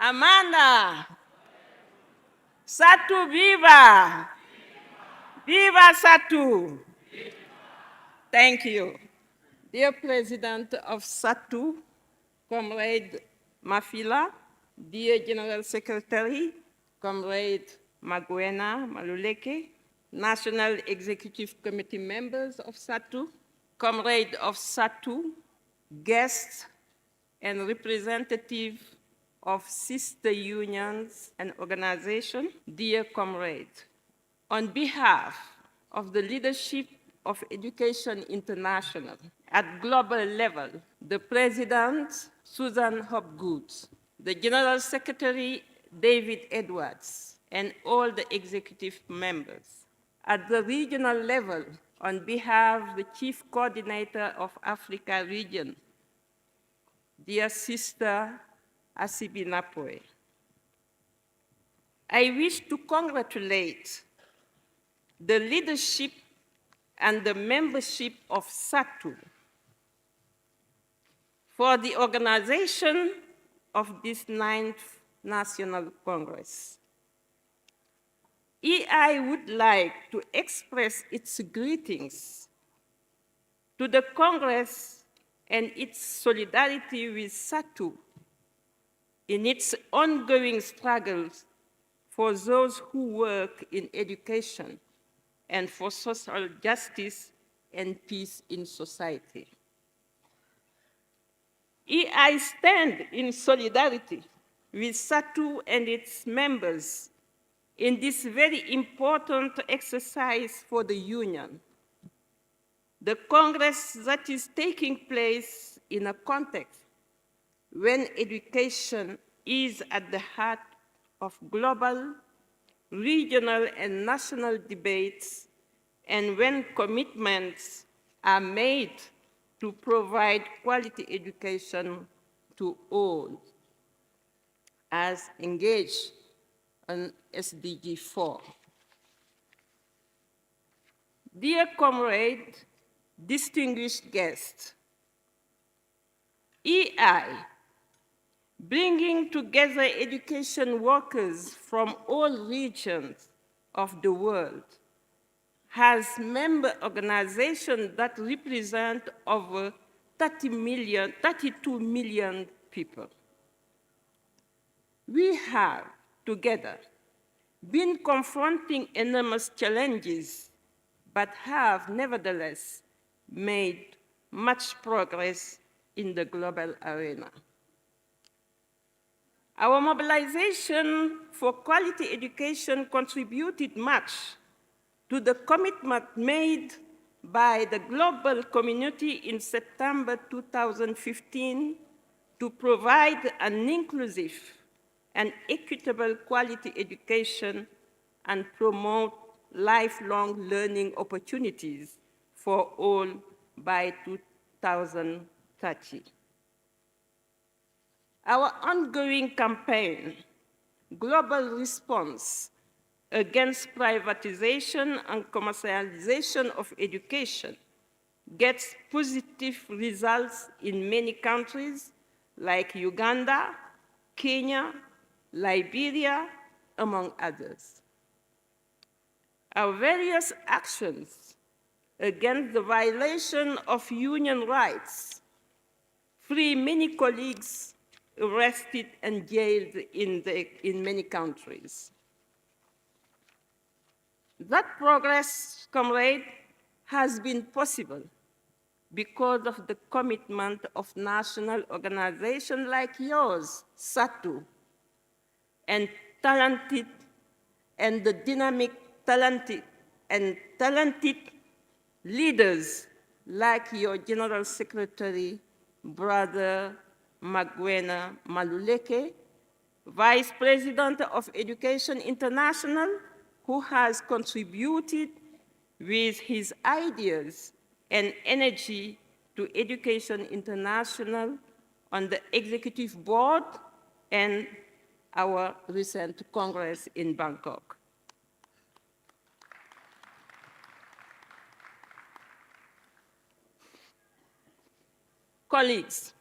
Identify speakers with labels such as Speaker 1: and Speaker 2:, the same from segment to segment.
Speaker 1: Amanda. Sadtu viva! Viva Sadtu! Thank you. Dear President of Sadtu, Comrade Mafila, dear General Secretary, Comrade Magwena Maluleke, National Executive Committee members of Sadtu, Comrade of Sadtu, guests, and representative of sister unions and organizations, dear comrades, on behalf of the leadership of Education International at global level, the President, Susan Hopgood, the General Secretary, David Edwards, and all the executive members. At the regional level, on behalf of the Chief Coordinator of Africa Region, dear Sister Asibi Napoe, I wish to congratulate the leadership and the membership of Sadtu for the organization of this 9th National Congress. EI would like to express its greetings to the Congress and its solidarity with Sadtu in its ongoing struggles for those who work in education and for social justice and peace in society. I stand in solidarity with Sadtu and its members in this very important exercise for the Union. The Congress that is taking place in a context when education is at the heart of global, regional, and national debates, and when commitments are made to provide quality education to all, as engaged on SDG 4. Dear comrade, distinguished guests, EI, bringing together education workers from all regions of the world, has member organizations that represent over 32 million people. We have, together, been confronting enormous challenges, but have nevertheless made much progress in the global arena. Our mobilization for quality education contributed much to the commitment made by the global community in September 2015 to provide an inclusive and equitable quality education and promote lifelong learning opportunities for all by 2030. Our ongoing campaign, Global Response Against Privatization and Commercialization of Education, gets positive results in many countries like Uganda, Kenya, Liberia, among others. Our various actions against the violation of union rights free many colleagues arrested and jailed in many countries. That progress, comrade, has been possible because of the commitment of national organizations like yours, Sadtu, and the dynamic, talented leaders like your General Secretary, Brother Magwena Maluleke, Vice President of Education International, who has contributed with his ideas and energy to Education International on the executive board and our recent Congress in Bangkok. Colleagues,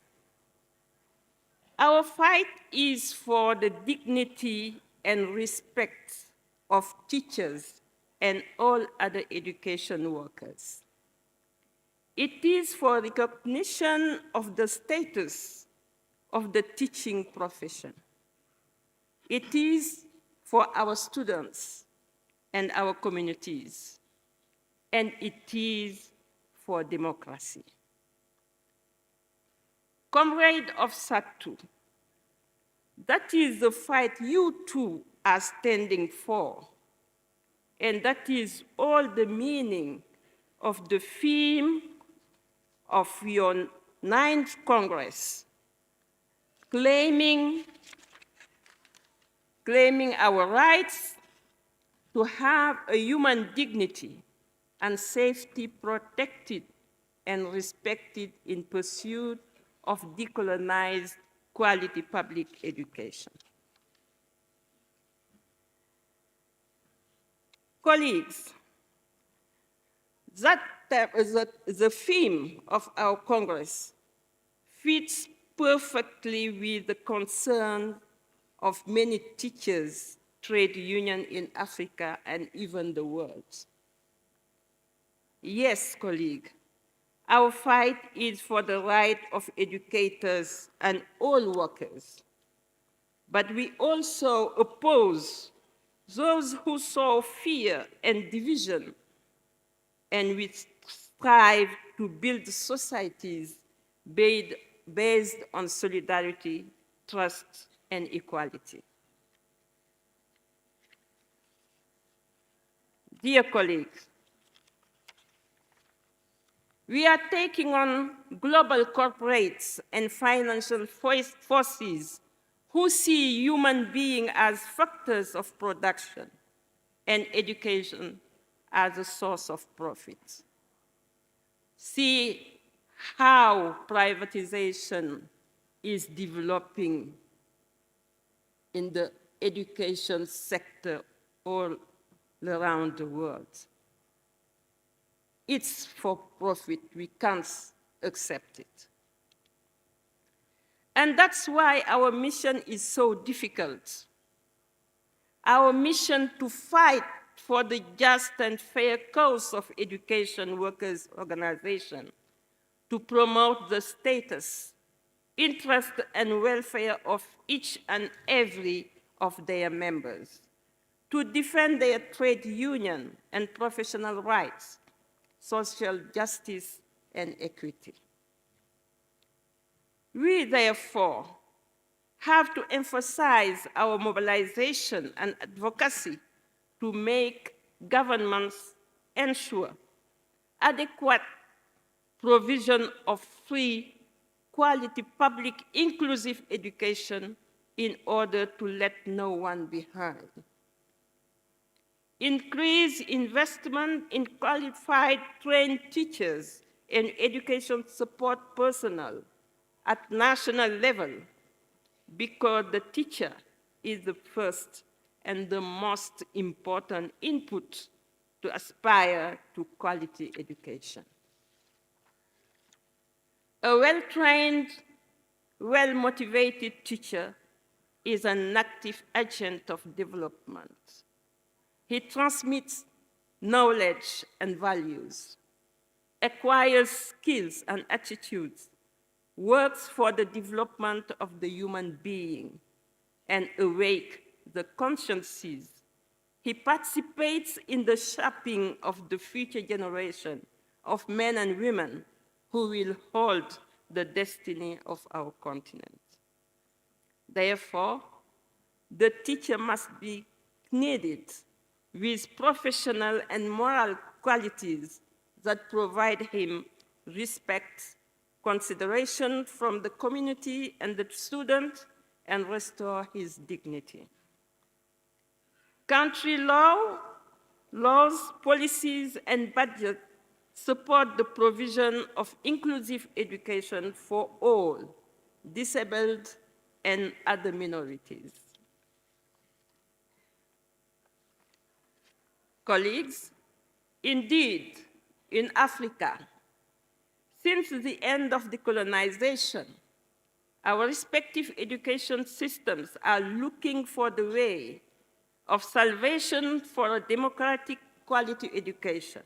Speaker 1: Our fight is for the dignity and respect of teachers and all other education workers. It is for recognition of the status of the teaching profession. It is for our students and our communities, and it is for democracy. Comrade of SADTU, that is the fight you too are standing for, and that is all the meaning of the theme of your 9th Congress, claiming our rights to have a human dignity and safety protected and respected in pursuit of decolonized quality public education. Colleagues, the theme of our Congress fits perfectly with the concern of many teachers, trade unions in Africa, and even the world. Yes, colleague, our fight is for the right of educators and all workers. But we also oppose those who sow fear and division, and we strive to build societies based on solidarity, trust, and equality. Dear colleagues, we are taking on global corporates and financial forces who see human beings as factors of production and education as a source of profit. See how privatization is developing in the education sector all around the world. It's for profit. We can't accept it. And that's why our mission is so difficult. Our mission to fight for the just and fair cause of education workers' organization, to promote the status, interest, and welfare of each and every of their members, to defend their trade union and professional rights, social justice, and equity. We, therefore, have to emphasize our mobilization and advocacy to make governments ensure adequate provision of free, quality, public, inclusive education in order to let no one behind. Increase investment in qualified trained teachers and education support personnel at national level, because the teacher is the first and the most important input to aspire to quality education. A well-trained, well-motivated teacher is an active agent of development. He transmits knowledge and values, acquires skills and attitudes, works for the development of the human being, and awake the consciences. He participates in the shaping of the future generation of men and women who will hold the destiny of our continent. Therefore, the teacher must be kneaded with professional and moral qualities that provide him respect, consideration from the community and the student, and restore his dignity. Country laws, policies, and budgets support the provision of inclusive education for all, disabled and other minorities. Colleagues, indeed, in Africa, since the end of decolonization, Our respective education systems are looking for the way of salvation for a democratic quality education,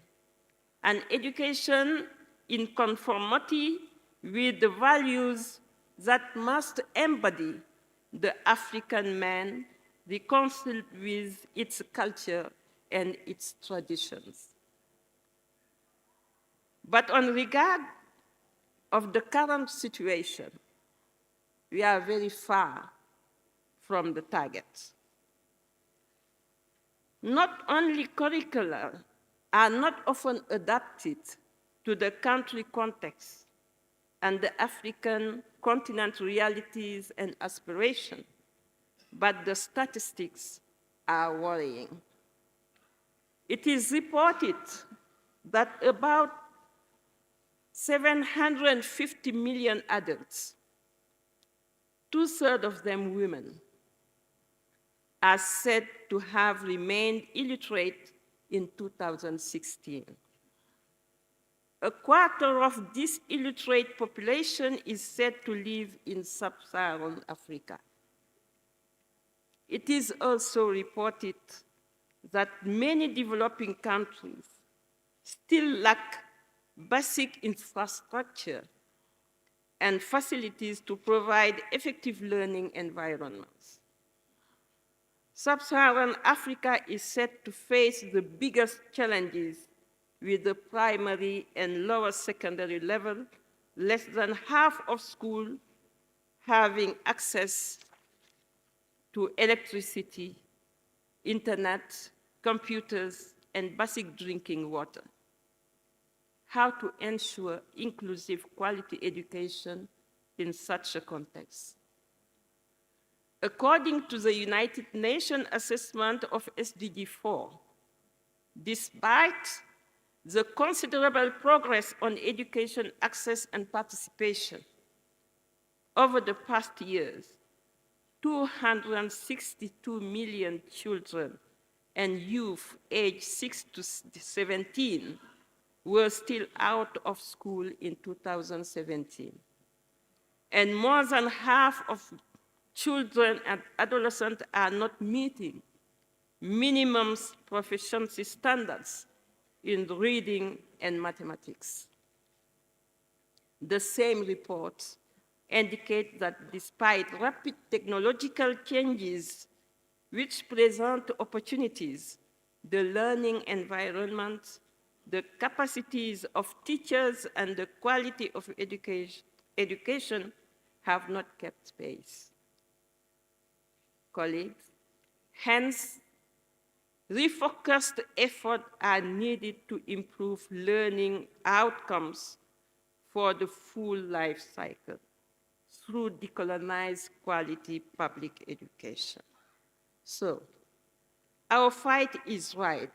Speaker 1: an education in conformity with the values that must embody the African man, reconciled with its culture and its traditions. But on regard of the current situation, we are very far from the target. Not only curricula are not often adapted to the country context and the African continent realities and aspirations, but the statistics are worrying. It is reported that about 750 million adults, two-thirds of them women, are said to have remained illiterate in 2016. A quarter of this illiterate population is said to live in sub-Saharan Africa. It is also reported that many developing countries still lack basic infrastructure and facilities to provide effective learning environments. Sub-Saharan Africa is set to face the biggest challenges with the primary and lower secondary level, less than half of schools having access to electricity, internet, computers, and basic drinking water. How to ensure inclusive quality education in such a context? According to the United Nations assessment of SDG 4, despite the considerable progress on education access and participation over the past years, 262 million children and youth aged 6 to 17 were still out of school in 2017. And more than half of children and adolescents are not meeting minimum proficiency standards in reading and mathematics. The same report indicates that despite rapid technological changes which present opportunities, the learning environment, the capacities of teachers, and the quality of education have not kept pace. Colleagues, hence, refocused efforts are needed to improve learning outcomes for the full life cycle through decolonized quality public education. So, our fight is right,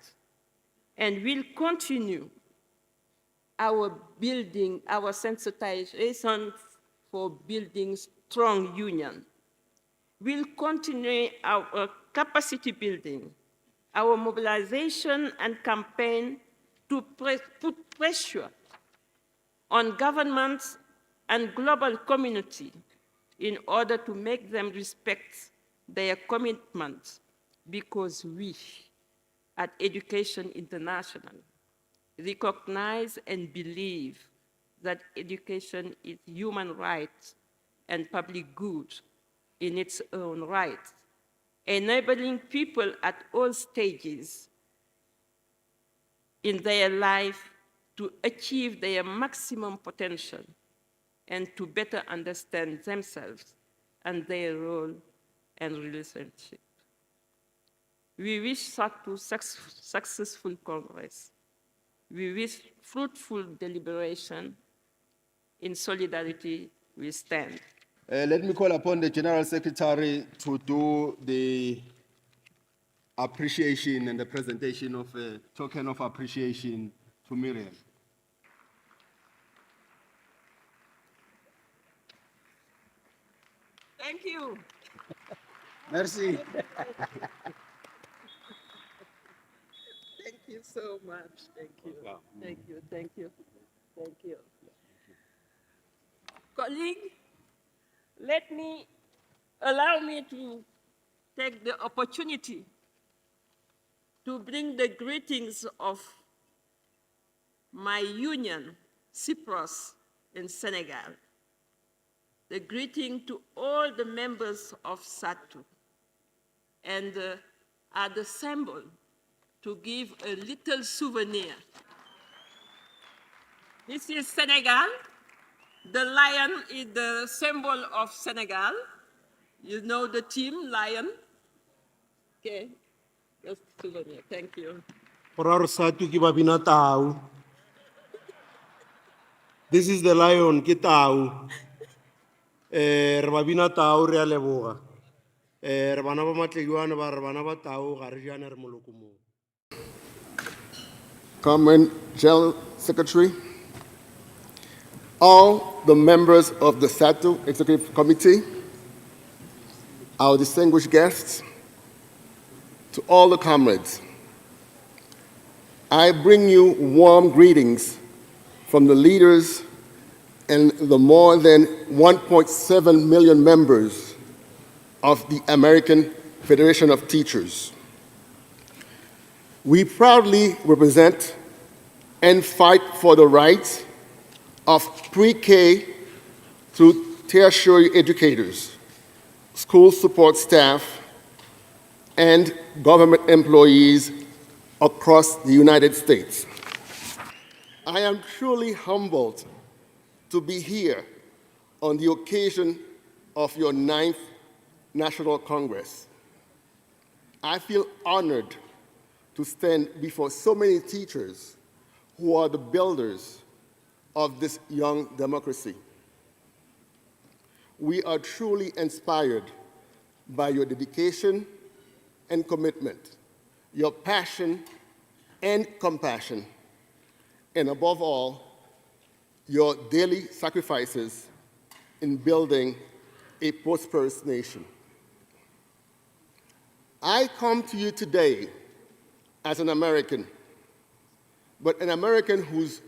Speaker 1: and will continue our sensitization for building strong union. We'll continue our capacity building, our mobilization and campaign to put pressure on governments and global community in order to make them respect their commitment, because we at Education International recognize and believe that education is human right and public good in its own right, enabling people at all stages in their life to achieve their maximum potential and to better understand themselves and their role and relationship. We wish Sadtu successful Congress. We wish fruitful deliberation. In solidarity, we stand.
Speaker 2: Let me call upon the General Secretary to do the appreciation and the presentation of a token of appreciation to Miriam.
Speaker 1: Thank you.
Speaker 2: Merci.
Speaker 1: Thank you so much. Thank you. Thank you. Thank you. Thank you. Colleague, Allow me to take the opportunity to bring the greetings of my union, Cyprus, in Senegal. The greeting to all the members of SADTU, and are the symbol to give a little souvenir. This is Senegal. The lion is the symbol of Senegal. You know the team, lion. Okay, just souvenir, thank you.
Speaker 3: Orar Sadtu ki babina tau. This is the lion ki tau. Re babina tau re a leboga. Re bana ba matlegiwane ba re bana ba tau ga re jana re moloko mo.
Speaker 2: Comrade General Secretary, all the members of the SADTU Executive Committee, our distinguished guests, to all the comrades, I bring you warm greetings from the leaders and the more than 1.7 million members of the American Federation of Teachers. We proudly represent and fight for the rights of pre-K through tertiary educators, school support staff, and government employees across the United States. I am truly humbled to be here on the occasion of your 9th National Congress. I feel honored to stand before so many teachers who are the builders of this young democracy. We are truly inspired by your dedication and commitment, your passion and compassion, and above all, your daily sacrifices in building a prosperous nation. I come to you today as an American, but an American whose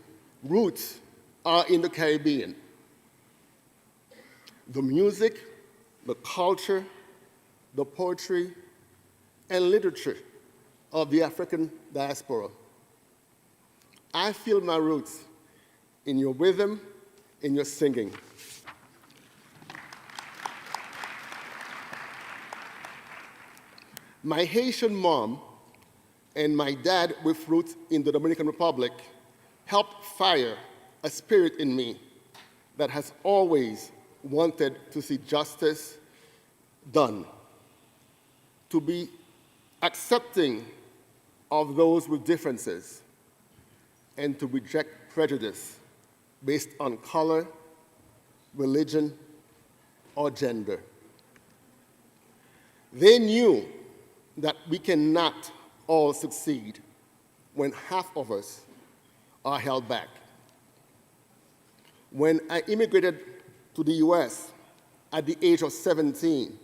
Speaker 2: roots are in the Caribbean. The music, the culture, the poetry, and literature of the African diaspora. I feel my roots in your rhythm, in your singing. My Haitian mom and my dad with roots in the Dominican Republic helped fire a spirit in me that has always wanted to see justice done, to be accepting of those with differences, and to reject prejudice based on color, religion, or gender. They knew that we cannot all succeed when half of us are held back. When I immigrated to the US at the age of 17,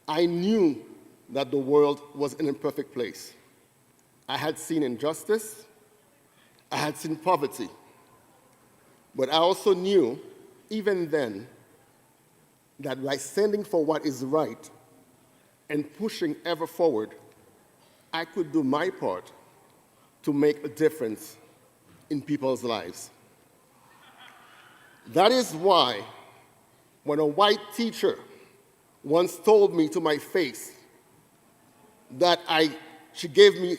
Speaker 2: I knew that the world was an imperfect place. I had seen injustice, I had seen poverty, but I also knew, even then, that by standing for what is right and pushing ever forward, I could do my part to make a difference in people's lives. That is why, when a white teacher once told me to my face that she gave me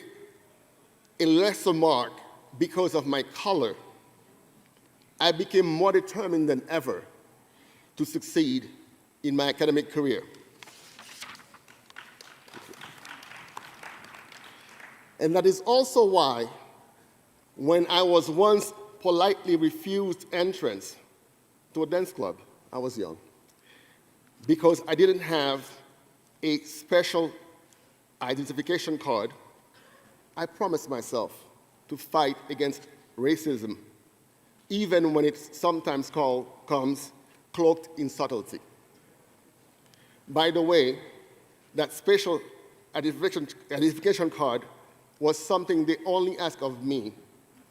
Speaker 2: a lesser mark because of my color, I became more determined than ever to succeed in my academic career. And that is also why, when I was once politely refused entrance to a dance club, I was young, because I didn't have a special identification card, I promised myself to fight against racism, even when it sometimes comes cloaked in subtlety. By the way, that special identification card was something they only asked of me.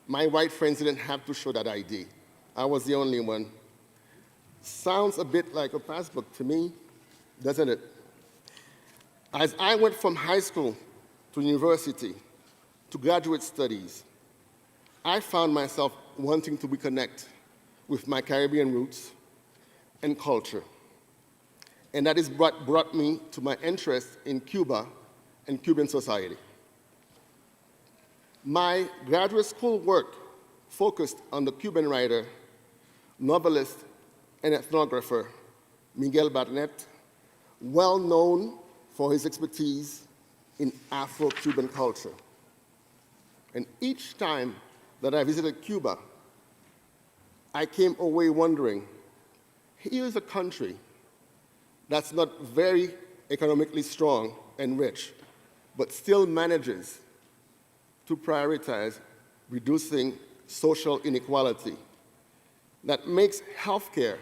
Speaker 2: My white friends didn't have to show that ID. I was the only one. Sounds a bit like a passbook to me, doesn't it? As I went from high school to university to graduate studies, I found myself wanting to reconnect with my Caribbean roots and culture. And that is what brought me to my interest in Cuba and Cuban society. My graduate school work focused on the Cuban writer, novelist, and ethnographer Miguel Barnet, well known for his expertise in Afro-Cuban culture. And each time that I visited Cuba, I came away wondering, here's a country that's not very economically strong and rich, but still manages to prioritize reducing social inequality, that makes healthcare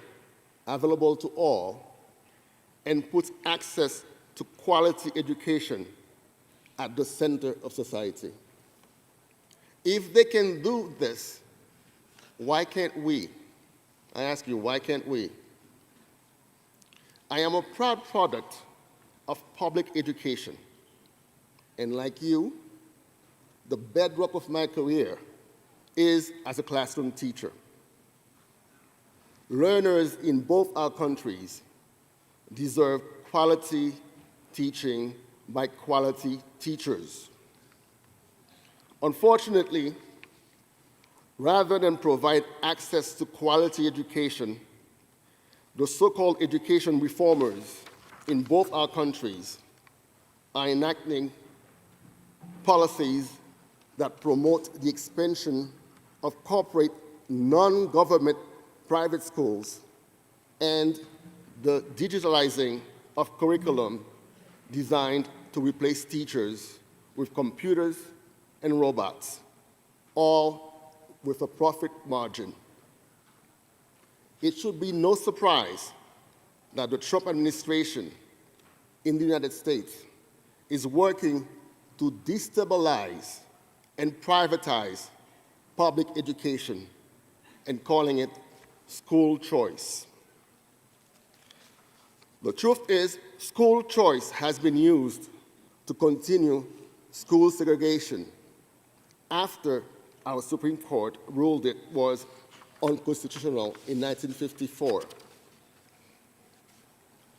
Speaker 2: available to all, and puts access to quality education at the center of society. If they can do this, why can't we? I ask you, why can't we? I am a proud product of public education, and like you, the bedrock of my career is as a classroom teacher. Learners in both our countries deserve quality teaching by quality teachers. Unfortunately, rather than provide access to quality education, the so-called education reformers in both our countries are enacting policies that promote the expansion of corporate non-government private schools and the digitalizing of curriculum designed to replace teachers with computers and robots, all with a profit margin. It should be no surprise that the Trump administration in the United States is working to destabilize and privatize public education and calling it school choice. The truth is, school choice has been used to continue school segregation after our Supreme Court ruled it was unconstitutional in 1954.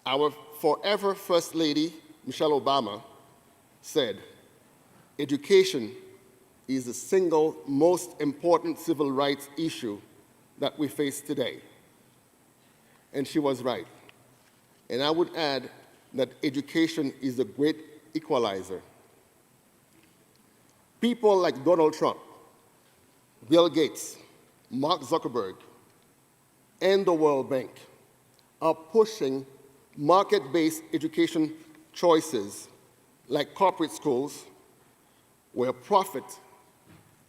Speaker 2: Our forever First Lady, Michelle Obama, said, "Education is the single most important civil rights issue that we face today." And she was right. And I would add that education is a great equalizer. People like Donald Trump, Bill Gates, Mark Zuckerberg, and the World Bank are pushing market-based education choices like corporate schools, where profit,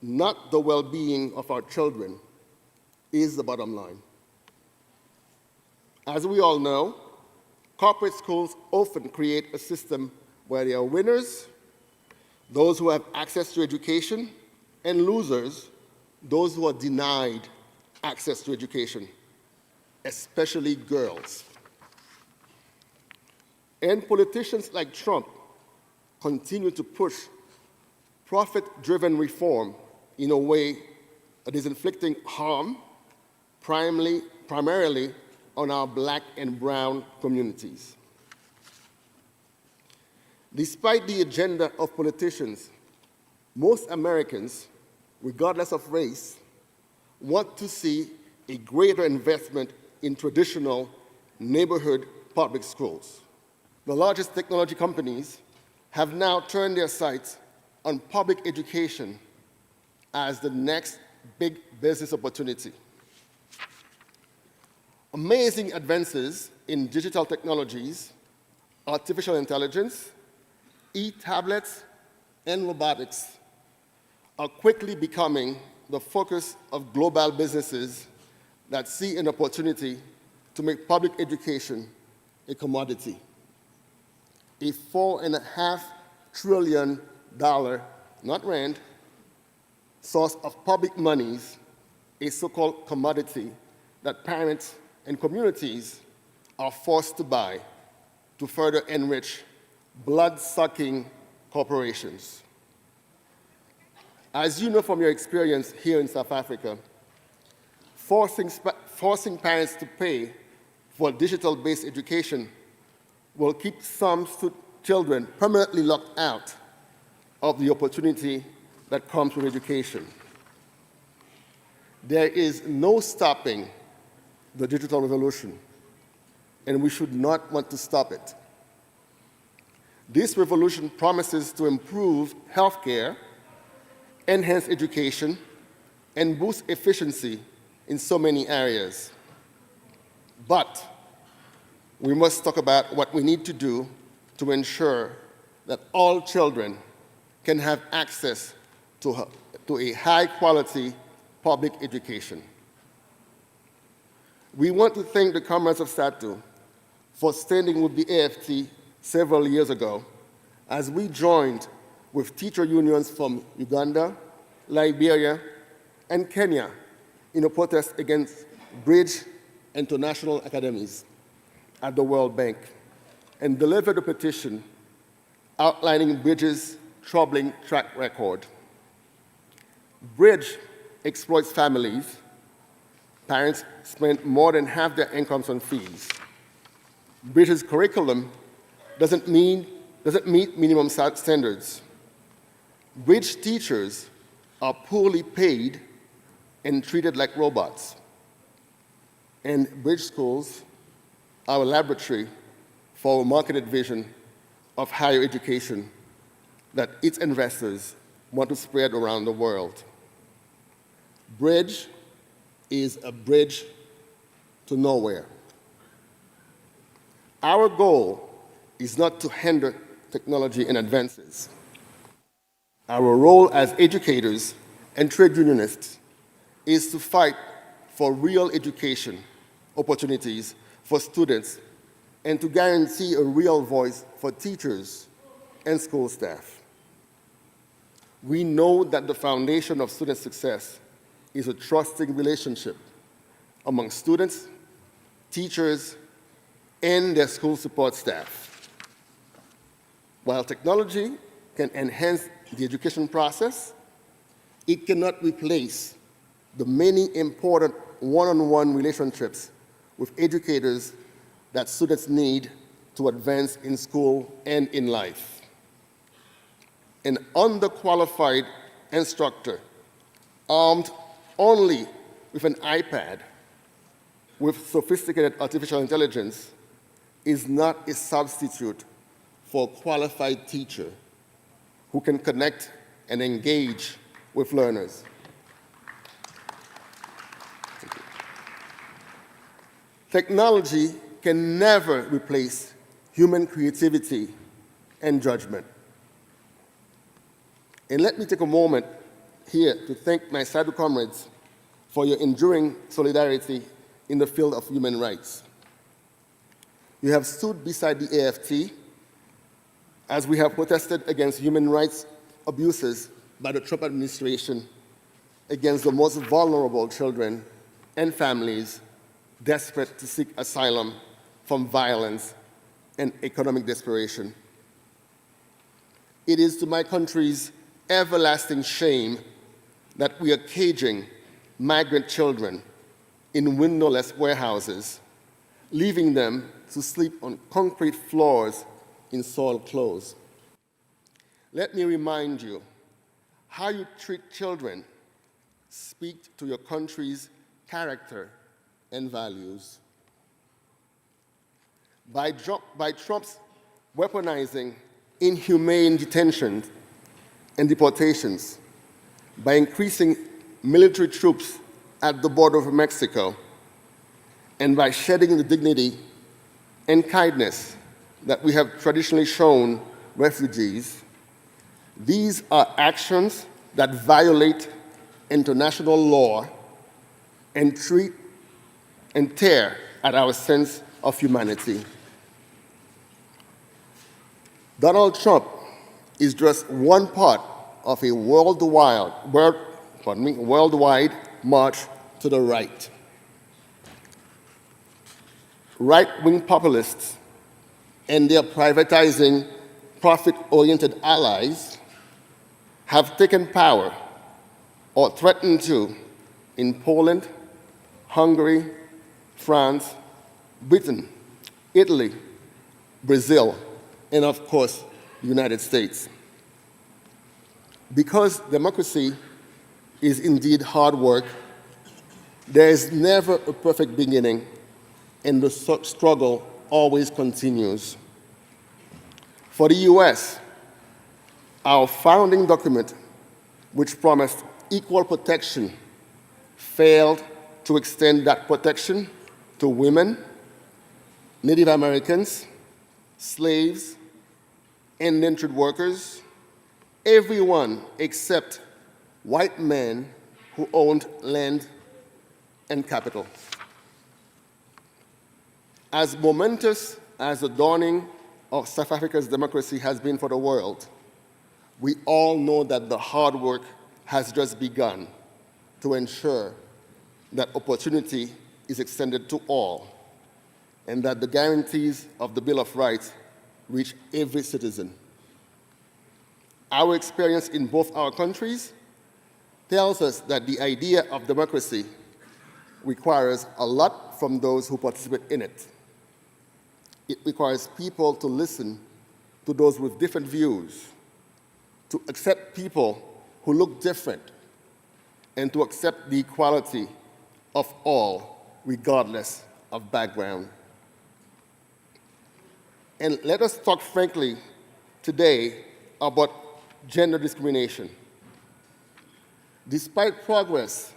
Speaker 2: not the well-being of our children, is the bottom line. As we all know, corporate schools often create a system where there are winners, those who have access to education, and losers, those who are denied access to education, especially girls. And politicians like Trump continue to push profit-driven reform in a way that is inflicting harm primarily on our Black and brown communities. Despite the agenda of politicians, most Americans, regardless of race, want to see a greater investment in traditional neighborhood public schools. The largest technology companies have now turned their sights on public education as the next big business opportunity. Amazing advances in digital technologies, artificial intelligence, e-tablets, and robotics are quickly becoming the focus of global businesses that see an opportunity to make public education a commodity. A $4.5 trillion, not rand, source of public monies, a so-called commodity that parents and communities are forced to buy to further enrich blood-sucking corporations. As you know from your experience here in South Africa, forcing parents to pay for digital-based education will keep some children permanently locked out of the opportunity that comes with education. There is no stopping the digital revolution, and we should not want to stop it. This revolution promises to improve healthcare, enhance education, and boost efficiency in so many areas. But we must talk about what we need to do to ensure that all children can have access to a high-quality public education. We want to thank the comrades of SADTU for standing with the AFT several years ago as we joined with teacher unions from Uganda, Liberia, and Kenya in a protest against Bridge International Academies at the World Bank and delivered a petition outlining Bridge's troubling track record. Bridge exploits families. Parents spend more than half their incomes on fees. Bridge's curriculum doesn't meet minimum standards. Bridge teachers are poorly paid and treated like robots. And Bridge schools are a laboratory for a marketed vision of higher education that its investors want to spread around the world. Bridge is a bridge to nowhere. Our goal is not to hinder technology and advances. Our role as educators and trade unionists is to fight for real education opportunities for students and to guarantee a real voice for teachers and school staff. We know that the foundation of student success is a trusting relationship among students, teachers, and their school support staff. While technology can enhance the education process, it cannot replace the many important one-on-one relationships with educators that students need to advance in school and in life. An underqualified instructor armed only with an iPad with sophisticated artificial intelligence is not a substitute for a qualified teacher who can connect and engage with learners. Technology can never replace human creativity and judgment. And let me take a moment here to thank my SADTU comrades for your enduring solidarity in the field of human rights. You have stood beside the AFT as we have protested against human rights abuses by the Trump administration against the most vulnerable children and families desperate to seek asylum from violence and economic desperation. It is to my country's everlasting shame that we are caging migrant children in windowless warehouses, leaving them to sleep on concrete floors in soiled clothes. Let me remind you, how you treat children speak to your country's character and values. By Trump's weaponizing inhumane detentions and deportations, by increasing military troops at the border of Mexico, and by shedding the dignity and kindness that we have traditionally shown refugees, these are actions that violate international law and treat and tear at our sense of humanity. Donald Trump is just one part of a worldwide march to the right. right-wing populists and their privatizing, profit-oriented allies have taken power or threatened to in Poland, Hungary, France, Britain, Italy, Brazil, and of course, the United States. Because democracy is indeed hard work, there is never a perfect beginning, and the struggle always continues. For the US, our founding document, which promised equal protection, failed to extend that protection to women, Native Americans, slaves, indentured workers, everyone except white men who owned land and capital. As momentous as the dawning of South Africa's democracy has been for the world, we all know that the hard work has just begun to ensure that opportunity is extended to all and that the guarantees of the Bill of Rights reach every citizen. Our experience in both our countries tells us that the idea of democracy requires a lot from those who participate in it. It requires people to listen to those with different views, to accept people who look different, and to accept the equality of all, regardless of background. And let us talk frankly today about gender discrimination. Despite progress,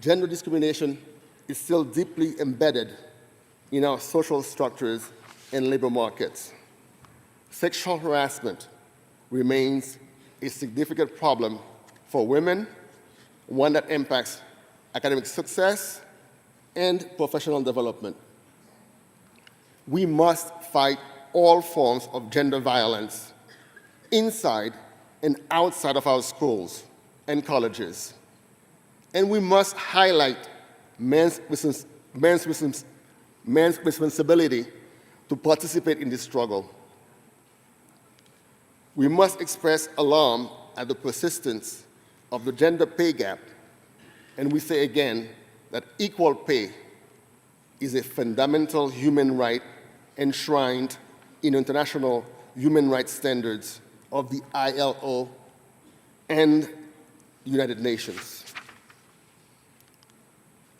Speaker 2: gender discrimination is still deeply embedded in our social structures and labor markets. Sexual harassment remains a significant problem for women, one that impacts academic success and professional development. We must fight all forms of gender violence inside and outside of our schools and colleges. And we must highlight men's responsibility to participate in this struggle. We must express alarm at the persistence of the gender pay gap, and we say again that equal pay is a fundamental human right enshrined in international human rights standards of the ILO and the United Nations.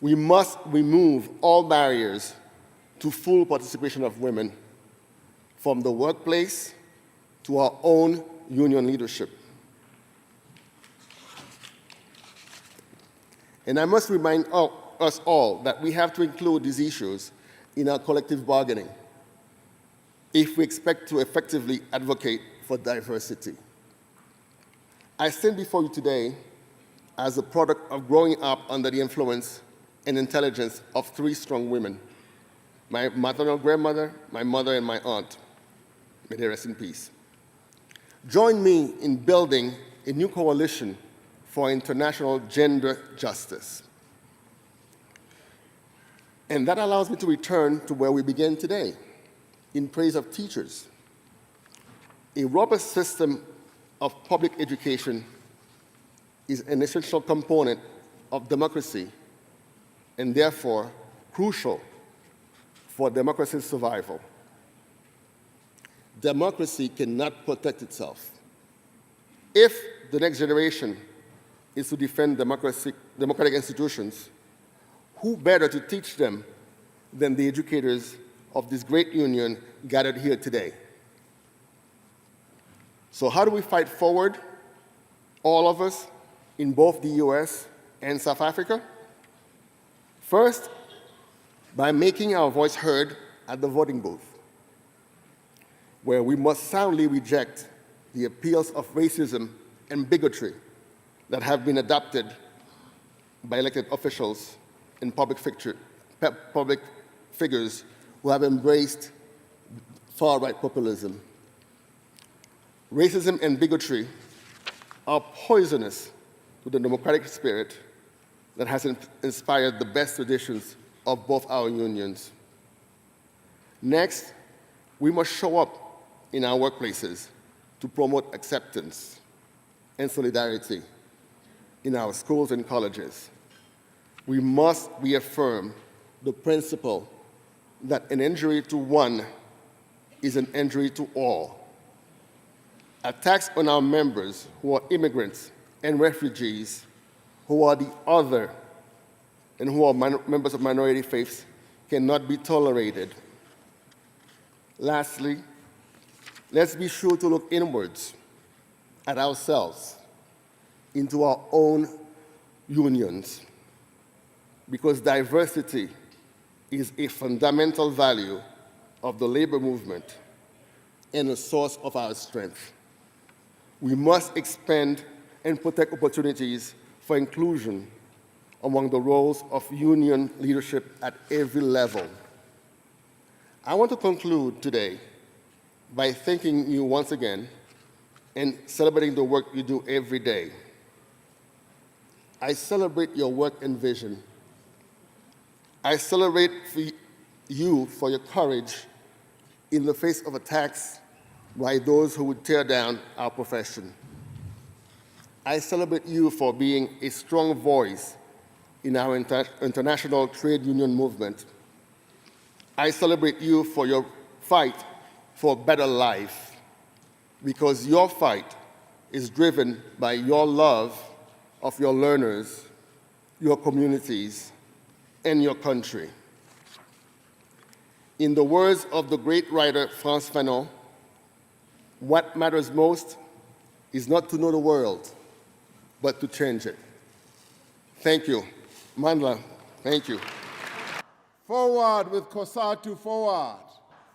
Speaker 2: We must remove all barriers to full participation of women, from the workplace to our own union leadership. And I must remind us all that we have to include these issues in our collective bargaining if we expect to effectively advocate for diversity. I stand before you today as a product of growing up under the influence and intelligence of three strong women: my maternal grandmother, my mother, and my aunt. May they rest in peace. Join me in building a new coalition for international gender justice. And that allows me to return to where we began today, in praise of teachers. A robust system of public education is an essential component of democracy and therefore crucial for democracy's survival. Democracy cannot protect itself. If the next generation is to defend democratic institutions, who better to teach them than the educators of this great union gathered here today? So how do we fight forward, all of us, in both the US and South Africa? First, by making our voice heard at the voting booth, where we must soundly reject the appeals of racism and bigotry that have been adopted by elected officials and public figures who have embraced far-right populism. Racism and bigotry are poisonous to the democratic spirit that has inspired the best traditions of both our unions. Next, we must show up in our workplaces to promote acceptance and solidarity in our schools and colleges. We must reaffirm the principle that an injury to one is an injury to all. Attacks on our members who are immigrants and refugees, who are the other, and who are members of minority faiths cannot be tolerated. Lastly, let's be sure to look inwards at ourselves, into our own unions, because diversity is a fundamental value of the labor movement and a source of our strength. We must expand and protect opportunities for inclusion among the roles of union leadership at every level. I want to conclude today by thanking you once again and celebrating the work you do every day. I celebrate your work and vision. I celebrate you for your courage in the face of attacks by those who would tear down our profession. I celebrate you for being a strong voice in our international trade union movement. I celebrate you for your fight for a better life, because your fight is driven by your love of your learners, your communities, and your country. In the words of the great writer Frantz Fanon, what matters most is not to know the world, but to change it. Thank you. Mandla, thank you.
Speaker 4: Forward with COSATU, forward.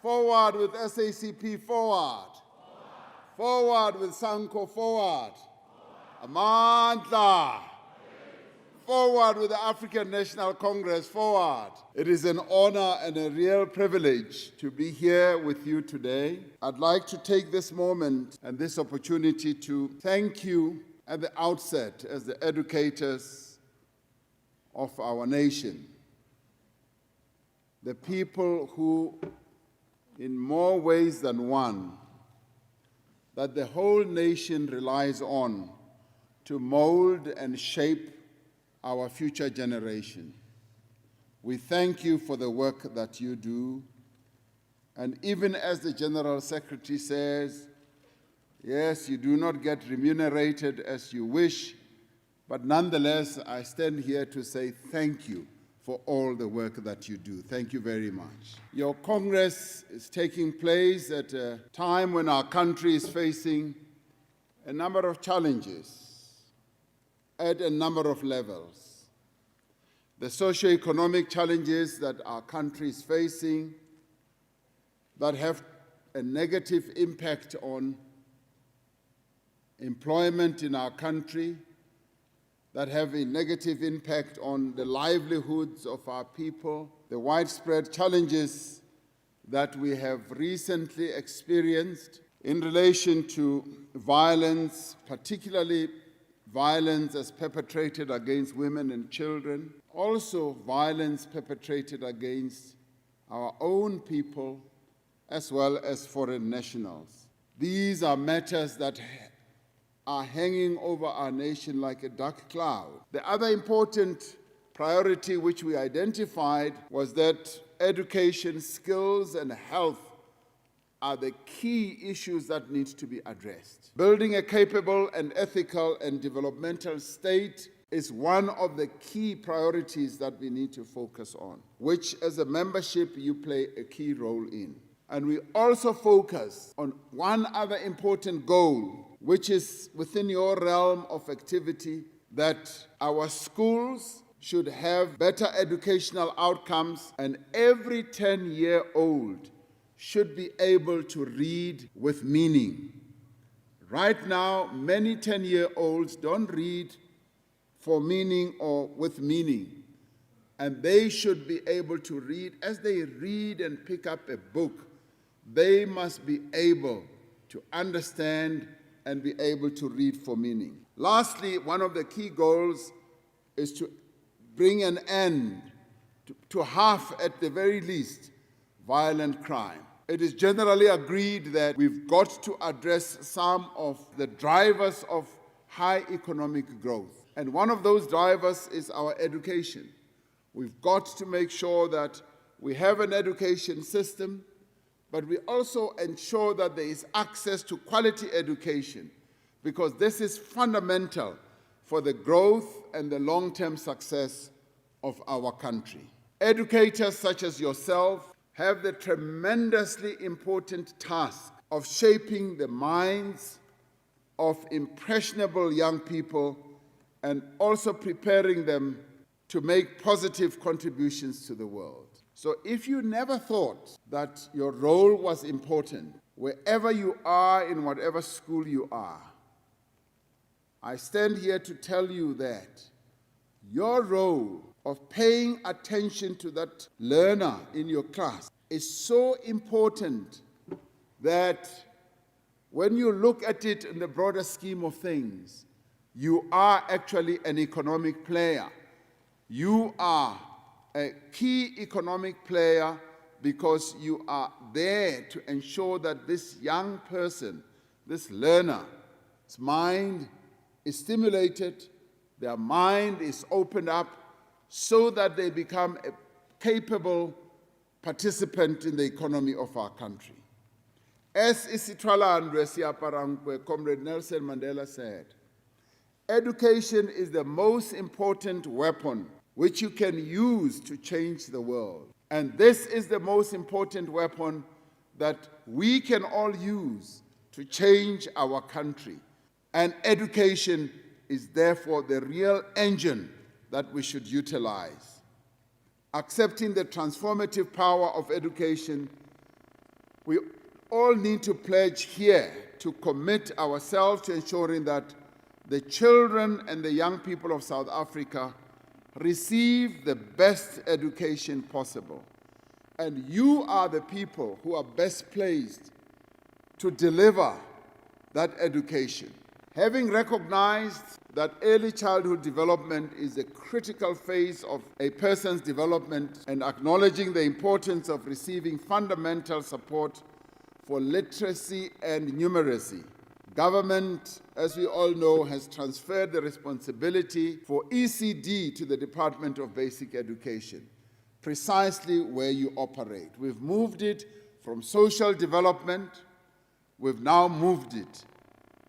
Speaker 4: Forward with SACP, forward. Forward with SANCO, forward. Amandla. Forward with the African National Congress, forward. It is an honor and a real privilege to be here with you today. I'd like to take this moment and this opportunity to thank you at the outset as the educators of our nation. The people who, in more ways than one, that the whole nation relies on to mold and shape our future generation. We thank you for the work that you do. And even as the General Secretary says, yes, you do not get remunerated as you wish, but nonetheless, I stand here to say thank you for all the work that you do. Thank you very much. Your Congress is taking place at a time when our country is facing a number of challenges at a number of levels. The socio-economic challenges that our country is facing that have a negative impact on employment in our country, that have a negative impact on the livelihoods of our people, the widespread challenges that we have recently experienced in relation to violence, particularly violence as perpetrated against women and children, also violence perpetrated against our own people as well as foreign nationals. These are matters that are hanging over our nation like a dark cloud. The other important priority which we identified was that education, skills, and health are the key issues that need to be addressed. Building a capable and ethical and developmental state is one of the key priorities that we need to focus on, which as a membership you play a key role in. And we also focus on one other important goal, which is within your realm of activity, that our schools should have better educational outcomes, and every 10-year-old should be able to read with meaning. Right now, many 10-year-olds don't read for meaning or with meaning, and they should be able to read. As they read and pick up a book, they must be able to understand and be able to read for meaning. Lastly, one of the key goals is to bring an end to half, at the very least, violent crime. It is generally agreed that we've got to address some of the drivers of high economic growth. And one of those drivers is our education. We've got to make sure that we have an education system, but we also ensure that there is access to quality education, because this is fundamental for the growth and the long-term success of our country. Educators such as yourself have the tremendously important task of shaping the minds of impressionable young people and also preparing them to make positive contributions to the world. So if you never thought that your role was important, wherever you are, in whatever school you are, I stand here to tell you that your role of paying attention to that learner in your class is so important that when you look at it in the broader scheme of things, you are actually an economic player. You are a key economic player because you are there to ensure that this young person, this learner's mind is stimulated, their mind is opened up so that they become a capable participant in the economy of our country. As Isitwala Andres Yaparangwe, Comrade Nelson Mandela said, education is the most important weapon which you can use to change the world. And this is the most important weapon that we can all use to change our country. And education is therefore the real engine that we should utilize. Accepting the transformative power of education, we all need to pledge here to commit ourselves to ensuring that the children and the young people of South Africa receive the best education possible. And you are the people who are best placed to deliver that education. Having recognized that early childhood development is a critical phase of a person's development and acknowledging the importance of receiving fundamental support for literacy and numeracy, government, as we all know, has transferred the responsibility for ECD to the Department of Basic Education, precisely where you operate. We've moved it from social development, we've now moved it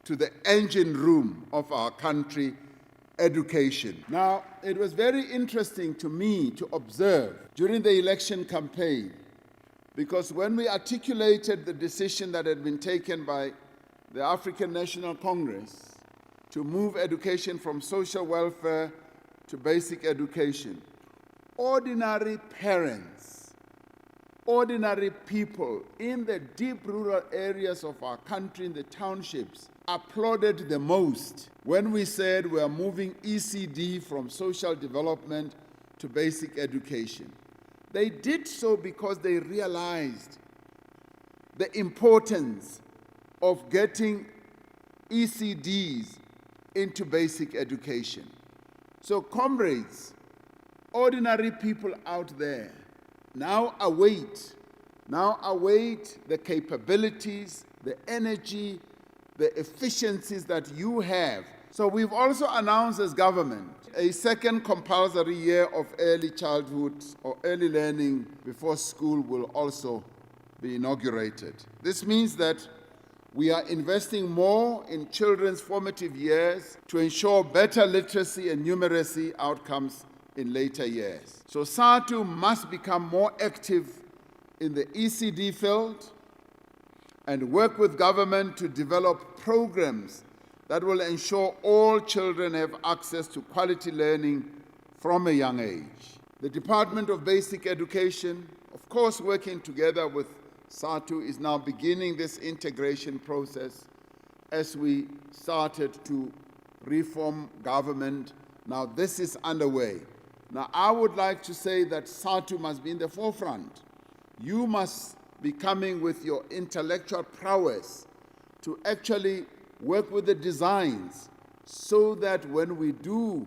Speaker 4: to the engine room of our country, education. Now, it was very interesting to me to observe during the election campaign, because when we articulated the decision that had been taken by the African National Congress to move education from social welfare to basic education, ordinary parents, ordinary people in the deep rural areas of our country, in the townships, applauded the most when we said we are moving ECD from social development to basic education. They did so because they realized the importance of getting ECDs into basic education. So, comrades, ordinary people out there, now await the capabilities, the energy, the efficiencies that you have. So we've also announced as government a second compulsory year of early childhood or early learning before school will also be inaugurated. This means that we are investing more in children's formative years to ensure better literacy and numeracy outcomes in later years. So SADTU must become more active in the ECD field and work with government to develop programs that will ensure all children have access to quality learning from a young age. The Department of Basic Education, of course working together with SADTU, is now beginning this integration process as we started to reform government. Now this is underway. Now I would like to say that SADTU must be in the forefront. You must be coming with your intellectual prowess to actually work with the designs so that when we do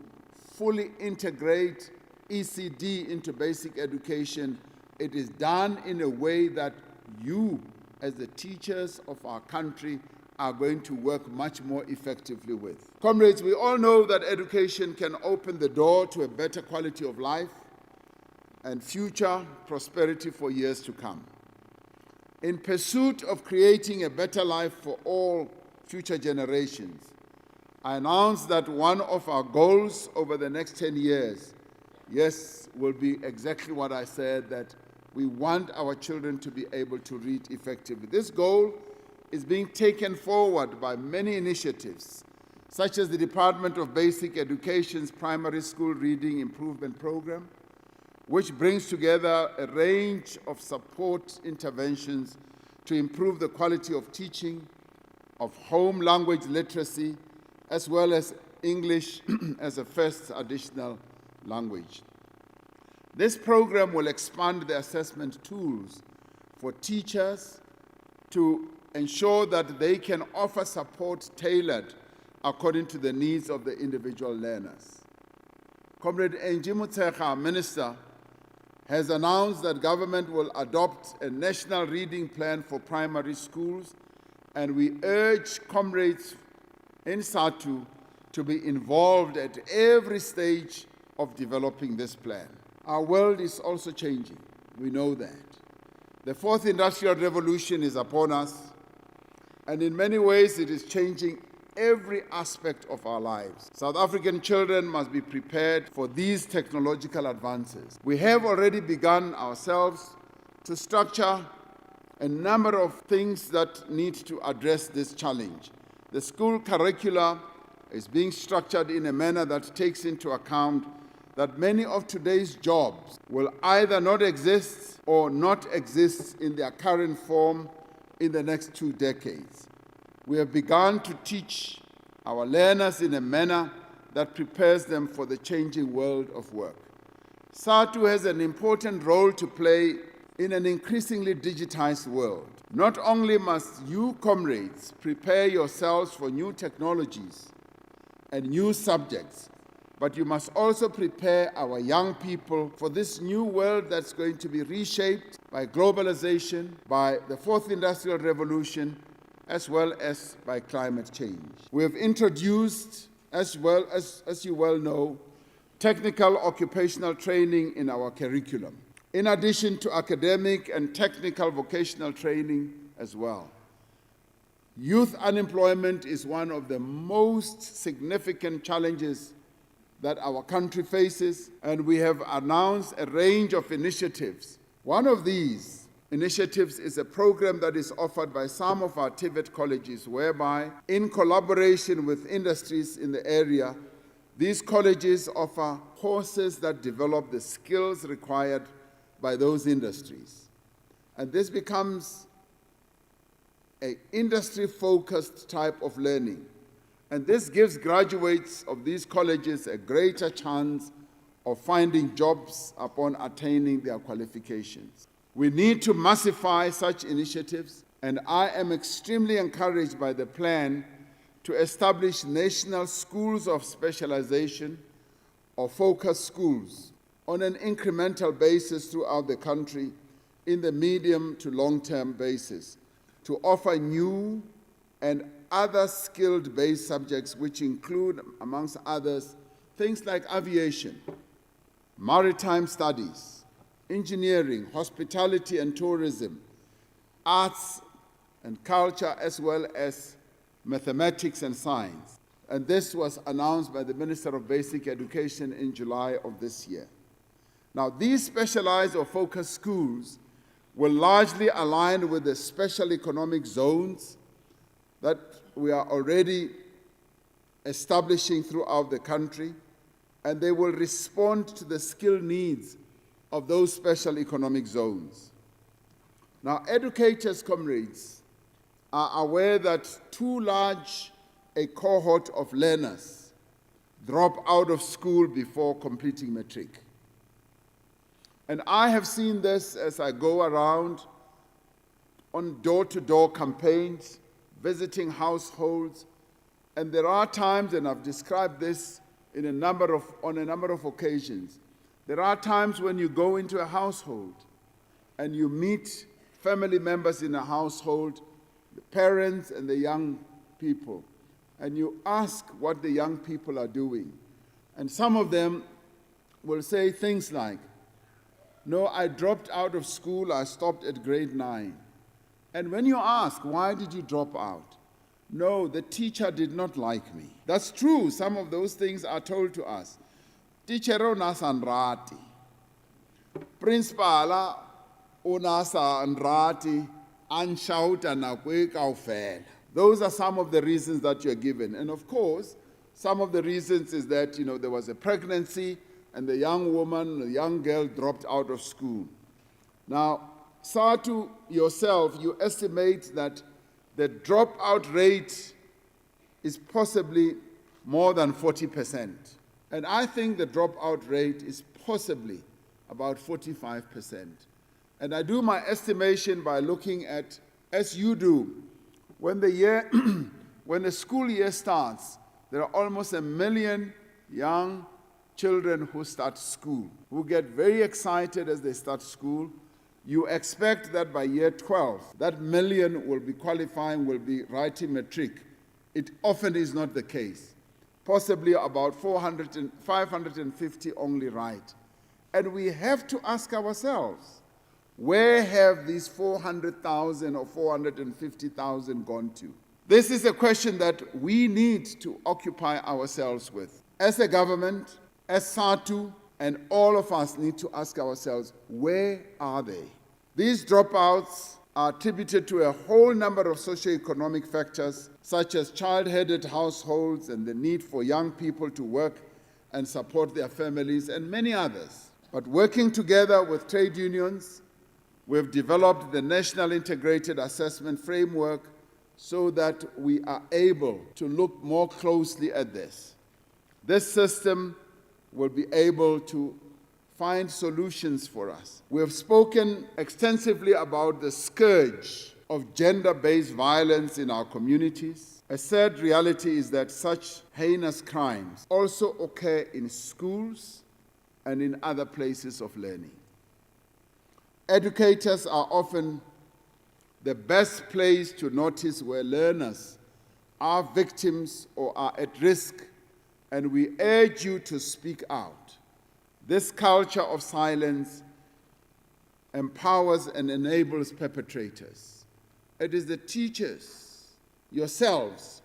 Speaker 4: fully integrate ECD into basic education, it is done in a way that you, as the teachers of our country, are going to work much more effectively with. Comrades, we all know that education can open the door to a better quality of life and future prosperity for years to come. In pursuit of creating a better life for all future generations, I announce that one of our goals over the next 10 years, yes, will be exactly what I said, that we want our children to be able to read effectively. This goal is being taken forward by many initiatives, such as the Department of Basic Education's Primary School Reading Improvement Program, which brings together a range of support interventions to improve the quality of teaching, of home language literacy, as well as English as a first additional language. This program will expand the assessment tools for teachers to ensure that they can offer support tailored according to the needs of the individual learners. Comrade Angie Motshekga, our minister, has announced that government will adopt a national reading plan for primary schools, and we urge comrades in SADTU to be involved at every stage of developing this plan. Our world is also changing. We know that. The fourth industrial revolution is upon us, and in many ways it is changing every aspect of our lives. South African children must be prepared for these technological advances. We have already begun ourselves to structure a number of things that need to address this challenge. The school curricula is being structured in a manner that takes into account that many of today's jobs will either not exist or not exist in their current form in the next 2 decades. We have begun to teach our learners in a manner that prepares them for the changing world of work. SADTU has an important role to play in an increasingly digitized world. Not only must you, comrades, prepare yourselves for new technologies and new subjects, but you must also prepare our young people for this new world that's going to be reshaped by globalization, by the fourth industrial revolution, as well as by climate change. We have introduced, as you well know, technical occupational training in our curriculum, in addition to academic and technical vocational training as well. Youth unemployment is one of the most significant challenges that our country faces, and we have announced a range of initiatives. One of these initiatives is a program that is offered by some of our TVET colleges, whereby, in collaboration with industries in the area, these colleges offer courses that develop the skills required by those industries. And this becomes an industry-focused type of learning. And this gives graduates of these colleges a greater chance of finding jobs upon attaining their qualifications. We need to massify such initiatives, and I am extremely encouraged by the plan to establish national schools of specialization or focus schools on an incremental basis throughout the country in the medium to long-term basis to offer new and other skilled-based subjects, which include, amongst others, things like aviation, maritime studies, engineering, hospitality and tourism, arts and culture, as well as mathematics and science. And this was announced by the Minister of Basic Education in July of this year. Now, these specialized or focused schools will largely align with the special economic zones that we are already establishing throughout the country, and they will respond to the skill needs of those special economic zones. Now, educators, comrades, are aware that too large a cohort of learners drop out of school before completing matric. And I have seen this as I go around on door-to-door campaigns, visiting households, and there are times, and I've described this on a number of occasions, There are times when you go into a household and you meet family members in a household, the parents and the young people, and you ask what the young people are doing. And some of them will say things like, "No, I dropped out of school, I stopped at grade 9. And when you ask, why did you drop out? No, the teacher did not like me. That's true, some of those things are told to us. Teacher o na sa nrati. Principala o na sa nrati, an shouta nako e kaofela. Those are some of the reasons that you're given. And of course, some of the reasons is that, there was a pregnancy and the young woman, the young girl dropped out of school. Now, SADTU yourself, you estimate that the dropout rate is possibly more than 40%. And I think the dropout rate is possibly about 45%. And I do my estimation by looking at, as you do, when the school year starts, there are almost 1 million young children who start school, who get very excited as they start school. You expect that by year 12, that million will be qualifying, will be writing matric. It often is not the case. Possibly about 550 only write. And we have to ask ourselves, where have these 400,000 or 450,000 gone to? This is a question that we need to occupy ourselves with. As a government, as SADTU, and all of us need to ask ourselves, where are they? These dropouts are attributed to a whole number of socioeconomic factors, such as child-headed households and the need for young people to work and support their families, and many others. But working together with trade unions, we've developed the National Integrated Assessment Framework so that we are able to look more closely at this. This system will be able to find solutions for us. We have spoken extensively about the scourge of gender-based violence in our communities. A sad reality is that such heinous crimes also occur in schools and in other places of learning. Educators are often the best place to notice where learners are victims or are at risk, and we urge you to speak out. This culture of silence empowers and enables perpetrators. It is the teachers, yourselves,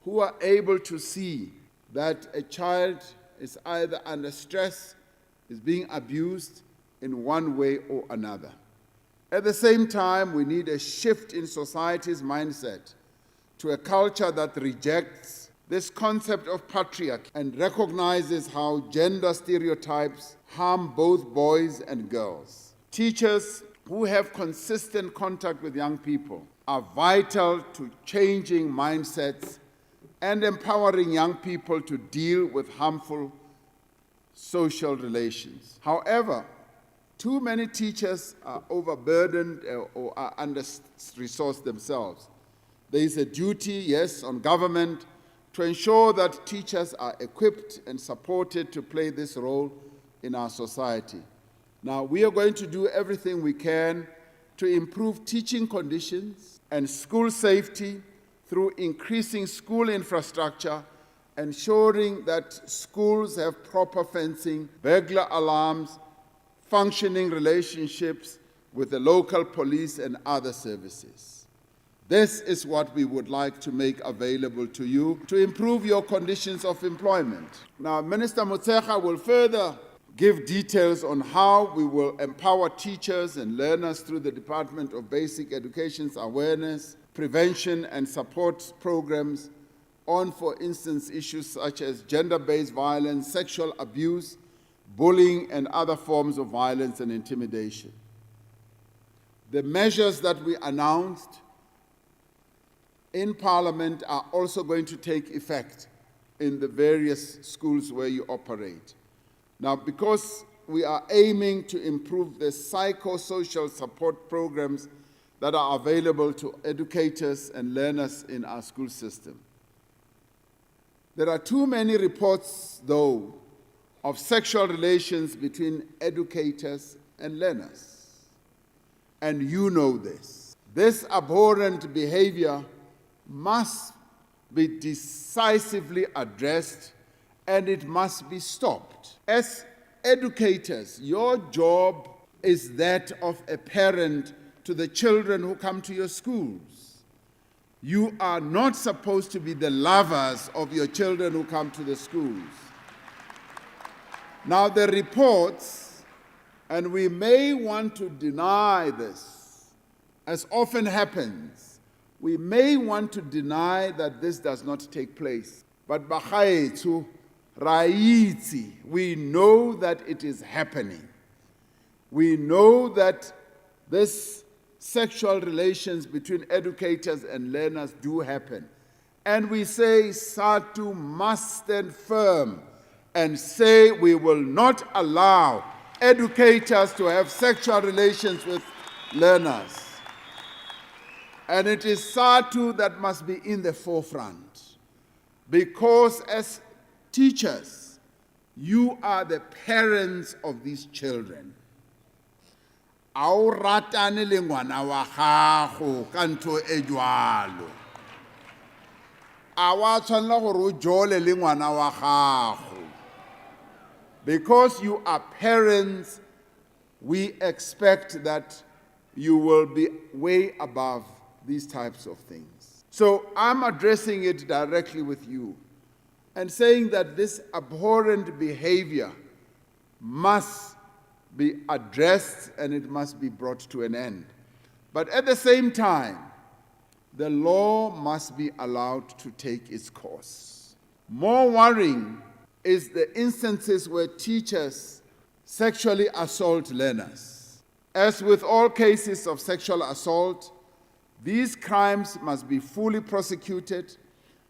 Speaker 4: who are able to see that a child is either under stress, is being abused in one way or another. At the same time, we need a shift in society's mindset to a culture that rejects this concept of patriarchy and recognizes how gender stereotypes harm both boys and girls. Teachers who have consistent contact with young people are vital to changing mindsets and empowering young people to deal with harmful social relations. However, too many teachers are overburdened or are under-resourced themselves. There is a duty, yes, on government to ensure that teachers are equipped and supported to play this role in our society. Now, we are going to do everything we can to improve teaching conditions and school safety through increasing school infrastructure, ensuring that schools have proper fencing, burglar alarms, functioning relationships with the local police and other services. This is what we would like to make available to you to improve your conditions of employment. Now, Minister Motshekga will further give details on how we will empower teachers and learners through the Department of Basic Education's awareness, prevention and support programs on, for instance, issues such as gender-based violence, sexual abuse, bullying, and other forms of violence and intimidation. The measures that we announced in Parliament are also going to take effect in the various schools where you operate. Now, because we are aiming to improve the psychosocial support programs that are available to educators and learners in our school system. There are too many reports, though, of sexual relations between educators and learners. And you know this. This abhorrent behavior must be decisively addressed and it must be stopped. As educators, your job is that of a parent to the children who come to your schools. You are not supposed to be the lovers of your children who come to the schools. Now, the reports, and we may want to deny this, as often happens, we may want to deny that this does not take place. But bagaethu, raitsi, we know that it is happening. We know that this sexual relations between educators and learners do happen. And we say SADTU must stand firm and say we will not allow educators to have sexual relations with learners. And it is SADTU that must be in the forefront, because as teachers, you are the parents of these children. A o ratane le ngwana wa gago ka ntho e jwalo. A wa tshwanela gore o jole le ngwana wa gago. Because you are parents, we expect that you will be way above these types of things. So I'm addressing it directly with you and saying that this abhorrent behavior must be addressed and it must be brought to an end. But at the same time, the law must be allowed to take its course. More worrying is the instances where teachers sexually assault learners. As with all cases of sexual assault, these crimes must be fully prosecuted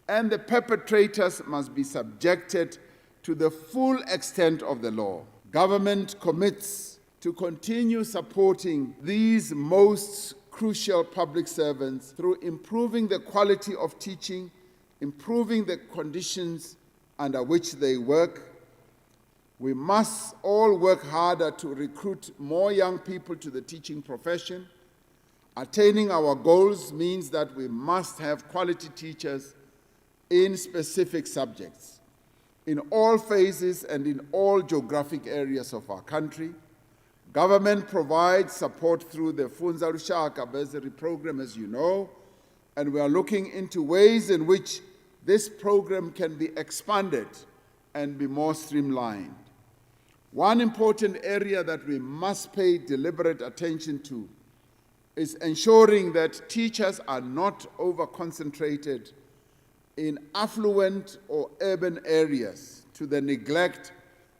Speaker 4: and the perpetrators must be subjected to the full extent of the law. Government commits to continue supporting these most crucial public servants through improving the quality of teaching, improving the conditions under which they work. We must all work harder to recruit more young people to the teaching profession. Attaining our goals means that we must have quality teachers in specific subjects, in all phases and in all geographic areas of our country. Government provides support through the Funza Lushaka bursary program, as you know, and we are looking into ways in which this program can be expanded and be more streamlined. One important area that we must pay deliberate attention to is ensuring that teachers are not over-concentrated in affluent or urban areas to the neglect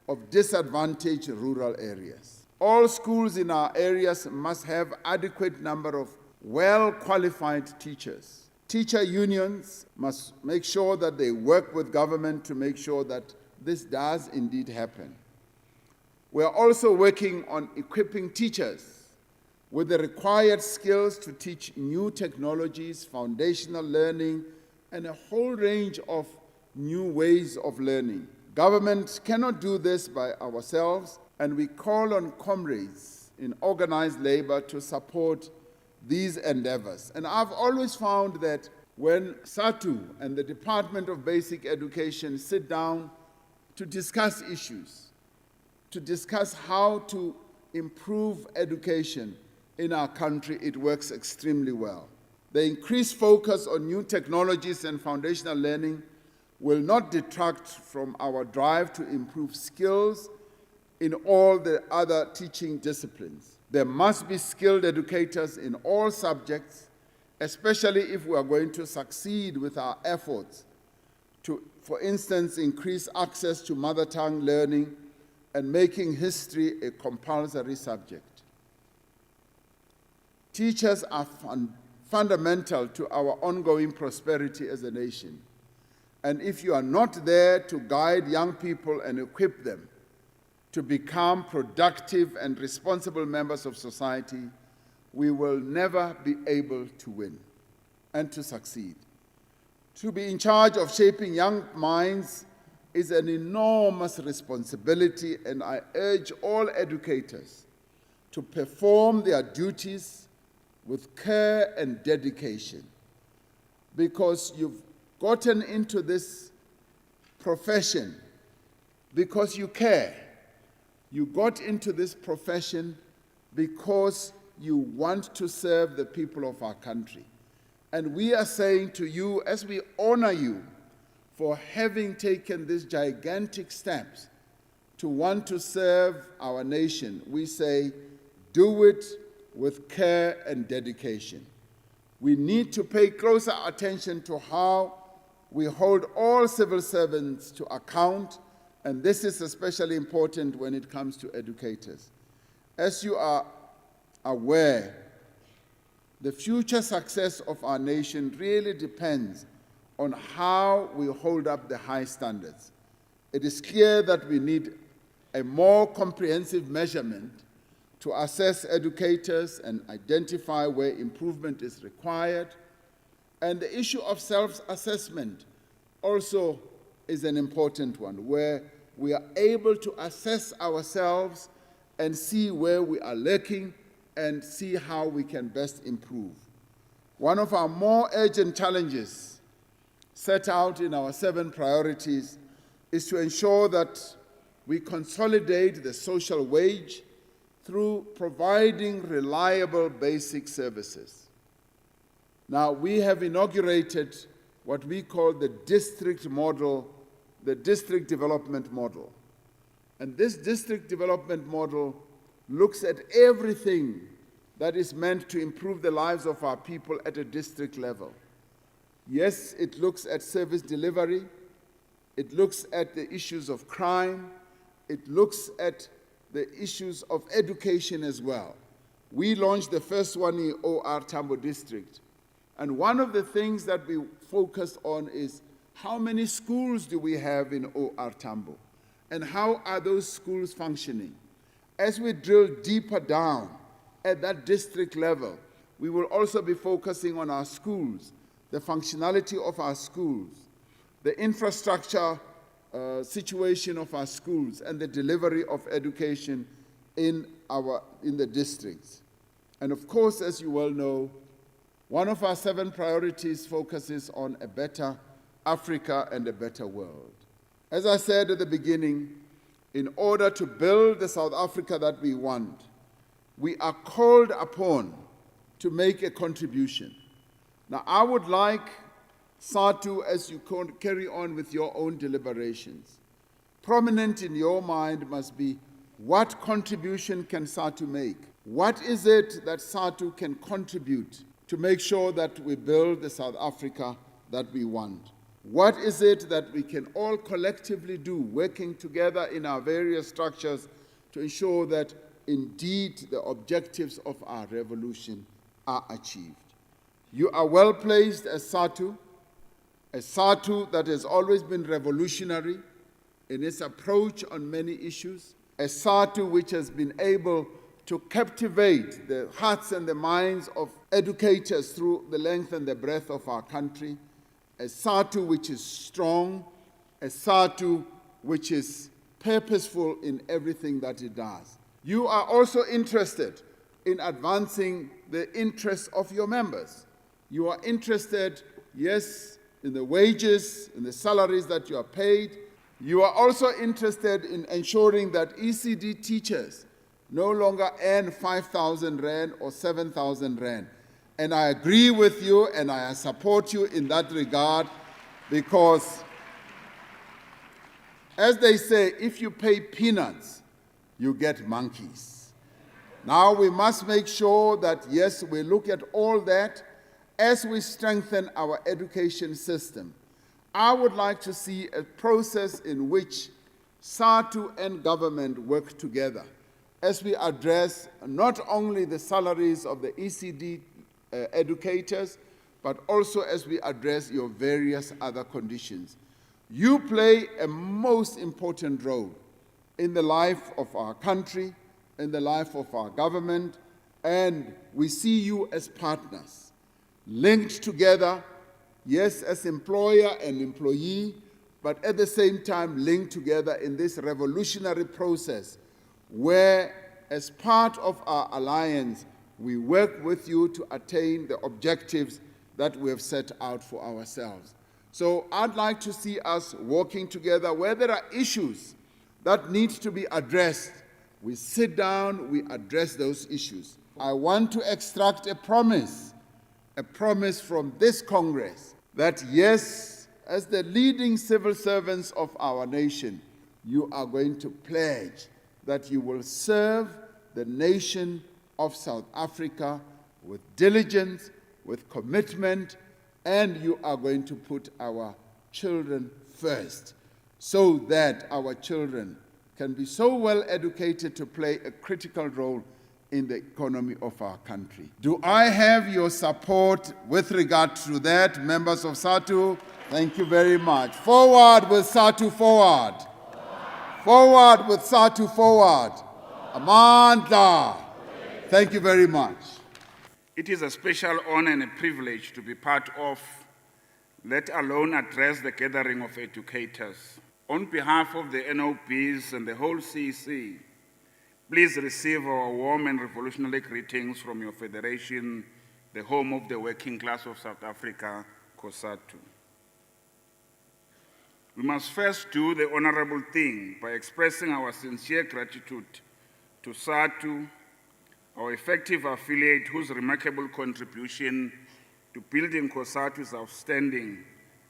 Speaker 4: of disadvantaged rural areas. All schools in our areas must have adequate number of well-qualified teachers. Teacher unions must make sure that they work with government to make sure that this does indeed happen. We are also working on equipping teachers with the required skills to teach new technologies, foundational learning, and a whole range of new ways of learning. Government cannot do this by ourselves, and we call on comrades in organized labor to support these endeavors. And I've always found that when SADTU and the Department of Basic Education sit down to discuss issues, to discuss how to improve education in our country, it works extremely well. The increased focus on new technologies and foundational learning will not detract from our drive to improve skills in all the other teaching disciplines. There must be skilled educators in all subjects, especially if we are going to succeed with our efforts to, for instance, increase access to mother tongue learning and making history a compulsory subject. Teachers are fundamental to our ongoing prosperity as a nation. And if you are not there to guide young people and equip them to become productive and responsible members of society, we will never be able to win and to succeed. To be in charge of shaping young minds is an enormous responsibility, and I urge all educators to perform their duties with care and dedication, because you've gotten into this profession because you care. You got into this profession because you want to serve the people of our country. And we are saying to you, as we honor you for having taken these gigantic steps to want to serve our nation, we say, do it with care and dedication. We need to pay closer attention to how we hold all civil servants to account, and this is especially important when it comes to educators. As you are aware, the future success of our nation really depends on how we hold up the high standards. It is clear that we need a more comprehensive measurement to assess educators and identify where improvement is required. And the issue of self-assessment also is an important one, where we are able to assess ourselves and see where we are lacking and see how we can best improve. One of our more urgent challenges set out in our 7 priorities is to ensure that we consolidate the social wage through providing reliable basic services. Now, we have inaugurated what we call the district model, the district development model. And this district development model looks at everything that is meant to improve the lives of our people at a district level. Yes, it looks at service delivery, it looks at the issues of crime, it looks at the issues of education as well. We launched the first one in OR Tambo district. And one of the things that we focused on is how many schools do we have in OR Tambo? And how are those schools functioning? As we drill deeper down at that district level, we will also be focusing on our schools, the functionality of our schools, the infrastructure situation of our schools, and the delivery of education in the districts. And of course, as you well know, one of our 7 priorities focuses on a better Africa and a better world. As I said at the beginning, in order to build the South Africa that we want, we are called upon to make a contribution. Now, I would like SADTU, as you carry on with your own deliberations, prominent in your mind must be, what contribution can SADTU make? What is it that SADTU can contribute to make sure that we build the South Africa that we want? What is it that we can all collectively do, working together in our various structures, to ensure that indeed the objectives of our revolution are achieved? You are well placed as SADTU that has always been revolutionary in its approach on many issues, a SADTU which has been able to captivate the hearts and the minds of educators through the length and the breadth of our country, a SADTU which is strong, a SADTU which is purposeful in everything that it does. You are also interested in advancing the interests of your members. You are interested, yes, in the wages, in the salaries that you are paid. You are also interested in ensuring that ECD teachers no longer earn 5,000 Rand or 7,000 Rand. And I agree with you and I support you in that regard, because, as they say, if you pay peanuts, you get monkeys. Now we must make sure that, yes, we look at all that as we strengthen our education system. I would like to see a process in which SADTU and government work together as we address not only the salaries of the ECD educators, but also as we address your various other conditions. You play a most important role in the life of our country, in the life of our government, and we see you as partners, linked together, yes, as employer and employee, but at the same time linked together in this revolutionary process where, as part of our alliance, we work with you to attain the objectives that we have set out for ourselves. So I'd like to see us working together where there are issues that need to be addressed. We sit down, we address those issues. I want to extract a promise from this Congress that yes, as the leading civil servants of our nation, you are going to pledge that you will serve the nation of South Africa with diligence, with commitment, and you are going to put our children first so that our children can be so well educated to play a critical role in the economy of our country. Do I have your support with regard to that, members of SADTU? Thank you very much. Forward with SADTU, forward. Forward with SADTU, forward. Amandla. Thank you very much.
Speaker 5: It is a special honor and a privilege to be part of, let alone address the gathering of educators. On behalf of the NOBs and the whole CEC, please receive our warm and revolutionary greetings from your federation, the home of the working class of South Africa, COSATU. We must first do the honorable thing by expressing our sincere gratitude to SADTU, our effective affiliate whose remarkable contribution to building COSATU is outstanding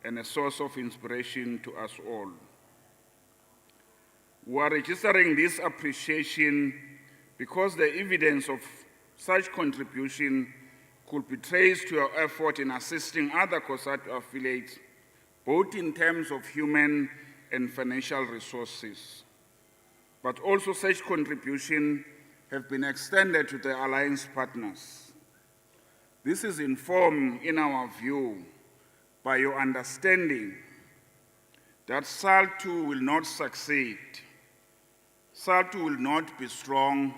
Speaker 5: and a source of inspiration to us all. We are registering this appreciation because the evidence of such contribution could be traced to our effort in assisting other COSATU affiliates, both in terms of human and financial resources. But also such contribution have been extended to the alliance partners. This is informed, in our view, by your understanding that SADTU will not succeed. SADTU will not be strong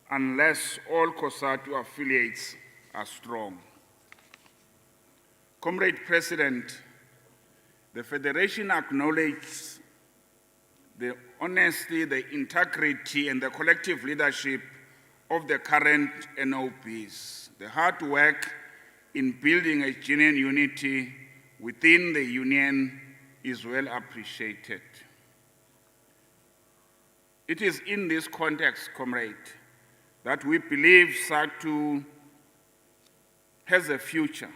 Speaker 5: unless all COSATU affiliates are strong. Comrade President, the Federation acknowledges the honesty, the integrity, and the collective leadership of the current NOBs. The hard work in building a genuine unity within the union is well appreciated. It is in this context, comrade, that we believe SADTU has a future.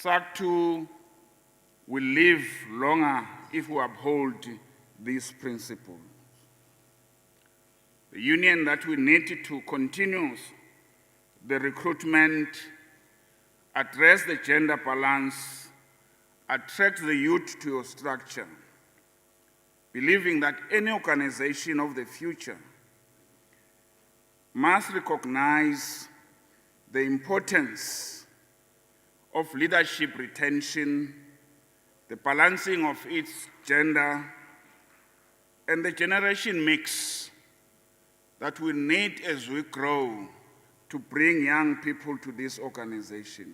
Speaker 5: SADTU will live longer if we uphold these principles. The union that we need to continue the recruitment, address the gender balance, attract the youth to your structure, believing that any organization of the future must recognize the importance of leadership retention, the balancing of its gender, and the generation mix that we need as we grow to bring young people to this organization.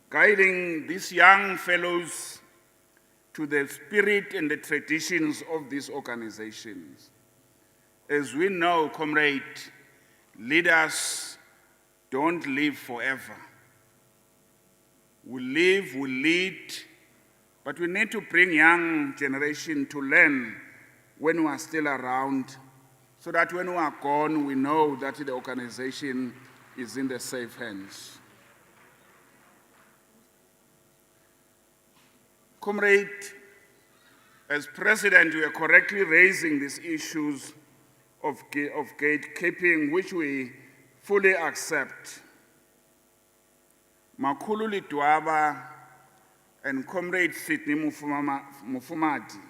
Speaker 5: Guiding these young fellows to the spirit and the traditions of these organizations. As we know, comrade, leaders don't live forever. We live, we lead, but we need to bring young generation to learn when we are still around, so that when we are gone, we know that the organization is in the safe hands. Comrade, as president, we are correctly raising these issues of gatekeeping, which we fully accept. Makhulu Lidwaba and Comrade Sidney Mufumadi,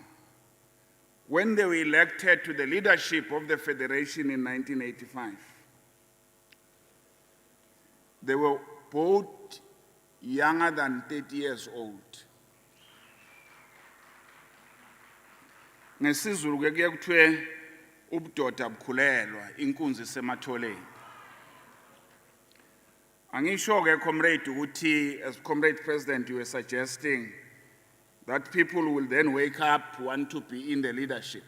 Speaker 5: when they were elected to the leadership of the Federation in 1985, they were both younger than 30 years old. NgeSizulu ke kuye kuthiwe ubudoda bukhulelwa inkunzi isematholeni. Angisho-ke comrade ukuthi, as comrade president, you were suggesting that people will then wake up, want to be in the leadership.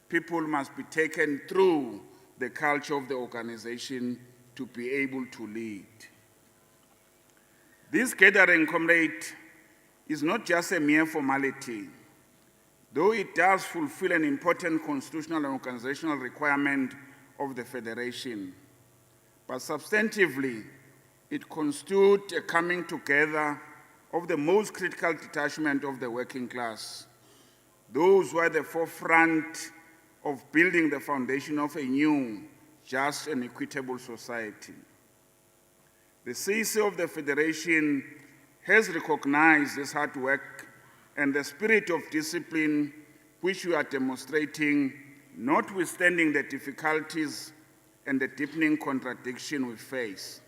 Speaker 5: People must be taken through the culture of the organization to be able to lead. This gathering, comrade, is not just a mere formality, though it does fulfill an important constitutional and organizational requirement of the Federation. But substantively, it constitutes a coming together of the most critical detachment of the working class, those who are at the forefront of building the foundation of a new, just and equitable society. The CEC of the Federation has recognized this hard work and the spirit of discipline which we are demonstrating, notwithstanding the difficulties and the deepening contradiction we face.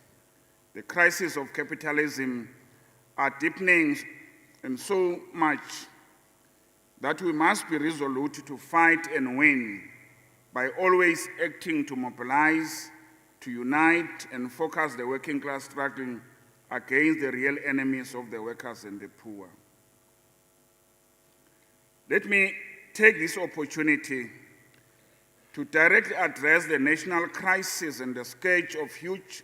Speaker 5: The crisis of capitalism are deepening, and so much that we must be resolute to fight and win by always acting to mobilize, to unite and focus the working class struggling against the real enemies of the workers and the poor. Let me take this opportunity to directly address the national crisis and the scourge of huge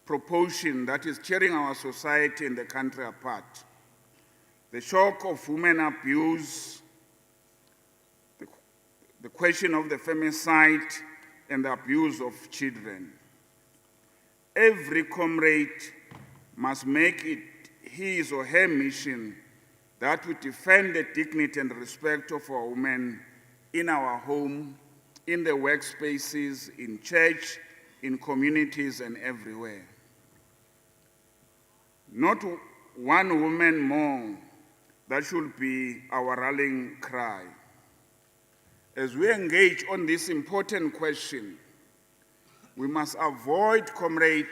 Speaker 5: proportion that is tearing our society and the country apart. The shock of women abuse, the question of the femicide, and the abuse of children. Every comrade must make it his or her mission that we defend the dignity and respect of our women in our home, in the workspaces, in church, in communities, and everywhere. Not one woman more, that should be our rallying cry. As we engage on this important question, we must avoid, comrade,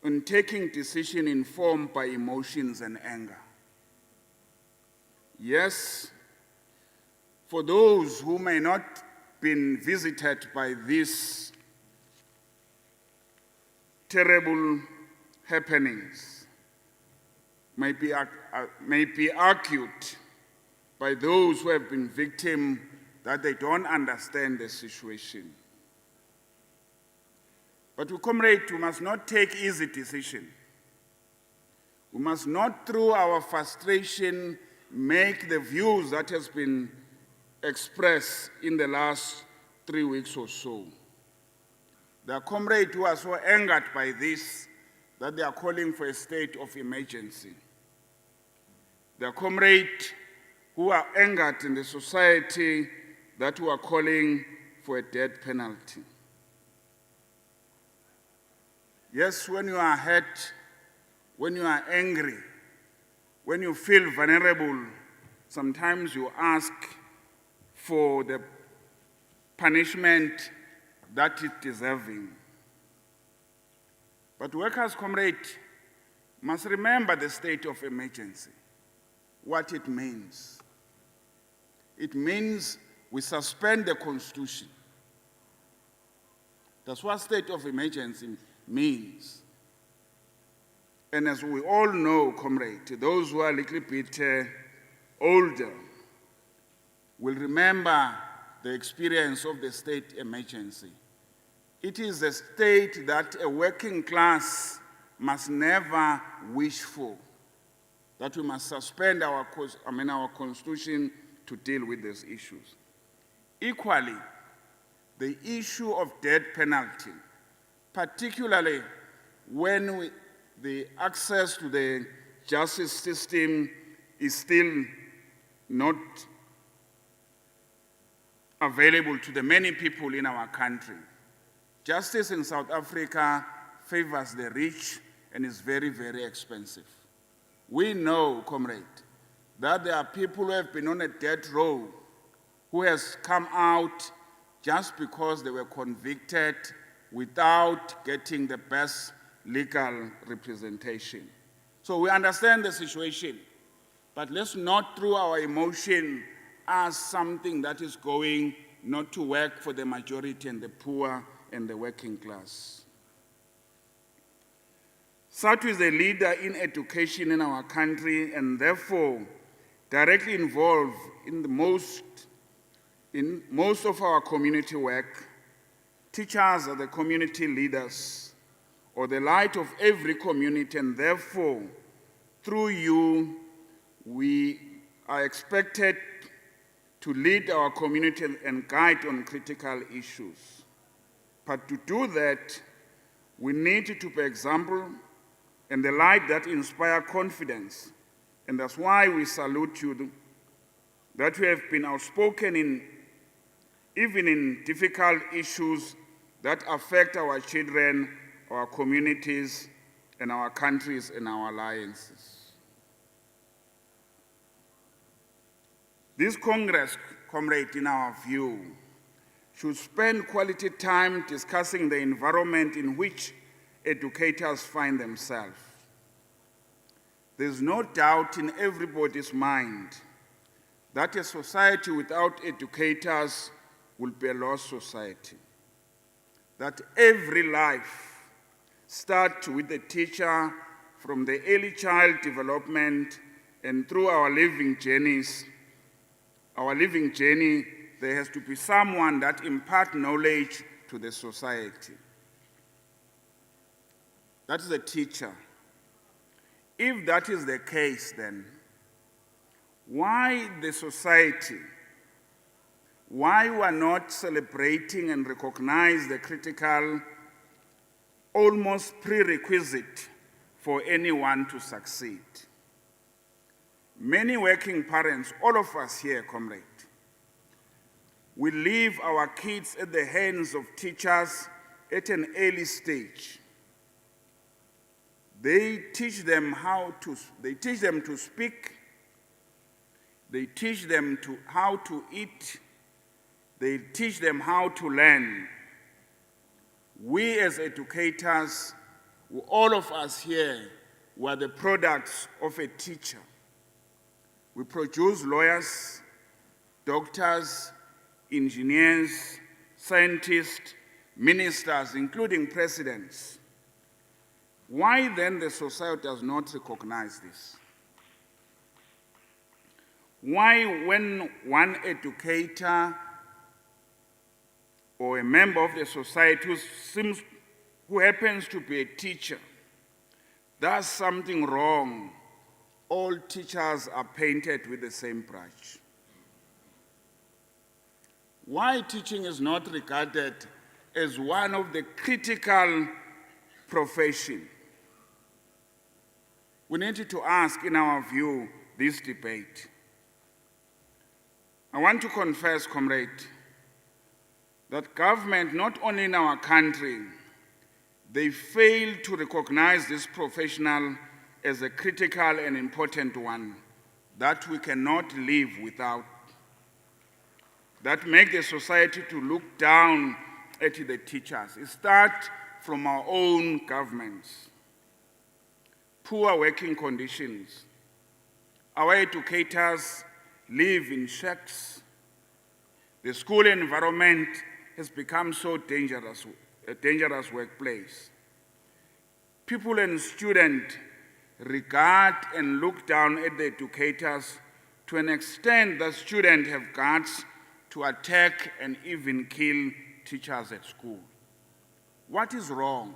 Speaker 5: in taking decisions informed by emotions and anger. Yes, for those who may not have been visited by these terrible happenings, may be argued by those who have been victims that they don't understand the situation. But we, comrade, we must not take easy decisions. We must not, through our frustration, make the views that has been expressed in the last 3 weeks or so. There are comrades who are so angered by this that they are calling for a state of emergency. There are comrades who are angered in the society that we are calling for a death penalty. Yes, when you are hurt, when you are angry, when you feel vulnerable, sometimes you ask for the punishment that it's deserving. But workers, comrade, must remember the state of emergency, what it means. It means we suspend the Constitution. That's what state of emergency means. And as we all know, comrade, those who are a little bit older will remember the experience of the state emergency. It is a state that a working class must never wish for, that we must suspend our Constitution to deal with these issues. Equally, the issue of death penalty, particularly when the access to the justice system is still not available to the many people in our country. Justice in South Africa favors the rich and is very, very expensive. We know, comrade, that there are people who have been on a death row who has come out just because they were convicted without getting the best legal representation. So we understand the situation, but let's not through our emotion as something that is going not to work for the majority and the poor and the working class. SADTU is a leader in education in our country and therefore directly involved in most of our community work. Teachers are the community leaders or the light of every community, and therefore, through you, we are expected to lead our community and guide on critical issues. But to do that, we need to be example and the light that inspire confidence. And that's why we salute you, that you have been outspoken even in difficult issues that affect our children, our communities, and our countries and our alliances. This Congress, comrade, in our view, should spend quality time discussing the environment in which educators find themselves. There's no doubt in everybody's mind that a society without educators will be a lost society. That every life starts with the teacher from the early child development and through our living journey, there has to be someone that imparts knowledge to the society. That is the teacher. If that is the case, then why the society? Why we are not celebrating and recognize the critical, almost prerequisite for anyone to succeed? Many working parents, all of us here, comrade, we leave our kids at the hands of teachers at an early stage. They teach them to speak, they teach them how to eat, they teach them how to learn. We as educators, all of us here, were the products of a teacher. We produce lawyers, doctors, engineers, scientists, ministers, including presidents. Why then the society does not recognize this? Why when one educator or a member of the society who happens to be a teacher does something wrong, all teachers are painted with the same brush? Why teaching is not regarded as one of the critical professions? We need to ask, in our view, this debate. I want to confess, comrade, that government, not only in our country, they fail to recognize this professional as a critical and important one that we cannot live without, that make the society to look down at the teachers. It starts from our own governments. Poor working conditions. Our educators live in shacks. The school environment has become so dangerous, a dangerous workplace. People and students regard and look down at the educators to an extent that students have guts to attack and even kill teachers at school. What is wrong?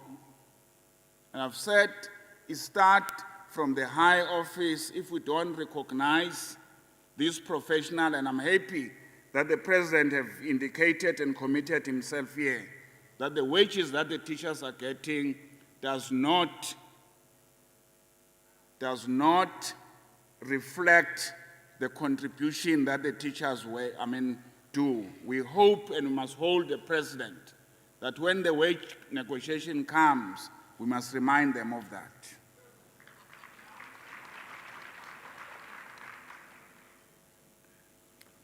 Speaker 5: And I've said it starts from the high office. If we don't recognize this professional, and I'm happy that the president have indicated and committed himself here, that the wages that the teachers are getting does not reflect the contribution that the teachers do. We hope and we must hold the president that when the wage negotiation comes, we must remind them of that.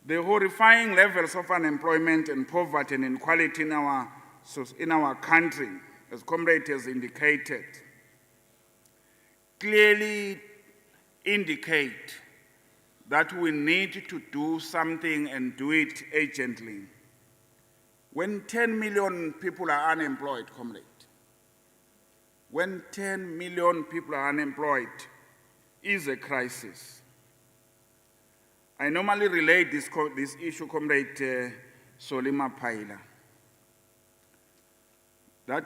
Speaker 5: The horrifying levels of unemployment and poverty and inequality in our country, as Comrade has indicated, clearly indicate that we need to do something and do it urgently. When 10 million people are unemployed, comrade, when 10 million people are unemployed is a crisis. I normally relate this issue, Comrade Solima Paila, that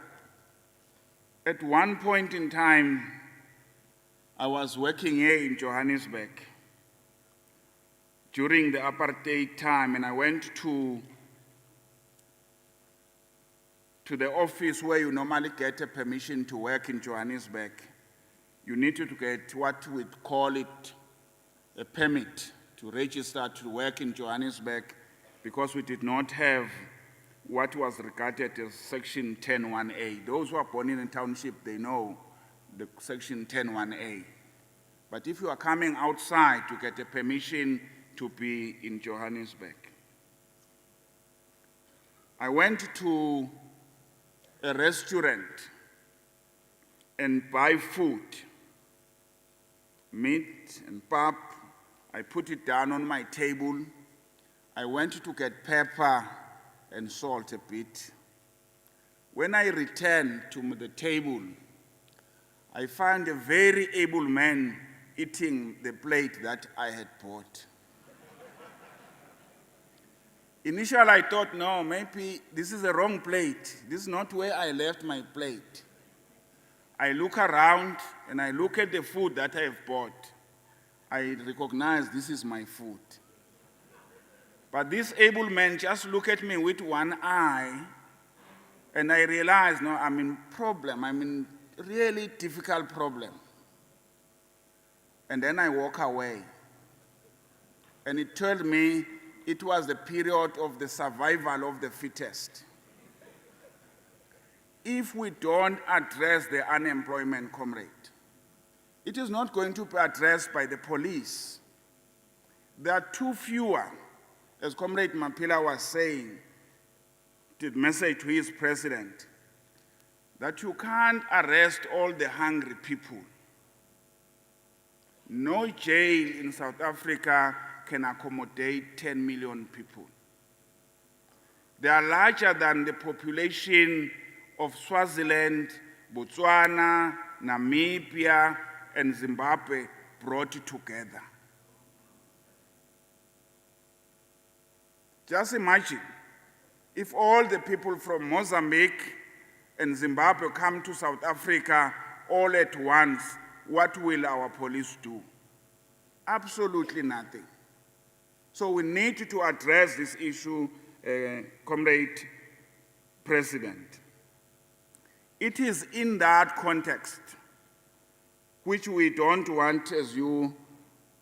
Speaker 5: at one point in time, I was working here in Johannesburg during the apartheid time, and I went to the office where you normally get a permission to work in Johannesburg. You need to get what we call it a permit to register to work in Johannesburg, because we did not have what was regarded as Section 10(1)A. Those who are born in a township, they know the Section 10(1)A. But if you are coming outside to get a permission to be in Johannesburg, I went to a restaurant and buy food, meat and pap. I put it down on my table. I went to get pepper and salt a bit. When I returned to the table, I found a very able man eating the plate that I had bought. Initially, I thought, no, maybe this is the wrong plate. This is not where I left my plate. I look around and I look at the food that I have bought. I recognize this is my food. But this able man just looked at me with one eye, and I realized, no, I'm in problem. I'm in really difficult problem. And then I walk away. And it told me it was the period of the survival of the fittest. If we don't address the unemployment, comrade, it is not going to be addressed by the police. There are too fewer, as Comrade Mapila was saying, the message to his president, that you can't arrest all the hungry people. No jail in South Africa can accommodate 10 million people. They are larger than the population of Swaziland, Botswana, Namibia, and Zimbabwe brought together. Just imagine if all the people from Mozambique and Zimbabwe come to South Africa all at once, what will our police do? Absolutely nothing. So we need to address this issue, Comrade President. It is in that context which we don't want, as you,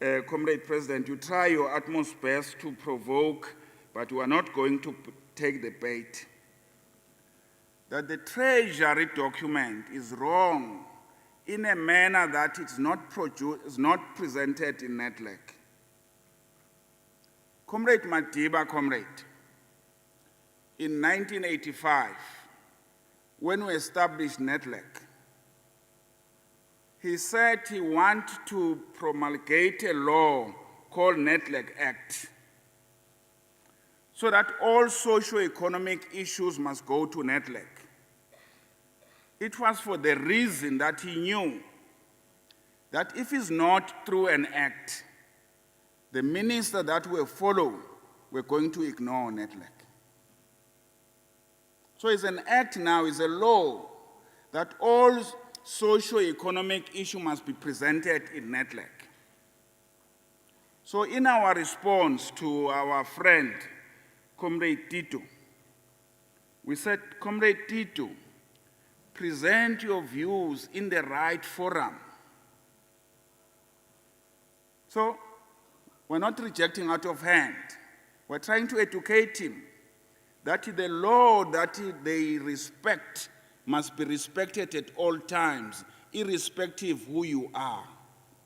Speaker 5: Comrade President, you try your utmost best to provoke, but we are not going to take the bait, that the Treasury document is wrong in a manner that it's not presented in NETLEC. Comrade Madiba, comrade, in 1985, when we established NETLEC, he said he wanted to promulgate a law called NETLEC Act, so that all socio-economic issues must go to NETLEC. It was for the reason that he knew that if it's not through an act, the minister that will follow were going to ignore NETLEC. So it's an act now, it's a law, that all socio-economic issues must be presented in NETLEC. So in our response to our friend, Comrade Tito, we said, Comrade Tito, present your views in the right forum. So we're not rejecting out of hand. We're trying to educate him that the law that they respect must be respected at all times, irrespective of who you are.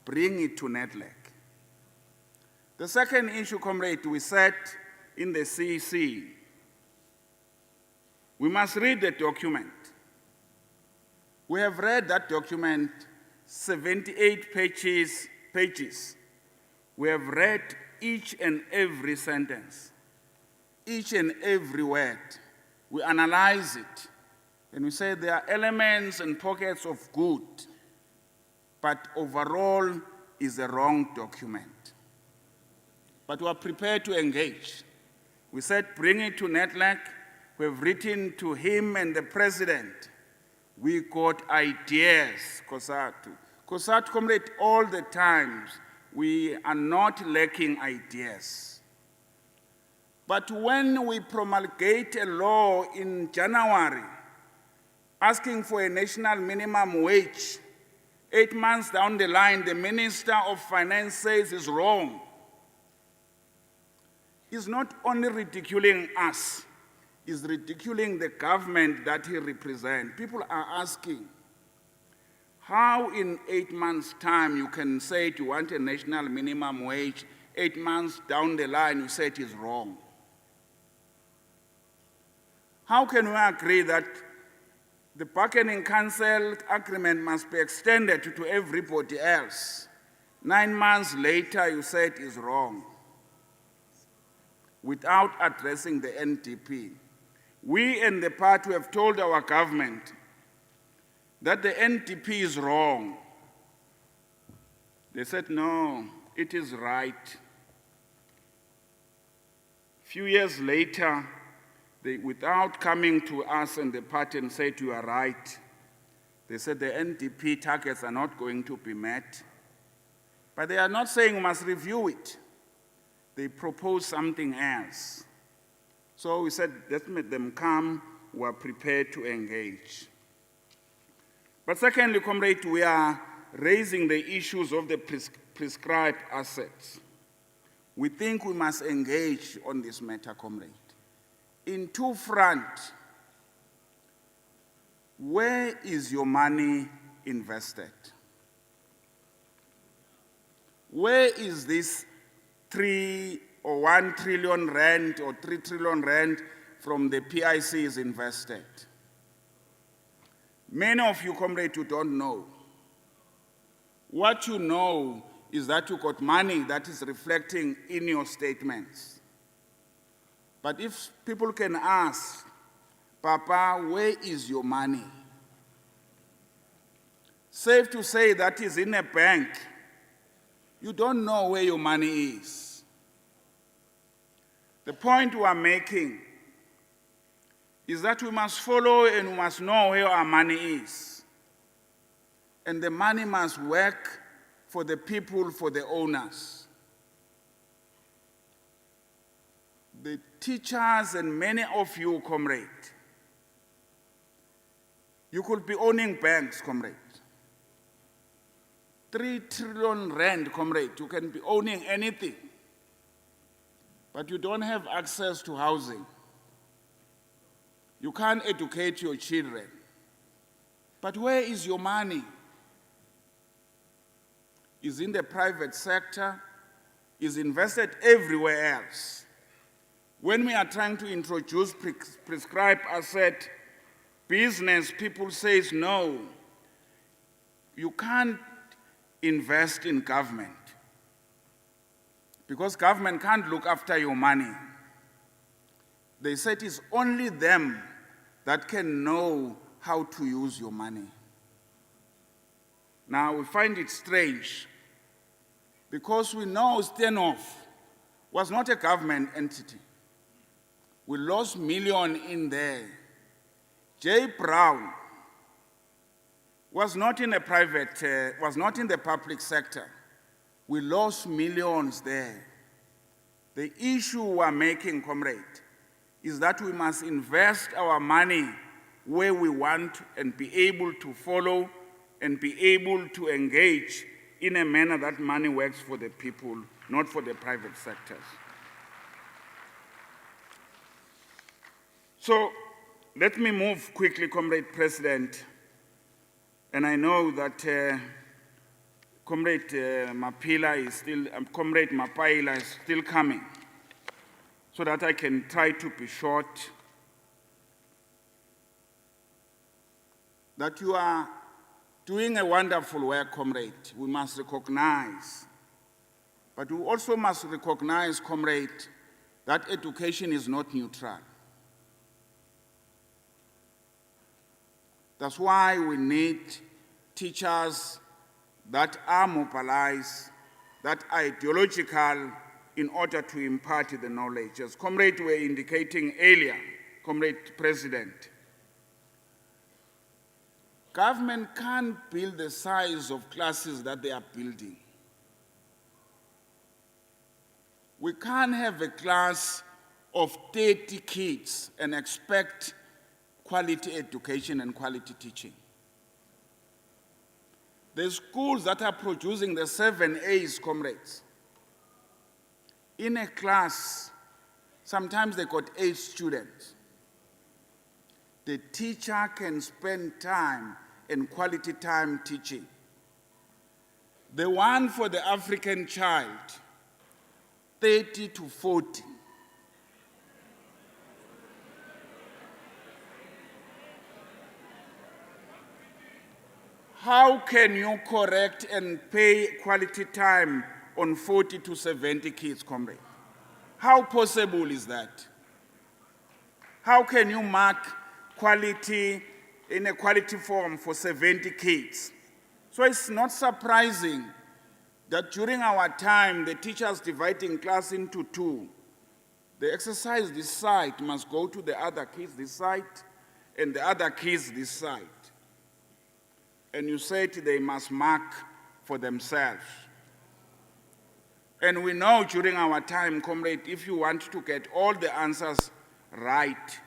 Speaker 5: Bring it to NETLEC. The second issue, comrade, we said in the CEC, we must read the document. We have read that document, 78 pages. We have read each and every sentence, each and every word. We analyze it. And we say there are elements and pockets of good, but overall is a wrong document. But we are prepared to engage. We said bring it to NETLAC. We've written to him and the president. We got ideas, COSATU. COSATU, comrade, all the times, we are not lacking ideas. But when we promulgate a law in January, asking for a national minimum wage, 8 months down the line, the Minister of Finance says it's wrong. He's not only ridiculing us, he's ridiculing the government that he represents. People are asking, how in 8 months' time you can say you want a national minimum wage, 8 months down the line you say it is wrong? How can we agree that the bargaining council agreement must be extended to everybody else? 9 months later you say it is wrong, without addressing the NDP. We and the party have told our government that the NDP is wrong. They said, no, it is right. A few years later, without coming to us and the party and said, you are right, they said the NDP targets are not going to be met. But they are not saying we must review it. They propose something else. So we said, let's make them come, we are prepared to engage. But secondly, comrade, we are raising the issues of the prescribed assets. We think we must engage on this matter, comrade. In two fronts, where is your money invested? Where is this 3 or 1 trillion rand or 3 trillion rand from the PIC is invested? Many of you, comrade, you don't know. What you know is that you got money that is reflecting in your statements. But if people can ask, Papa, where is your money? Safe to say that is in a bank. You don't know where your money is. The point we are making is that we must follow and we must know where our money is. And the money must work for the people, for the owners. The teachers and many of you, comrade, you could be owning banks, comrade. 3 trillion rand, comrade, you can be owning anything. But you don't have access to housing. You can't educate your children. But where is your money? Is in the private sector, is invested everywhere else. When we are trying to introduce prescribed asset business, people say no, you can't invest in government because government can't look after your money. They said it's only them that can know how to use your money. Now we find it strange because we know Stenhoff was not a government entity. We lost millions in there. J. Brown was not in the public sector. We lost millions there. The issue we are making, comrade, is that we must invest our money where we want and be able to follow and be able to engage in a manner that money works for the people, not for the private sectors. So let me move quickly, Comrade President. And I know that Comrade Mapaila is still coming, so that I can try to be short. That you are doing a wonderful work, comrade, we must recognize. But we also must recognize, comrade, that education is not neutral. That's why we need teachers that are mobilized, that are ideological, in order to impart the knowledge. As Comrade were indicating earlier, Comrade President, government can't build the size of classes that they are building. We can't have a class of 30 kids and expect quality education and quality teaching. The schools that are producing the 7 A's, comrades, in a class, sometimes they got 8 students. The teacher can spend time and quality time teaching. The one for the African child, 30 to 40. How can you correct and pay quality time on 40 to 70 kids, comrade? How possible is that? How can you mark quality in a quality form for 70 kids? So it's not surprising that during our time, the teachers dividing class into 2. The exercise this side must go to the other kids this side, and the other kids this side. And you said they must mark for themselves. And we know during our time, comrade, if you want to get all the answers right,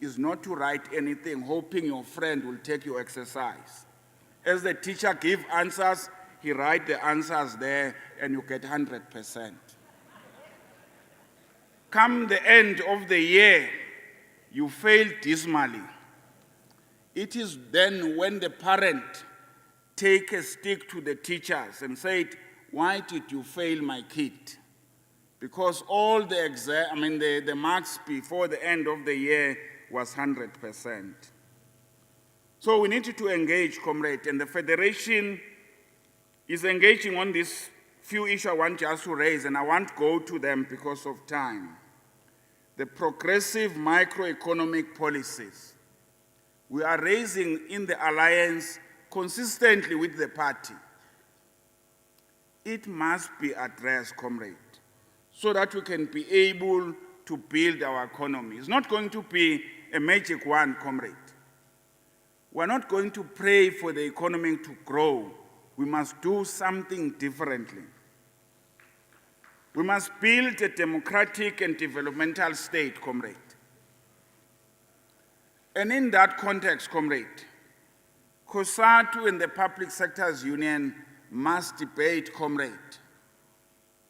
Speaker 5: is not to write anything, hoping your friend will take your exercise. As the teacher gives answers, he writes the answers there, and you get 100%. Come the end of the year, you fail dismally. It is then when the parent take a stick to the teachers and said, "Why did you fail my kid?" Because all the the marks before the end of the year was 100%. So we need to engage, comrade, and the Federation is engaging on these few issues I want just to raise, and I won't go to them because of time. The progressive microeconomic policies we are raising in the alliance consistently with the party. It must be addressed, comrade, so that we can be able to build our economy. It's not going to be a magic one, comrade. We're not going to pray for the economy to grow. We must do something differently. We must build a democratic and developmental state, comrade. And in that context, comrade, COSATU and the Public Sectors Union must debate, comrade,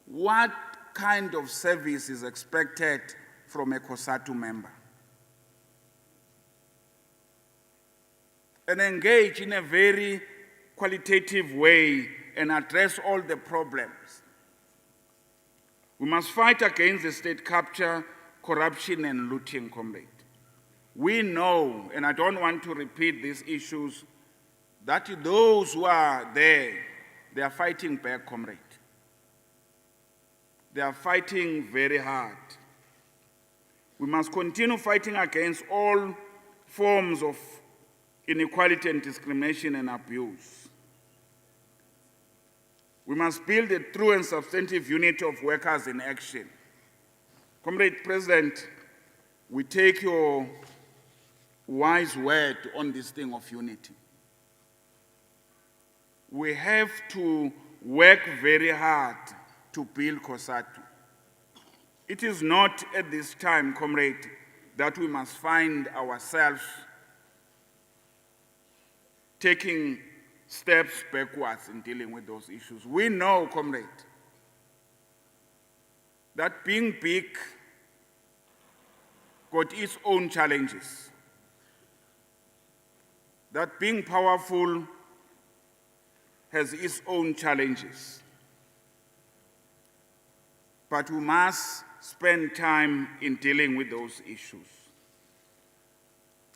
Speaker 5: what kind of service is expected from a COSATU member, and engage in a very qualitative way and address all the problems. We must fight against the state capture, corruption, and looting, comrade. We know, and I don't want to repeat these issues, that those who are there, they are fighting back, comrade. They are fighting very hard. We must continue fighting against all forms of inequality and discrimination and abuse. We must build a true and substantive unity of workers in action. Comrade President, we take your wise word on this thing of unity. We have to work very hard to build COSATU. It is not at this time, comrade, that we must find ourselves taking steps backwards in dealing with those issues. We know, comrade, that being big got its own challenges, that being powerful has its own challenges. But we must spend time in dealing with those issues.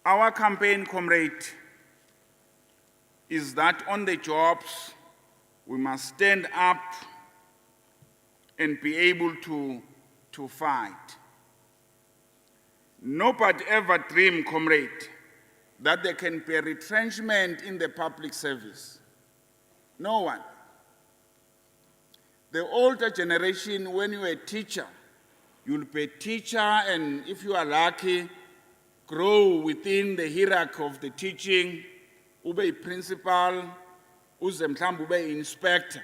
Speaker 5: Our campaign, comrade, is that on the jobs, we must stand up and be able to fight. Nobody ever dreamed, comrade, that there can be a retrenchment in the public service. No one. The older generation, when you're a teacher, you'll be a teacher, and if you are lucky, grow within the hierarchy of the teaching, ube a principal, uze mhlawumbe ube inspector,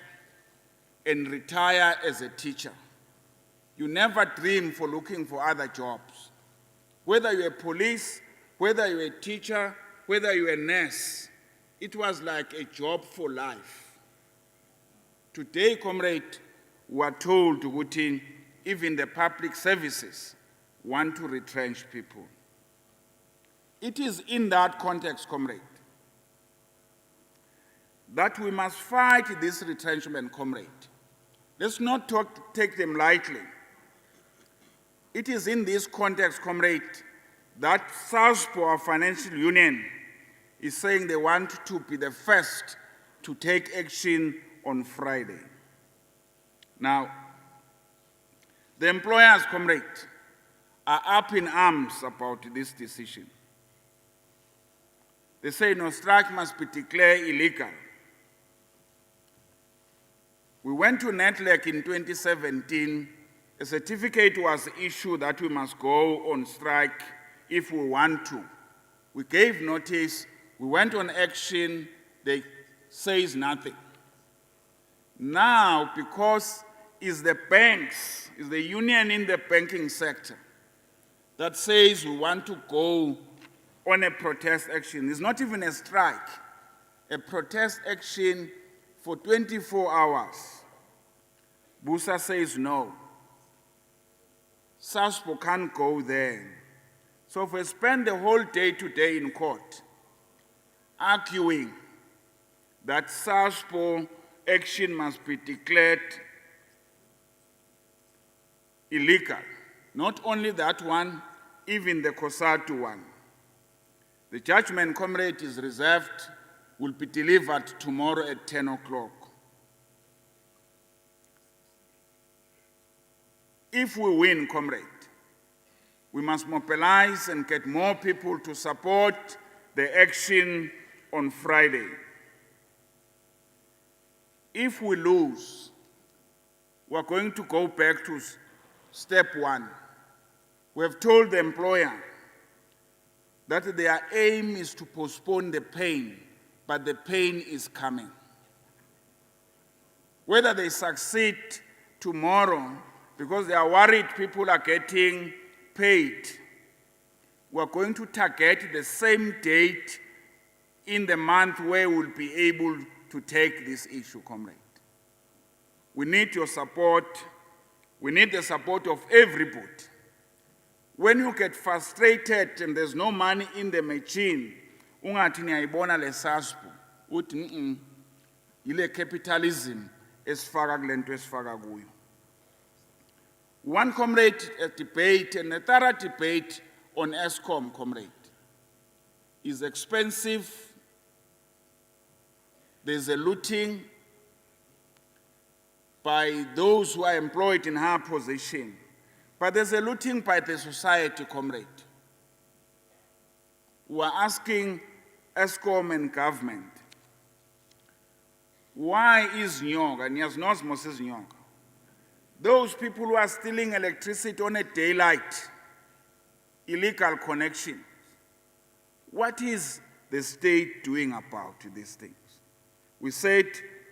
Speaker 5: and retire as a teacher. You never dream for looking for other jobs. Whether you're a police, whether you're a teacher, whether you're a nurse, it was like a job for life. Today, comrade, we are told that even the public services want to retrench people. It is in that context, comrade, that we must fight this retrenchment, comrade. Let's not take them lightly. It is in this context, comrade, that SADTU, our financial union, is saying they want to be the first to take action on Friday. Now, the employers, comrade, are up in arms about this decision. They say no strike must be declared illegal. We went to NETLEC in 2017. A certificate was issued that we must go on strike if we want to. We gave notice, we went on action, they says nothing. Now, because it's the banks, it's the union in the banking sector that says we want to go on a protest action. It's not even a strike, a protest action for 24 hours. Busa says no. SASPO can't go there. So if we spend the whole day today in court arguing that SASPO action must be declared illegal, not only that one, even the COSATU one. The judgment, comrade, is reserved, will be delivered tomorrow at 10 o'clock. If we win, comrade, we must mobilize and get more people to support the action on Friday. If we lose, we are going to go back to step one. We have told the employer that their aim is to postpone the pain, but the pain is coming. Whether they succeed tomorrow, because they are worried people are getting paid, we are going to target the same date in the month where we'll be able to take this issue, comrade. We need your support. We need the support of everybody. When you get frustrated and there's no money in the machine, ungathi niyayibona le SASPO, uthi ile capitalism esifaka kule nto esifaka kuyo. One comrade debate and a thorough debate on ESCOM, comrade, is expensive. There's a looting by those who are employed in high position. But there's a looting by the society, comrade. We are asking ESCOM and government, why is Nyoga, Nyasnosmos is Nyoga? Those people who are stealing electricity on a daylight, illegal connections, what is the state doing about these things? We said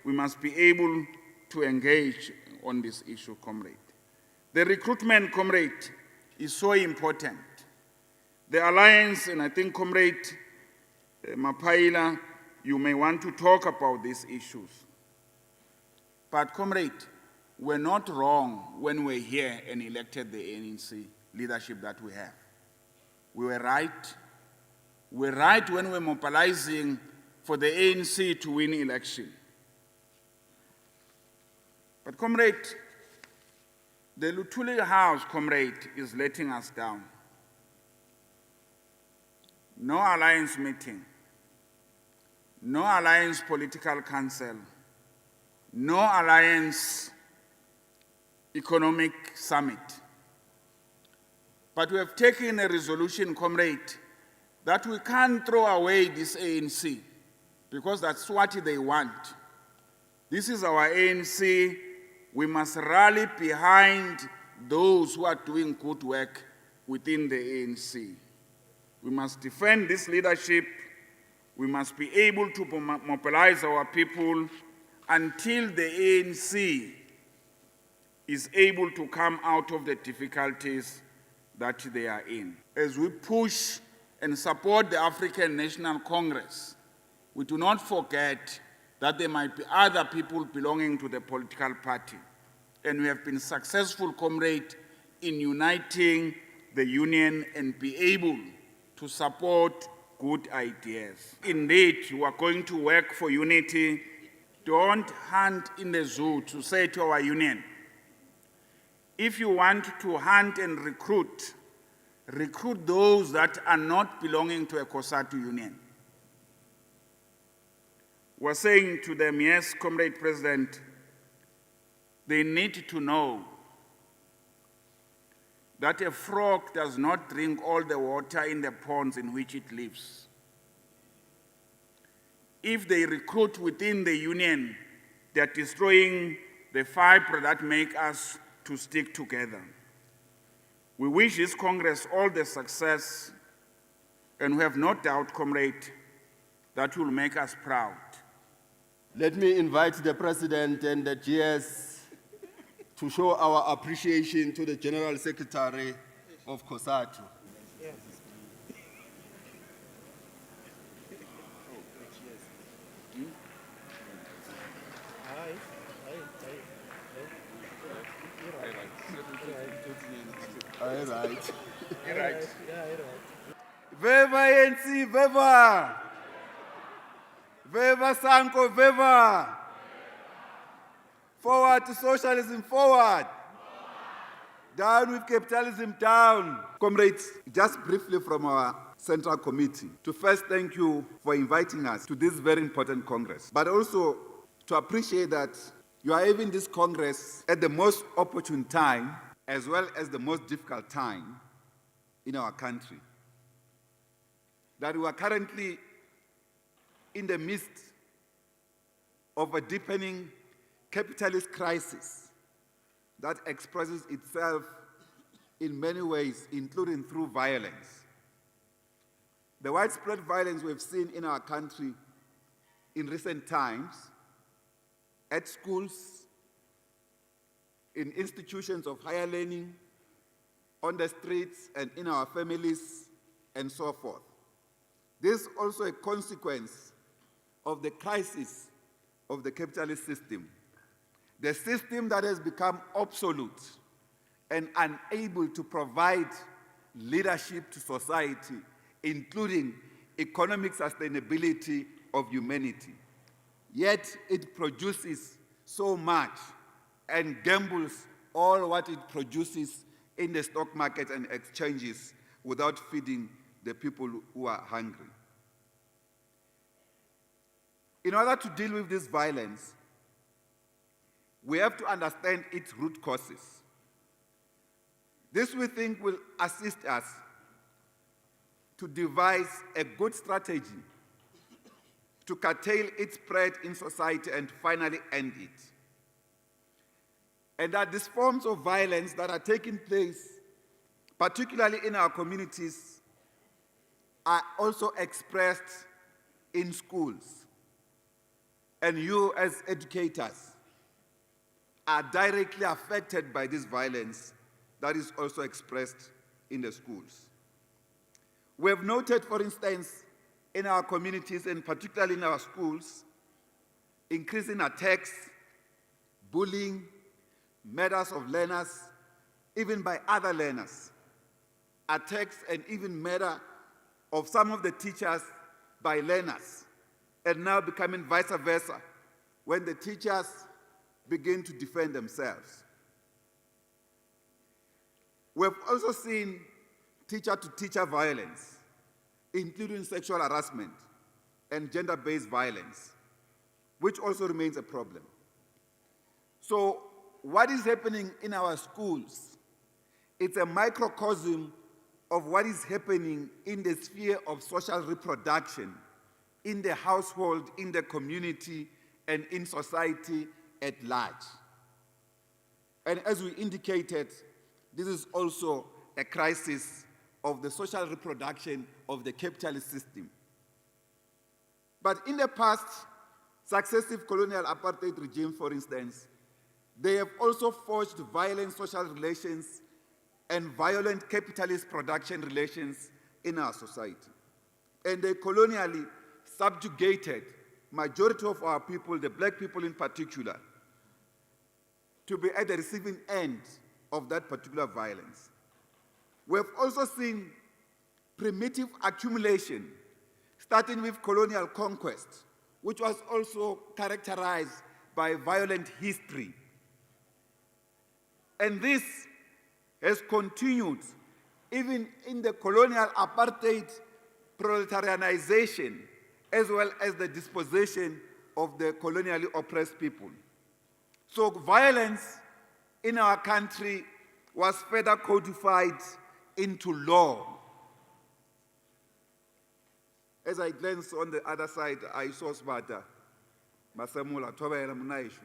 Speaker 5: we must be able to engage on this issue, comrade. The recruitment, comrade, is so important. The alliance, and I think, comrade Mapaila, you may want to talk about these issues. But, comrade, we're not wrong when we're here and elected the ANC leadership that we have. We were right. We're right when we're mobilizing for the ANC to win election. But, comrade, the Luthuli House, comrade, is letting us down. No alliance meeting, no alliance political council, no alliance economic summit. But we have taken a resolution, comrade, that we can't throw away this ANC because that's what they want. This is our ANC. We must rally behind those who are doing good work within the ANC. We must defend this leadership. We must be able to mobilize our people until the ANC is able to come out of the difficulties that they are in. As we push and support the African National Congress, we do not forget that there might be other people belonging to the political party. And we have been successful, comrade, in uniting the union and be able to support good ideas. Indeed, we are going to work for unity. Don't hunt in the zoo to say to our union, if you want to hunt and recruit those that are not belonging to a COSATU union. We're saying to them, yes, Comrade President, they need to know that a frog does not drink all the water in the ponds in which it lives. If they recruit within the union, they're destroying the fibre that make us to stick together. We wish this Congress all the success, and we have no doubt, comrade, that will make us proud.
Speaker 3: Let me invite the President and the GS to show our appreciation to the General Secretary of COSATU. All right. Viva ANC, viva! Viva Sanko, viva! Forward to socialism, forward! Down with capitalism, down! Comrades, just briefly from our Central Committee, to first thank you for inviting us to this very important Congress, but also to appreciate that you are having this Congress at the most opportune time, as well as the most difficult time in our country. That we are currently in the midst of a deepening capitalist crisis that expresses itself in many ways, including through violence. The widespread violence we've seen in our country in recent times, at schools, in institutions of higher learning, on the streets and in our families, and so forth. This is also a consequence of the crisis of the capitalist system, the system that has become obsolete and unable to provide leadership to society, including economic sustainability of humanity. Yet it produces so much and gambles all what it produces in the stock market and exchanges without feeding the people who are hungry. In order to deal with this violence, we have to understand its root causes. This, we think, will assist us to devise a good strategy to curtail its spread in society and finally end it. And that these forms of violence that are taking place, particularly in our communities, are also expressed in schools. And you, as educators, are directly affected by this violence that is also expressed in the schools. We have noted, for instance, in our communities and particularly in our schools, increasing attacks, bullying, murders of learners, even by other learners, attacks and even murder of some of the teachers by learners, and now becoming vice versa when the teachers begin to defend themselves. We've also seen teacher-to-teacher violence, including sexual harassment and gender-based violence, which also remains a problem. So what is happening in our schools, it's a microcosm of what is happening in the sphere of social reproduction, in the household, in the community, and in society at large. And as we indicated, this is also a crisis of the social reproduction of the capitalist system. But in the past, successive colonial apartheid regimes, for instance, they have also forged violent social relations and violent capitalist production relations in our society. And they colonially subjugated majority of our people, the black people in particular, to be at the receiving end of that particular violence. We have also seen primitive accumulation, starting with colonial conquest, which was also characterized by violent history. And this has continued even in the colonial apartheid proletarianization, as well as the dispossession of the colonially oppressed people. So violence in our country was further codified into law. As I glanced on the other side, I saw Sbata, Masamula, Tobela Munaishu.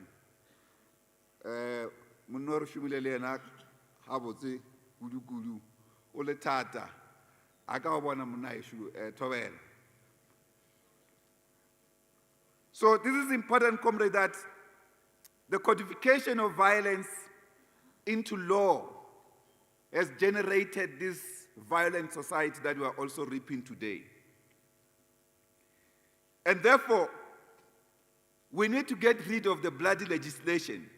Speaker 3: Munor Shumilena, Habozi, Gulu, Ole Tata, Agawana Munaishu, Tobela. So this is important, comrade, that the codification of violence into law has generated this violent society that we are also reaping today. And therefore, we need to get rid of the bloody legislation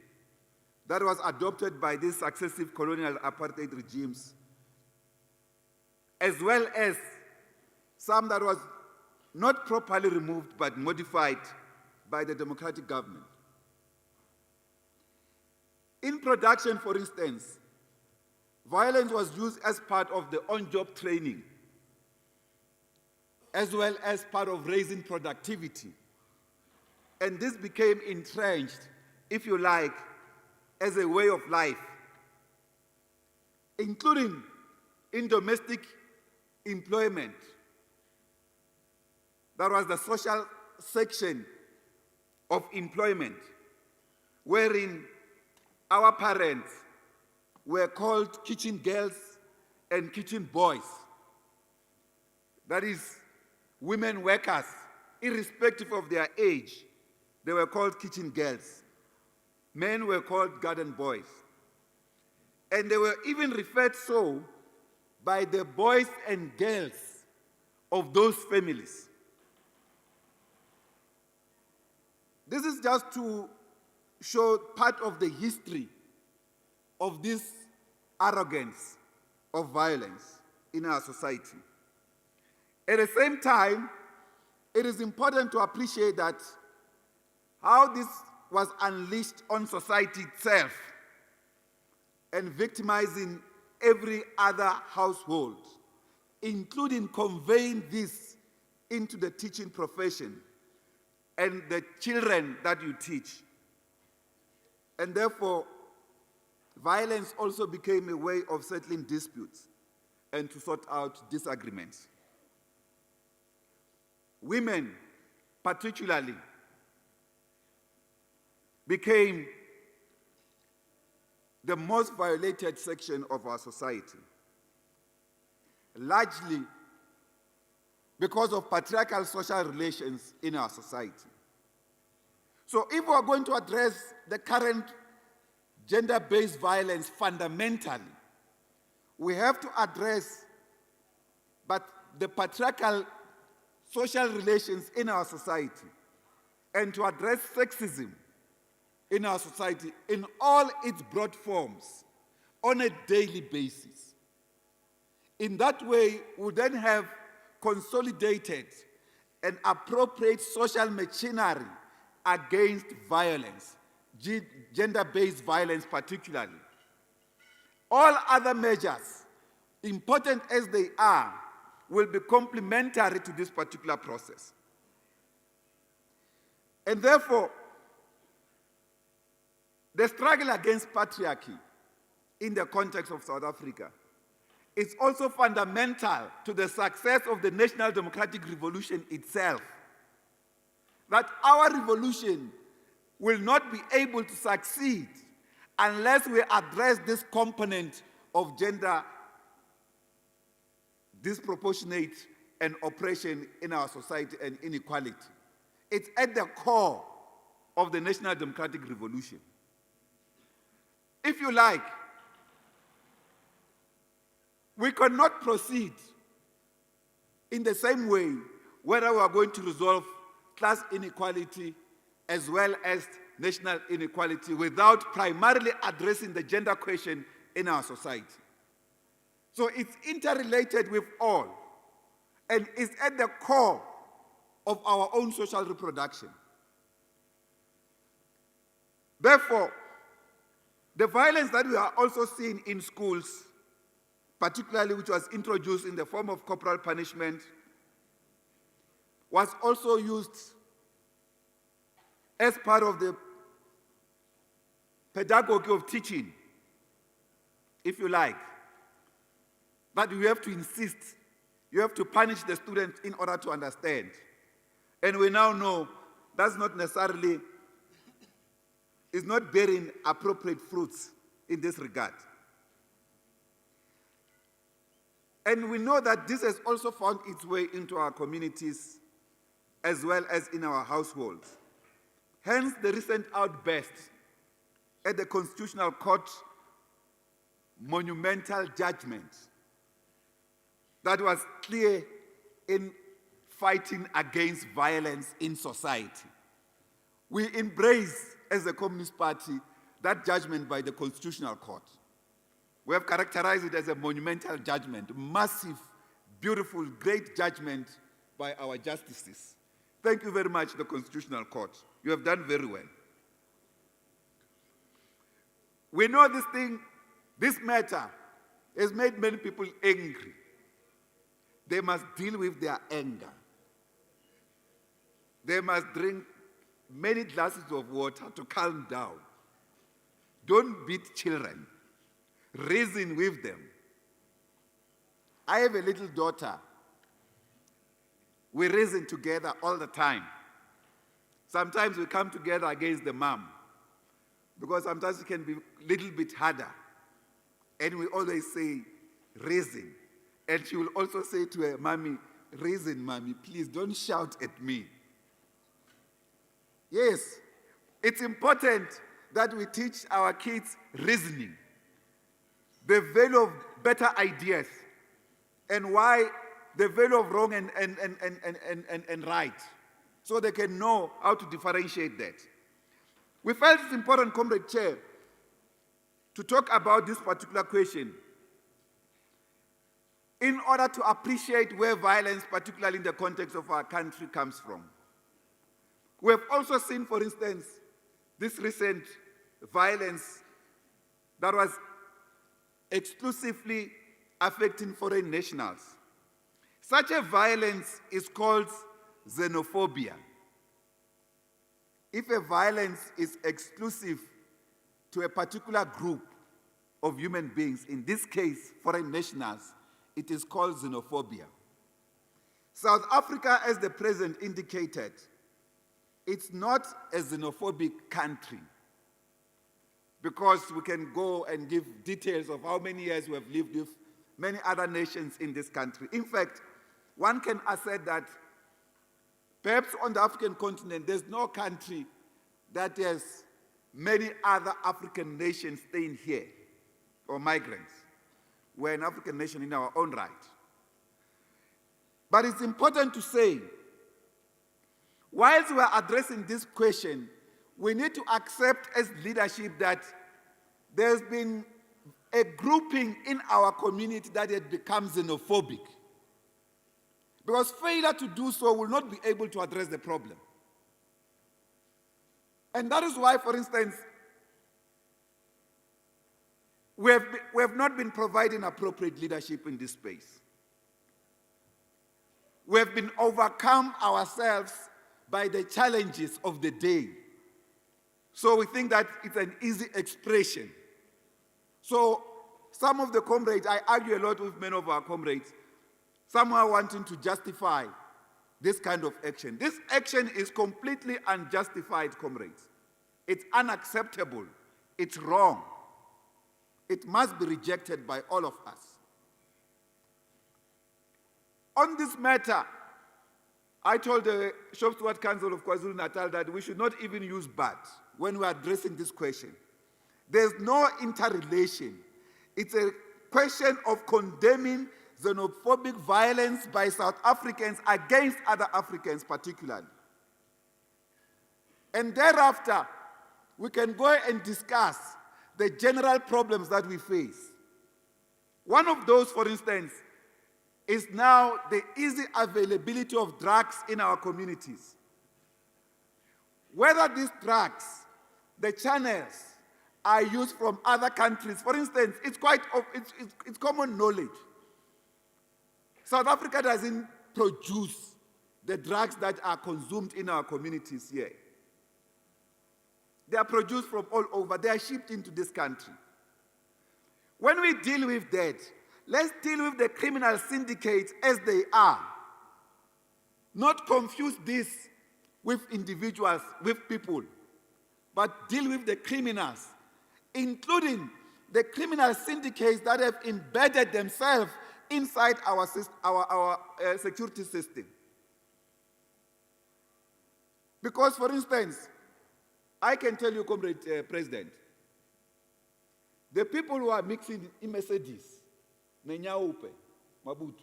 Speaker 3: that was adopted by these successive colonial apartheid regimes, as well as some that was not properly removed but modified by the democratic government. In production, for instance, violence was used as part of the on-job training, as well as part of raising productivity. And this became entrenched, if you like, as a way of life, including in domestic employment. That was the social section of employment, wherein our parents were called kitchen girls and kitchen boys. That is, women workers, irrespective of their age, they were called kitchen girls. Men were called garden boys. And they were even referred so by the boys and girls of those families. This is just to show part of the history of this arrogance of violence in our society. At the same time, it is important to appreciate that how this was unleashed on society itself and victimizing every other household, including conveying this into the teaching profession and the children that you teach. And therefore, violence also became a way of settling disputes and to sort out disagreements. Women, particularly, became the most violated section of our society, largely because of patriarchal social relations in our society. So if we are going to address the current gender-based violence fundamentally, we have to address the patriarchal social relations in our society and to address sexism in our society in all its broad forms on a daily basis. In that way, we then have consolidated and appropriate social machinery against violence, gender-based violence particularly. All other measures, important as they are, will be complementary to this particular process. And therefore, the struggle against patriarchy in the context of South Africa it's also fundamental to the success of the National Democratic Revolution itself. That our revolution will not be able to succeed unless we address this component of gender disproportionate and oppression in our society and inequality. It's at the core of the National Democratic Revolution. If you like, we cannot proceed in the same way whether we are going to resolve class inequality as well as national inequality without primarily addressing the gender question in our society. So it's interrelated with all, and is at the core of our own social reproduction. Therefore, the violence that we are also seeing in schools, particularly which was introduced in the form of corporal punishment, was also used as part of the pedagogy of teaching, if you like, that you have to insist, you have to punish the student in order to understand. And we now know that's not necessarily, is not bearing appropriate fruits in this regard. And we know that this has also found its way into our communities as well as in our households. Hence the recent outburst at the Constitutional Court monumental judgment that was clear in fighting against violence in society. We embrace, as a Communist Party, that judgment by the Constitutional Court. We have characterized it as a monumental judgment, massive, beautiful, great judgment by our justices. Thank you very much, the Constitutional Court. You have done very well. We know this matter has made many people angry. They must deal with their anger. They must drink many glasses of water to calm down. Don't beat children. Reason with them. I have a little daughter. We reason together all the time. Sometimes we come together against the mom, because sometimes it can be a little bit harder. And we always say, reason. And she will also say to her, mommy, reason, mommy, please don't shout at me. Yes, it's important that we teach our kids reasoning, the value of better ideas, and why the value of wrong and right, so they can know how to differentiate that. We felt it's important, Comrade Chair, to talk about this particular question in order to appreciate where violence, particularly in the context of our country, comes from. We have also seen, for instance, this recent violence that was exclusively affecting foreign nationals. Such a violence is called xenophobia. If a violence is exclusive to a particular group of human beings, in this case, foreign nationals, it is called xenophobia. South Africa, as the President indicated, it's not a xenophobic country, because we can go and give details of how many years we have lived with many other nations in this country. In fact, one can assert that perhaps on the African continent, there's no country that has many other African nations staying here, or migrants. We're an African nation in our own right. But it's important to say, whilst we're addressing this question, we need to accept as leadership that there's been a grouping in our community that had become xenophobic. Because failure to do so will not be able to address the problem. And that is why, for instance, we have not been providing appropriate leadership in this space. We have been overcome ourselves by the challenges of the day. So we think that it's an easy expression. So some of the comrades, I argue a lot with many of our comrades, some are wanting to justify this kind of action. This action is completely unjustified, comrades. It's unacceptable. It's wrong. It must be rejected by all of us. On this matter, I told the Shop Steward Council of KwaZulu-Natal that we should not even use "but" when we are addressing this question. There's no interrelation. It's a question of condemning xenophobic violence by South Africans against other Africans particularly. And thereafter, we can go and discuss the general problems that we face. One of those, for instance, is now the easy availability of drugs in our communities. Whether these drugs, the channels, are used from other countries. For instance, it's common knowledge. South Africa doesn't produce the drugs that are consumed in our communities here. They are produced from all over. They are shipped into this country. When we deal with that, let's deal with the criminal syndicates as they are. Not confuse this with individuals, with people, but deal with the criminals, including the criminal syndicates that have embedded themselves inside our security system. Because, for instance, I can tell you, Comrade President, the people who are mixing in Mercedes, Nenyaupe, Mabutu,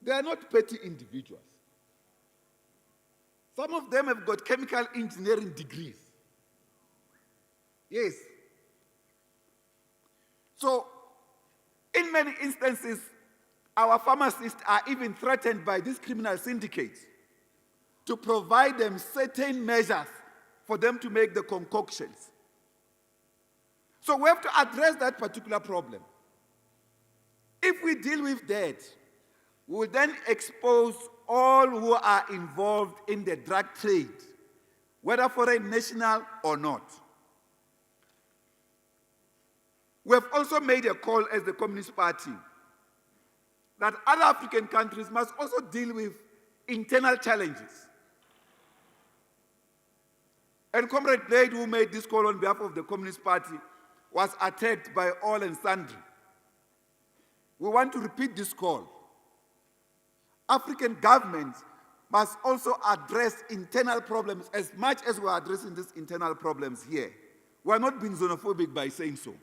Speaker 3: they are not petty individuals. Some of them have got chemical engineering degrees. Yes. So, in many instances, our pharmacists are even threatened by these criminal syndicates to provide them certain measures for them to make the concoctions. So we have to address that particular problem. If we deal with that, we will then expose all who are involved in the drug trade, whether foreign national or not. We have also made a call as the Communist Party that other African countries must also deal with internal challenges. And Comrade Blade, who made this call on behalf of the Communist Party, was attacked by all and sundry. We want to repeat this call. African governments must also address internal problems as much as we are addressing these internal problems here. We are not being xenophobic by saying so.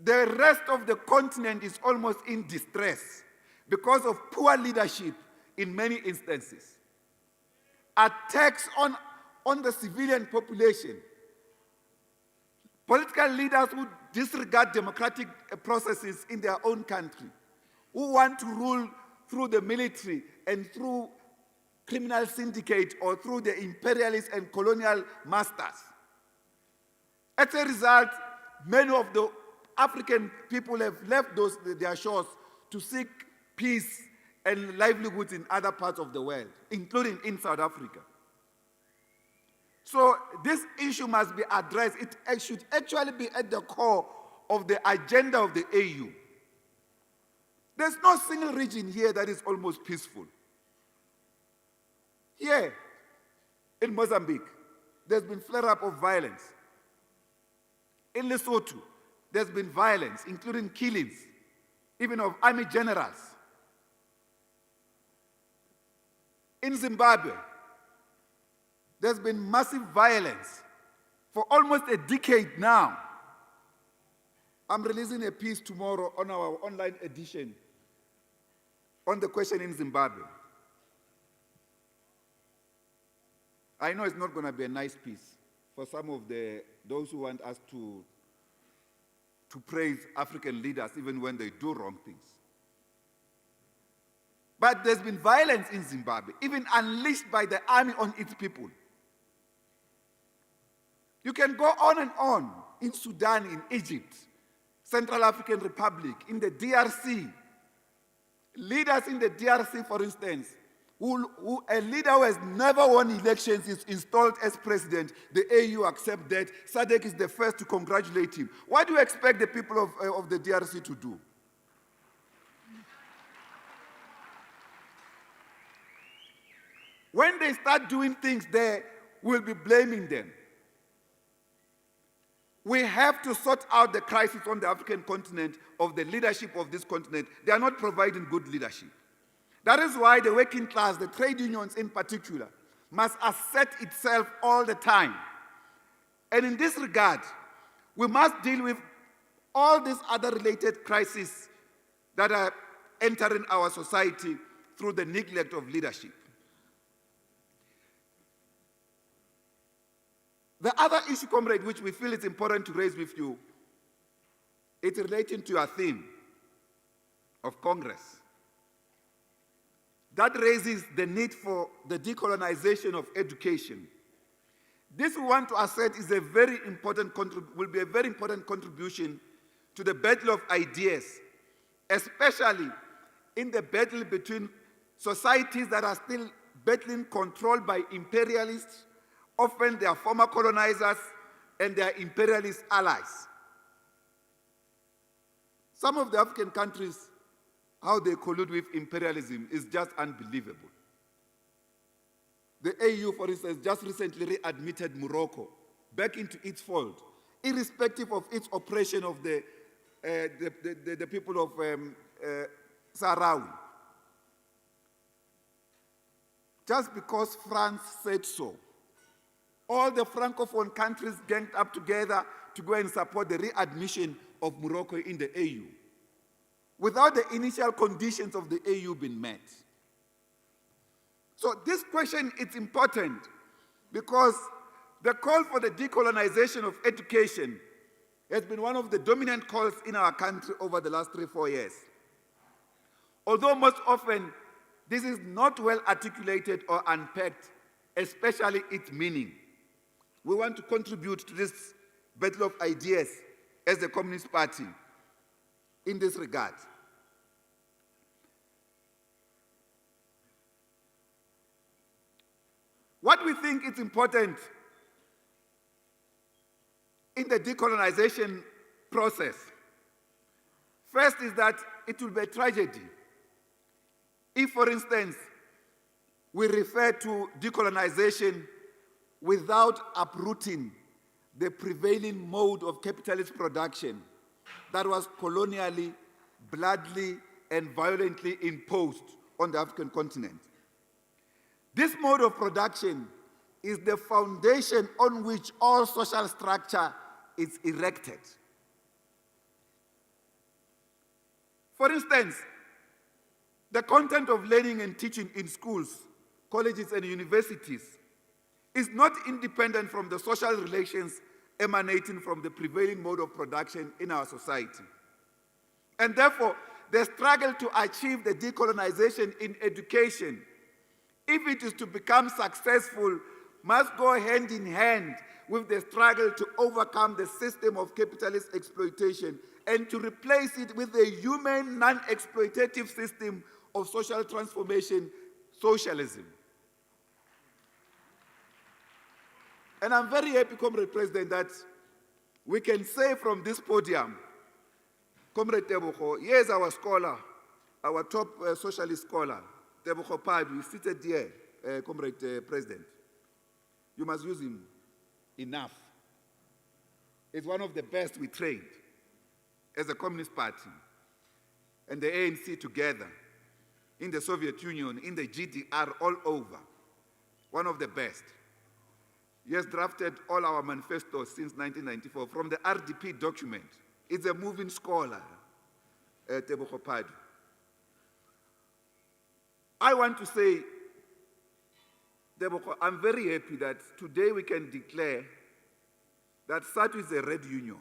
Speaker 3: The rest of the continent is almost in distress because of poor leadership in many instances. Attacks on the civilian population. Political leaders who disregard democratic processes in their own country, who want to rule through the military and through criminal syndicate or through the imperialist and colonial masters. As a result, many of the African people have left their shores to seek peace and livelihoods in other parts of the world, including in South Africa. So this issue must be addressed. It should actually be at the core of the agenda of the AU. There's no single region here that is almost peaceful. Here, in Mozambique, there's been flare-up of violence. In Lesotho, there's been violence, including killings, even of army generals. In Zimbabwe, there's been massive violence for almost a decade now. I'm releasing a piece tomorrow on our online edition on the question in Zimbabwe. I know it's not going to be a nice piece for some of those who want us to praise African leaders even when they do wrong things. But there's been violence in Zimbabwe, even unleashed by the army on its people. You can go on and on in Sudan, in Egypt, Central African Republic, in the DRC. Leaders in the DRC, for instance, a leader who has never won elections is installed as president, the AU accept that. SADC is the first to congratulate him. What do you expect the people of the DRC to do? When they start doing things there, we'll be blaming them. We have to sort out the crisis on the African continent of the leadership of this continent. They are not providing good leadership. That is why the working class, the trade unions in particular, must assert itself all the time. And in this regard, we must deal with all these other related crises that are entering our society through the neglect of leadership. The other issue, comrade, which we feel it's important to raise with you, it's relating to our theme of Congress. That raises the need for the decolonization of education. This we want to assert is a very important will be a very important contribution to the battle of ideas, especially in the battle between societies that are still battling controlled by imperialists, often their former colonizers and their imperialist allies. Some of the African countries, how they collude with imperialism is just unbelievable. The AU, for instance, just recently readmitted Morocco back into its fold, irrespective of its oppression of the people of Sahrawi. Just because France said so. All the Francophone countries ganged up together to go and support the readmission of Morocco in the AU, without the initial conditions of the AU being met. So this question is important because the call for the decolonization of education has been one of the dominant calls in our country over the last 3-4 years. Although most often this is not well articulated or unpacked, especially its meaning. We want to contribute to this battle of ideas as the Communist Party in this regard. What we think is important in the decolonization process, first is that it will be a tragedy if, for instance, we refer to decolonization without uprooting the prevailing mode of capitalist production that was colonially, bloodily, and violently imposed on the African continent. This mode of production is the foundation on which all social structure is erected. For instance, the content of learning and teaching in schools, colleges, and universities is not independent from the social relations emanating from the prevailing mode of production in our society. And therefore, the struggle to achieve the decolonization in education, if it is to become successful, must go hand in hand with the struggle to overcome the system of capitalist exploitation and to replace it with a human, non-exploitative system of social transformation, socialism. And I'm very happy, Comrade President, that we can say from this podium, Comrade Tebogo, here's our scholar, our top socialist scholar, Tebogo Padu, seated here, Comrade President. You must use him enough. He's one of the best we trained as a Communist Party and the ANC together, in the Soviet Union, in the GDR, all over. One of the best. He has drafted all our manifestos since 1994 from the RDP document. It's a moving scholar, Tebogo Padu. I want to say, Tebogo, I'm very happy that today we can declare that SADTU is a red union.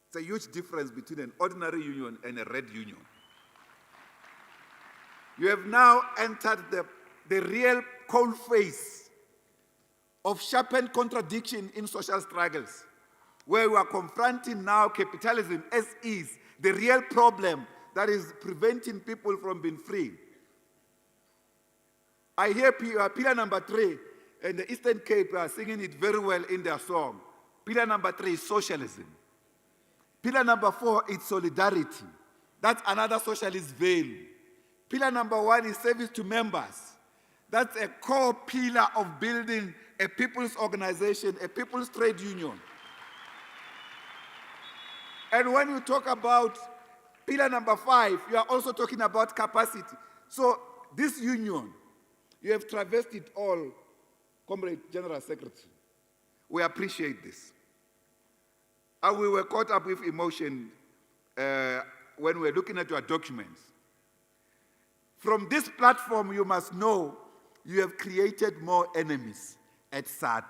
Speaker 3: It's a huge difference between an ordinary union and a red union. You have now entered the real cold face of sharpened contradiction in social struggles, where we are confronting now capitalism as is, the real problem that is preventing people from being free. I hear pillar number 3, and the Eastern Cape are singing it very well in their song. Pillar number 3 is socialism. Pillar number 4 is solidarity. That's another socialist veil. Pillar number 1 is service to members. That's a core pillar of building a people's organization, a people's trade union. And when you talk about pillar number 5, you are also talking about capacity. So this union, you have traversed it all, Comrade General Secretary. We appreciate this. And we were caught up with emotion when we were looking at your documents. From this platform, you must know you have created more enemies at SADTU.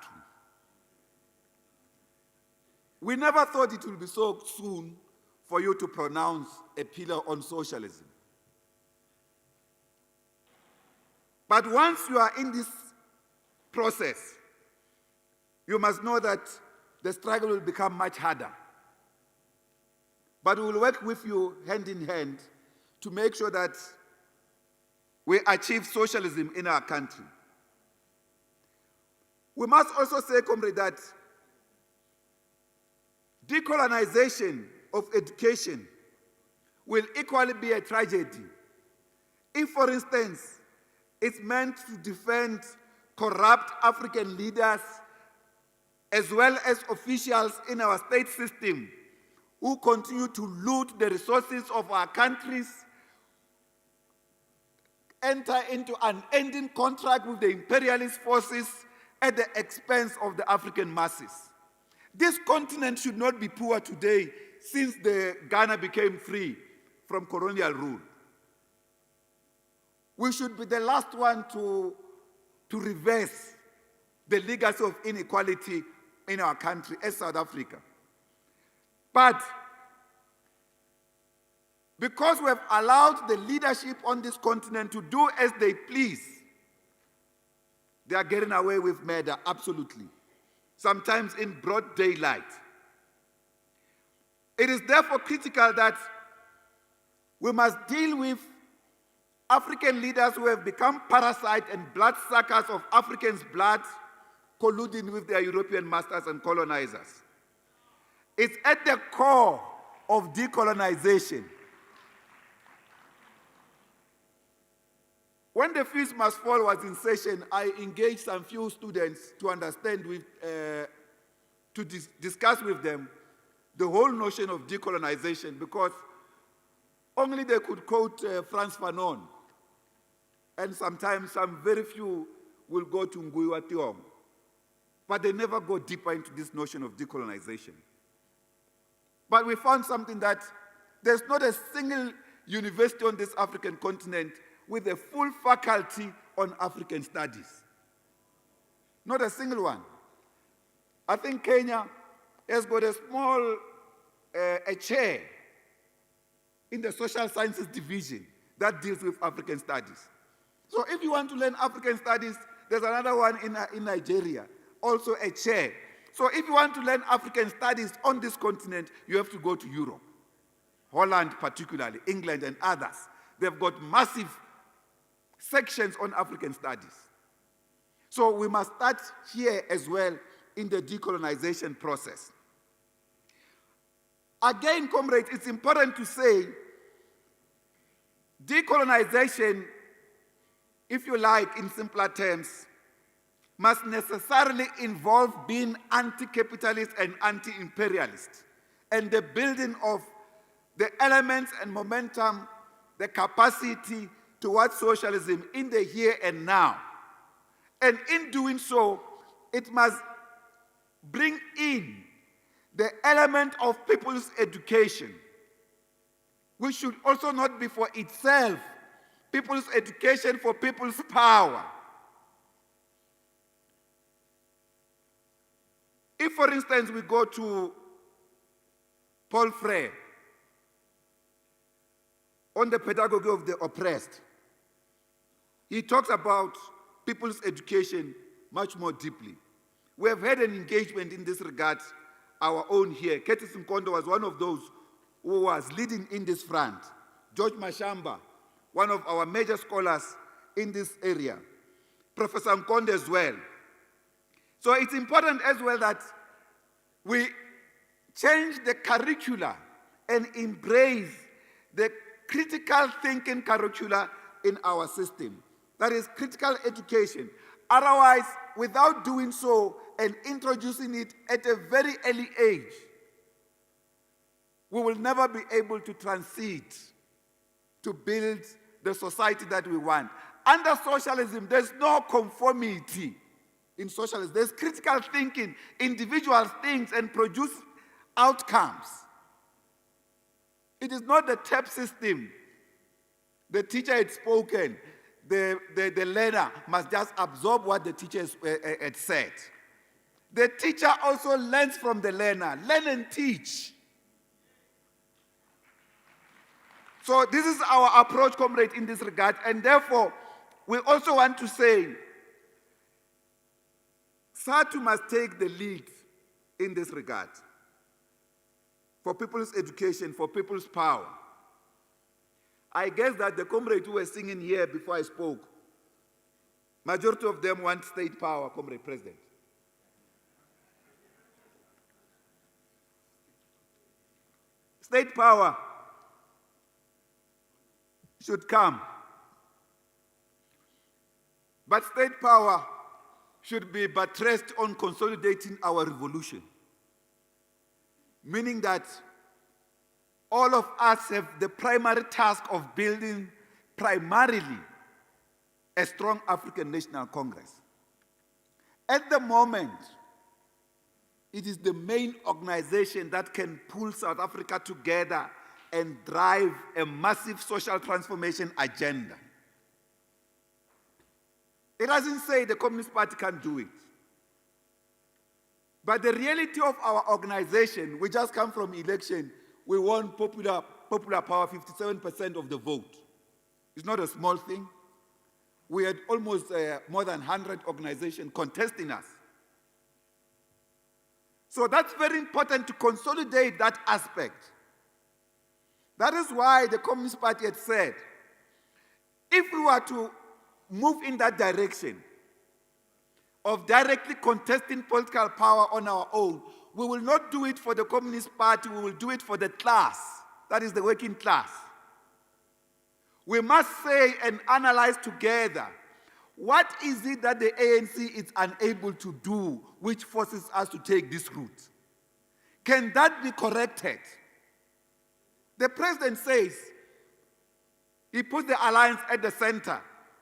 Speaker 3: We never thought it would be so soon for you to pronounce a pillar on socialism. But once you are in this process, you must know that the struggle will become much harder. But we will work with you hand in hand to make sure that we achieve socialism in our country. We must also say, comrade, that decolonization of education will equally be a tragedy. If, for instance, it's meant to defend corrupt African leaders as well as officials in our state system who continue to loot the resources of our countries, enter into an ending contract with the imperialist forces at the expense of the African masses. This continent should not be poor today since Ghana became free from colonial rule. We should be the last one to reverse the legacy of inequality in our country as South Africa. But because we have allowed the leadership on this continent to do as they please, they are getting away with murder, absolutely. Sometimes in broad daylight. It is therefore critical that we must deal with African leaders who have become parasites and bloodsuckers of Africans' blood, colluding with their European masters and colonizers. It's at the core of decolonization. When the Feast Must Fall was in session, I engaged some few students to understand, discuss with them the whole notion of decolonization, because only they could quote Frantz Fanon, and sometimes some very few will go to Nguyiwa Tiong, but they never go deeper into this notion of decolonization. But we found something, that there's not a single university on this African continent with a full faculty on African studies. Not a single one. I think Kenya has got a small a chair in the social sciences division that deals with African studies. So if you want to learn African studies, there's another one in Nigeria, also a chair. So if you want to learn African studies on this continent, you have to go to Europe, Holland particularly, England and others. They've got massive sections on African studies. So we must start here as well in the decolonization process. Again, comrades, it's important to say decolonization, if you like, in simpler terms, must necessarily involve being anti-capitalist and anti-imperialist, and the building of the elements and momentum, the capacity towards socialism in the here and now. And in doing so, it must bring in the element of people's education, which should also not be for itself, people's education for people's power. If, for instance, we go to Paul Frere on the pedagogy of the oppressed, he talks about people's education much more deeply. We have had an engagement in this regard, our own here. Curtis Nkondo was one of those who was leading in this front. George Mashamba, one of our major scholars in this area. Professor Nkonde as well. So it's important as well that we change the curricula and embrace the critical thinking curricula in our system. That is critical education. Otherwise, without doing so and introducing it at a very early age, we will never be able to transit to build the society that we want. Under socialism, there's no conformity in socialism. There's critical thinking. Individuals think and produce outcomes. It is not the TAP system. The teacher had spoken. The learner must just absorb what the teacher had said. The teacher also learns from the learner. Learn and teach. So this is our approach, comrade, in this regard. And therefore, we also want to say, SADTU must take the lead in this regard. For people's education, for people's power. I guess that the comrades who were singing here before I spoke, majority of them want state power, Comrade President. State power should come. But state power should be buttressed on consolidating our revolution. Meaning that all of us have the primary task of building primarily a strong African National Congress. At the moment, it is the main organization that can pull South Africa together and drive a massive social transformation agenda. It doesn't say the Communist Party can't do it. But the reality of our organization, we just come from election, we won popular power, 57% of the vote. It's not a small thing. We had almost more than 100 organizations contesting us. So that's very important to consolidate that aspect. That is why the Communist Party had said, if we were to move in that direction of directly contesting political power on our own, we will not do it for the Communist Party, we will do it for the class, that is the working class. We must say and analyze together, what is it that the ANC is unable to do which forces us to take this route? Can that be corrected? The president says he puts the alliance at the center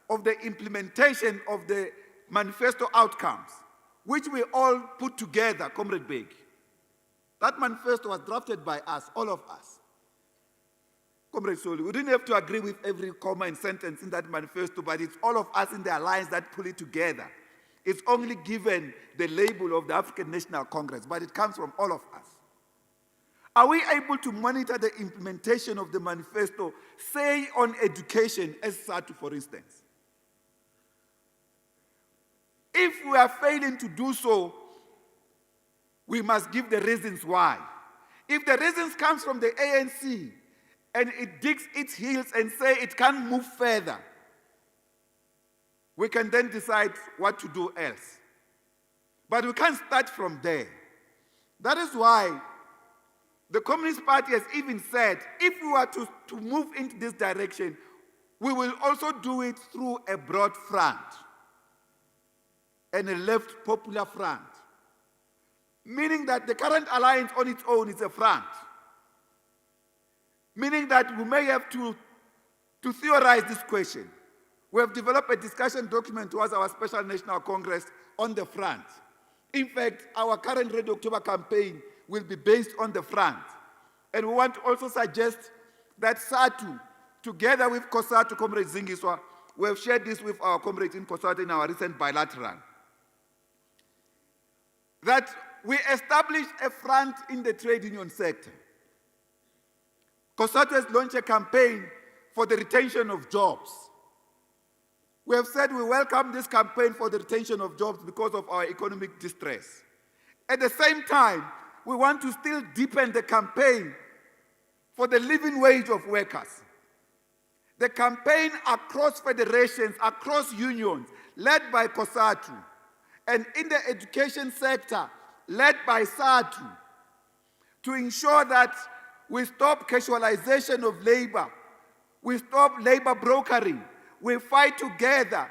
Speaker 3: of the implementation of the manifesto outcomes, which we all put together, Comrade Beg. That manifesto was drafted by us, all of us. Comrade Soli, we didn't have to agree with every comma and sentence in that manifesto, but it's all of us in the alliance that pull it together. It's only given the label of the African National Congress, but it comes from all of us. Are we able to monitor the implementation of the manifesto, say on education, as SADTU, for instance? If we are failing to do so, we must give the reasons why. If the reasons come from the ANC and it digs its heels and say it can't move further, we can then decide what to do else. But we can't start from there. That is why the Communist Party has even said, if we were to move into this direction, we will also do it through a broad front and a left popular front. Meaning that the current alliance on its own is a front. Meaning that we may have to theorize this question. We have developed a discussion document towards our Special National Congress on the front. In fact, our current Red October campaign will be based on the front. And we want to also suggest that SADTU, together with COSATU, Comrade Zingiswa, we have shared this with our comrades in COSATU in our recent bilateral, that we establish a front in the trade union sector. COSATU has launched a campaign for the retention of jobs. We have said we welcome this campaign for the retention of jobs because of our economic distress. At the same time, we want to still deepen the campaign for the living wage of workers. the campaign across federations, across unions, led by COSATU, and in the education sector, led by SADTU, to ensure that we stop casualization of labor, we stop labor brokering, we fight together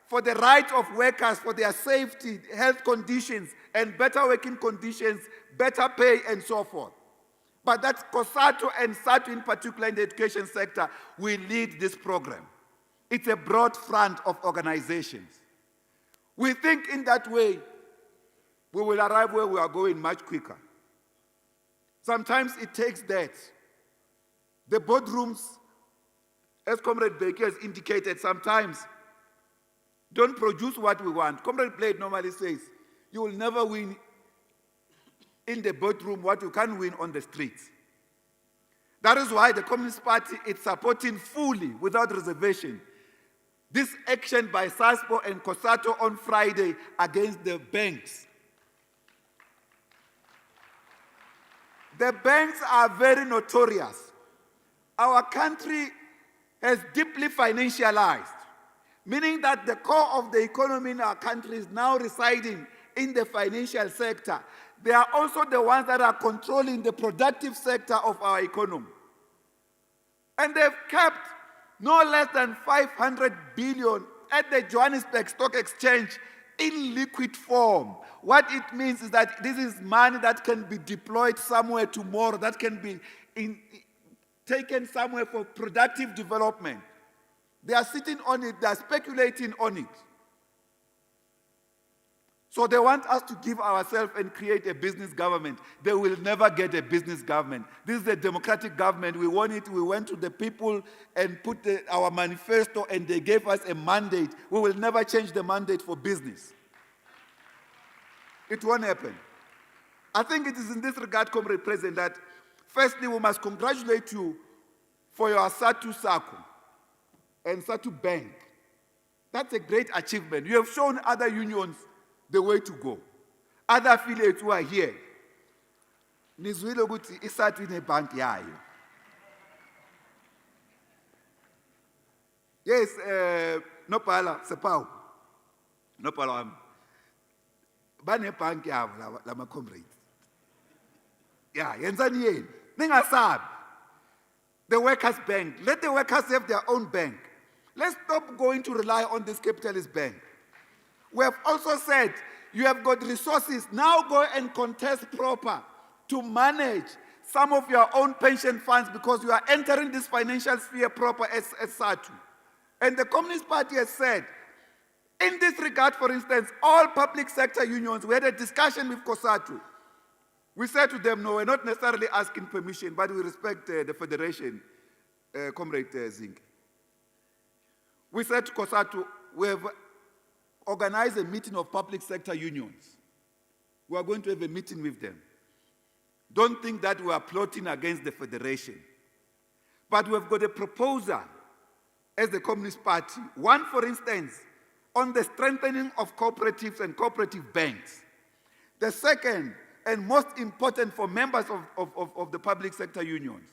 Speaker 3: for the right of workers, for their safety, health conditions, and better working conditions, better pay, and so forth. But that's COSATU and SADTU in particular in the education sector will lead this program. It's a broad front of organizations. We think in that way, we will arrive where we are going much quicker. Sometimes it takes that. The boardrooms, as Comrade Baker has indicated, sometimes don't produce what we want. Comrade Blade normally says, you will never win in the boardroom what you can't win on the streets. That is why the Communist Party is supporting fully, without reservation, this action by SASPO and COSATU on Friday against the banks. The banks are very notorious. Our country has deeply financialized, meaning that the core of the economy in our country is now residing in the financial sector. They are also the ones that are controlling the productive sector of our economy. And they've kept no less than 500 billion at the Johannesburg Stock Exchange in liquid form. What it means is that this is money that can be deployed somewhere tomorrow, that can be taken somewhere for productive development. They are sitting on it, they are speculating on it. So they want us to give ourselves and create a business government. They will never get a business government. This is a democratic government. We want it. We went to the people and put our manifesto, and they gave us a mandate. We will never change the mandate for business. It won't happen. I think it is in this regard, Comrade President, that firstly we must congratulate you for your SADTU SACCO and SADTU Bank. That's a great achievement. You have shown other unions the way to go. Other affiliates who are here, nizwile ukuthi iSADTU inebhanki yayo. Yes, Nopala Sepau. Nopala banebhanki yabo lama comrades. Yeah, yenzani yini? Ningasabi. The workers' bank. Let the workers have their own bank. Let's stop going to rely on this capitalist bank. We have also said, you have got resources, now go and contest proper to manage some of your own pension funds because you are entering this financial sphere proper as SADTU. And the Communist Party has said, in this regard, for instance, all public sector unions, we had a discussion with COSATU. We said to them, no, we're not necessarily asking permission, but we respect the federation, Comrade Zink. We said to COSATU, we have organize a meeting of public sector unions. We are going to have a meeting with them. Don't think that we are plotting against the federation. But we have got a proposal as the Communist Party. One, for instance, on the strengthening of cooperatives and cooperative banks. The second, and most important for members of the public sector unions,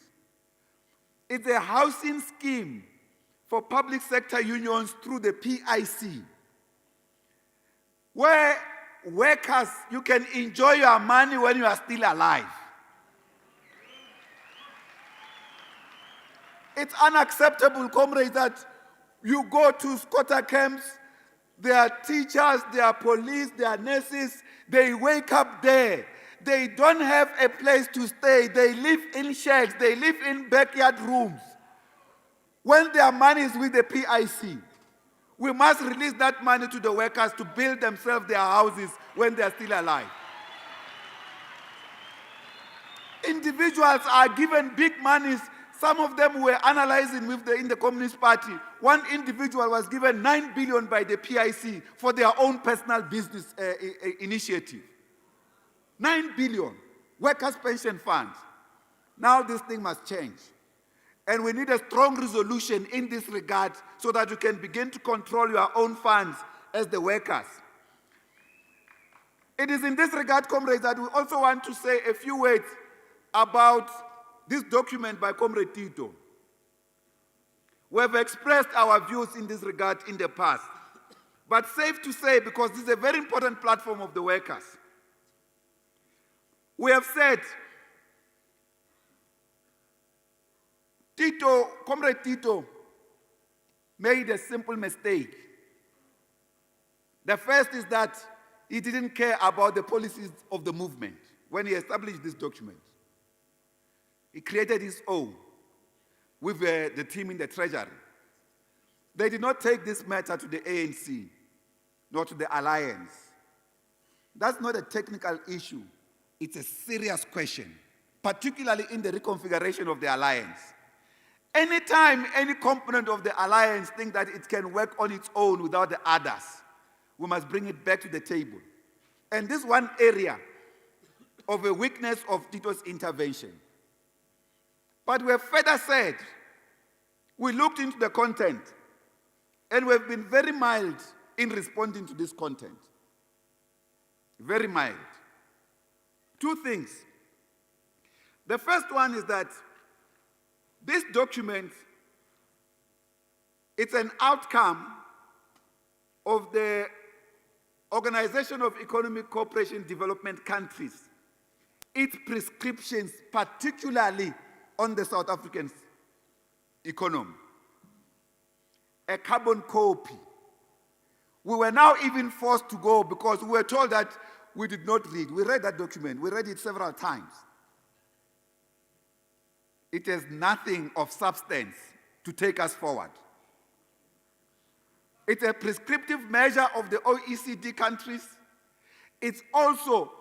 Speaker 3: is a housing scheme for public sector unions through the PIC, where workers, you can enjoy your money when you are still alive. It's unacceptable, comrades, that you go to squatter camps, there are teachers, there are police, there are nurses, they wake up there. They don't have a place to stay. They live in shacks, they live in backyard rooms. When their money is with the PIC, we must release that money to the workers to build themselves their houses when they are still alive. Individuals are given big monies. Some of them were analyzing in the Communist Party. One individual was given 9 billion by the PIC for their own personal business initiative. 9 billion, workers' pension funds. Now this thing must change. And we need a strong resolution in this regard so that you can begin to control your own funds as the workers. It is in this regard, comrades, that we also want to say a few words about this document by Comrade Tito. We have expressed our views in this regard in the past. But safe to say, because this is a very important platform of the workers, we have said, Comrade Tito made a simple mistake. The first is that he didn't care about the policies of the movement when he established this document. He created his own with the team in the Treasury. They did not take this matter to the ANC, nor to the alliance. That's not a technical issue. It's a serious question, particularly in the reconfiguration of the alliance. Anytime any component of the alliance thinks that it can work on its own without the others, we must bring it back to the table. And this one area of a weakness of Tito's intervention. But we have further said, we looked into the content, and we have been very mild in responding to this content. Very mild. Two things. The first one is that this document, it's an outcome of the Organization of Economic Cooperation Development Countries, its prescriptions, particularly on the South African economy. A carbon copy. We were now even forced to go because we were told that we did not read. We read that document. We read it several times. It has nothing of substance to take us forward. It's a prescriptive measure of the OECD countries. It's also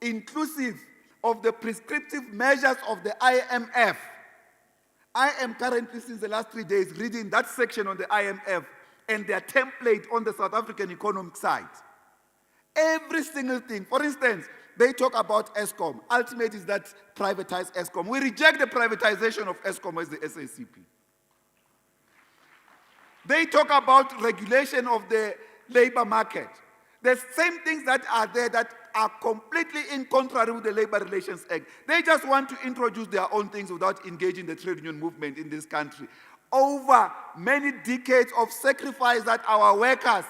Speaker 3: inclusive of the prescriptive measures of the IMF. I am currently, since the last 3 days, reading that section on the IMF and their template on the South African economic side. Every single thing. For instance, they talk about Eskom. Ultimate is that privatize Eskom. We reject the privatization of Eskom as the SACP. They talk about regulation of the labor market. The same things that are there that are completely in contrary with the Labor Relations Act. They just want to introduce their own things without engaging the trade union movement in this country. Over many decades of sacrifice that our workers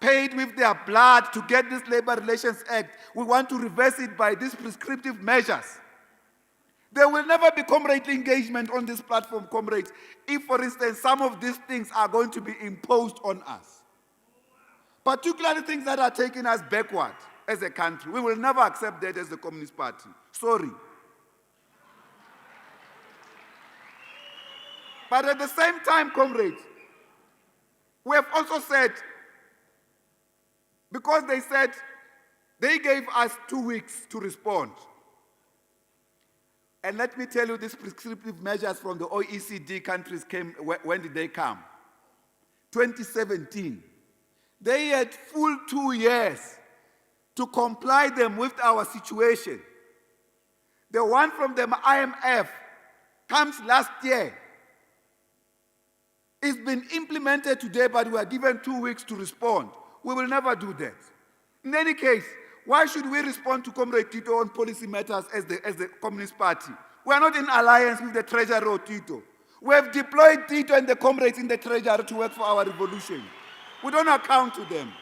Speaker 3: paid with their blood to get this Labor Relations Act, we want to reverse it by these prescriptive measures. There will never be comradely engagement on this platform, comrades, if, for instance, some of these things are going to be imposed on us. Particularly things that are taking us backward as a country. We will never accept that as the Communist Party. Sorry. But at the same time, comrades, we have also said, because they said they gave us 2 weeks to respond. And let me tell you, these prescriptive measures from the OECD countries came, when did they come? 2017. They had full 2 years to comply them with our situation. The one from the IMF comes last year. It's been implemented today, but we are given 2 weeks to respond. We will never do that. In any case, why should we respond to Comrade Tito on policy matters as the Communist Party? We are not in alliance with the Treasury or Tito. We have deployed Tito and the comrades in the Treasury to work for our revolution. We don't account to them.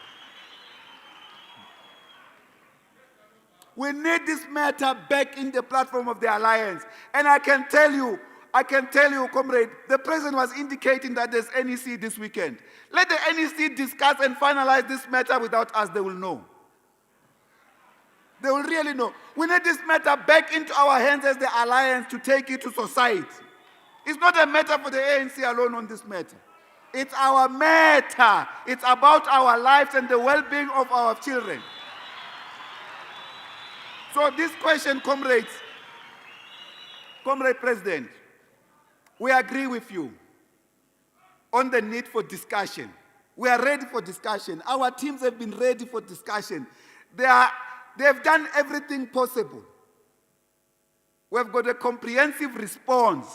Speaker 3: We need this matter back in the platform of the alliance. And I can tell you, comrade, the president was indicating that there's NEC this weekend. Let the NEC discuss and finalize this matter without us, they will know. They will really know. We need this matter back into our hands as the alliance to take it to society. It's not a matter for the ANC alone on this matter. It's our matter. It's about our lives and the well-being of our children. So this question, comrades, Comrade President, we agree with you on the need for discussion. We are ready for discussion. Our teams have been ready for discussion. They have done everything possible. We have got a comprehensive response.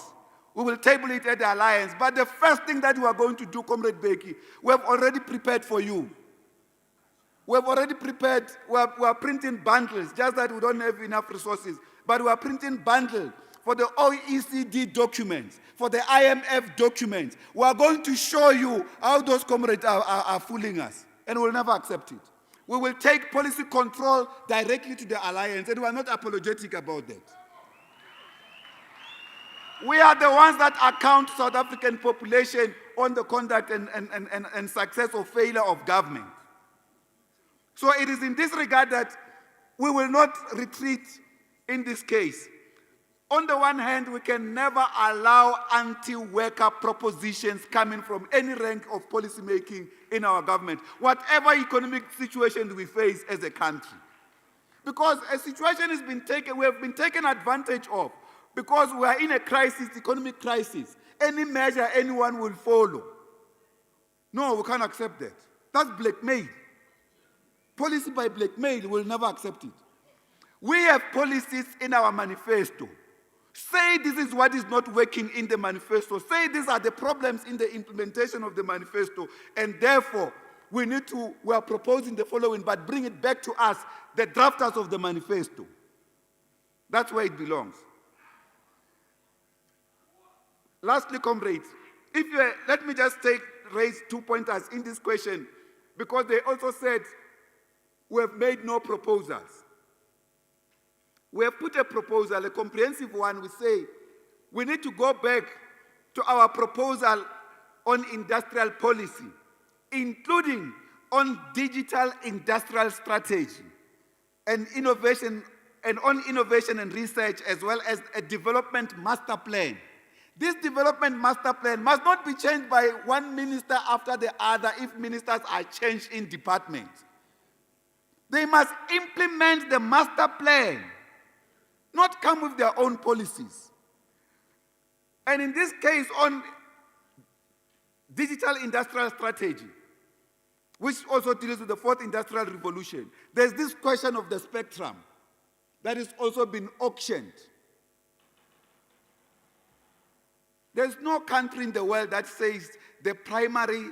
Speaker 3: We will table it at the alliance. But the first thing that we are going to do, Comrade Becky, we have already prepared for you. We have already prepared. We are printing bundles, just that we don't have enough resources. But we are printing bundles for the OECD documents, for the IMF documents. We are going to show you how those comrades are fooling us, and we will never accept it. We will take policy control directly to the alliance, and we are not apologetic about that. We are the ones that account South African population on the conduct and success or failure of government. So it is in this regard that we will not retreat in this case. On the one hand, we can never allow anti-worker propositions coming from any rank of policy making in our government, whatever economic situation we face as a country. Because a situation has been taken, we have been taken advantage of, because we are in a crisis, economic crisis. Any measure anyone will follow. No, we can't accept that. That's blackmail. Policy by blackmail, we'll never accept it. We have policies in our manifesto. Say this is what is not working in the manifesto. Say these are the problems in the implementation of the manifesto. And therefore, we are proposing the following, but bring it back to us, the drafters of the manifesto. That's where it belongs. Lastly, comrades, let me just raise 2 pointers in this question, because they also said we have made no proposals. We have put a proposal, a comprehensive one. We say we need to go back to our proposal on industrial policy, including on digital industrial strategy and innovation, and on innovation and research, as well as a development master plan. This development master plan must not be changed by one minister after the other if ministers are changed in departments. They must implement the master plan, not come with their own policies. And in this case, on digital industrial strategy, which also deals with the fourth industrial revolution, there's this question of the spectrum that has also been auctioned. There's no country in the world that says the primary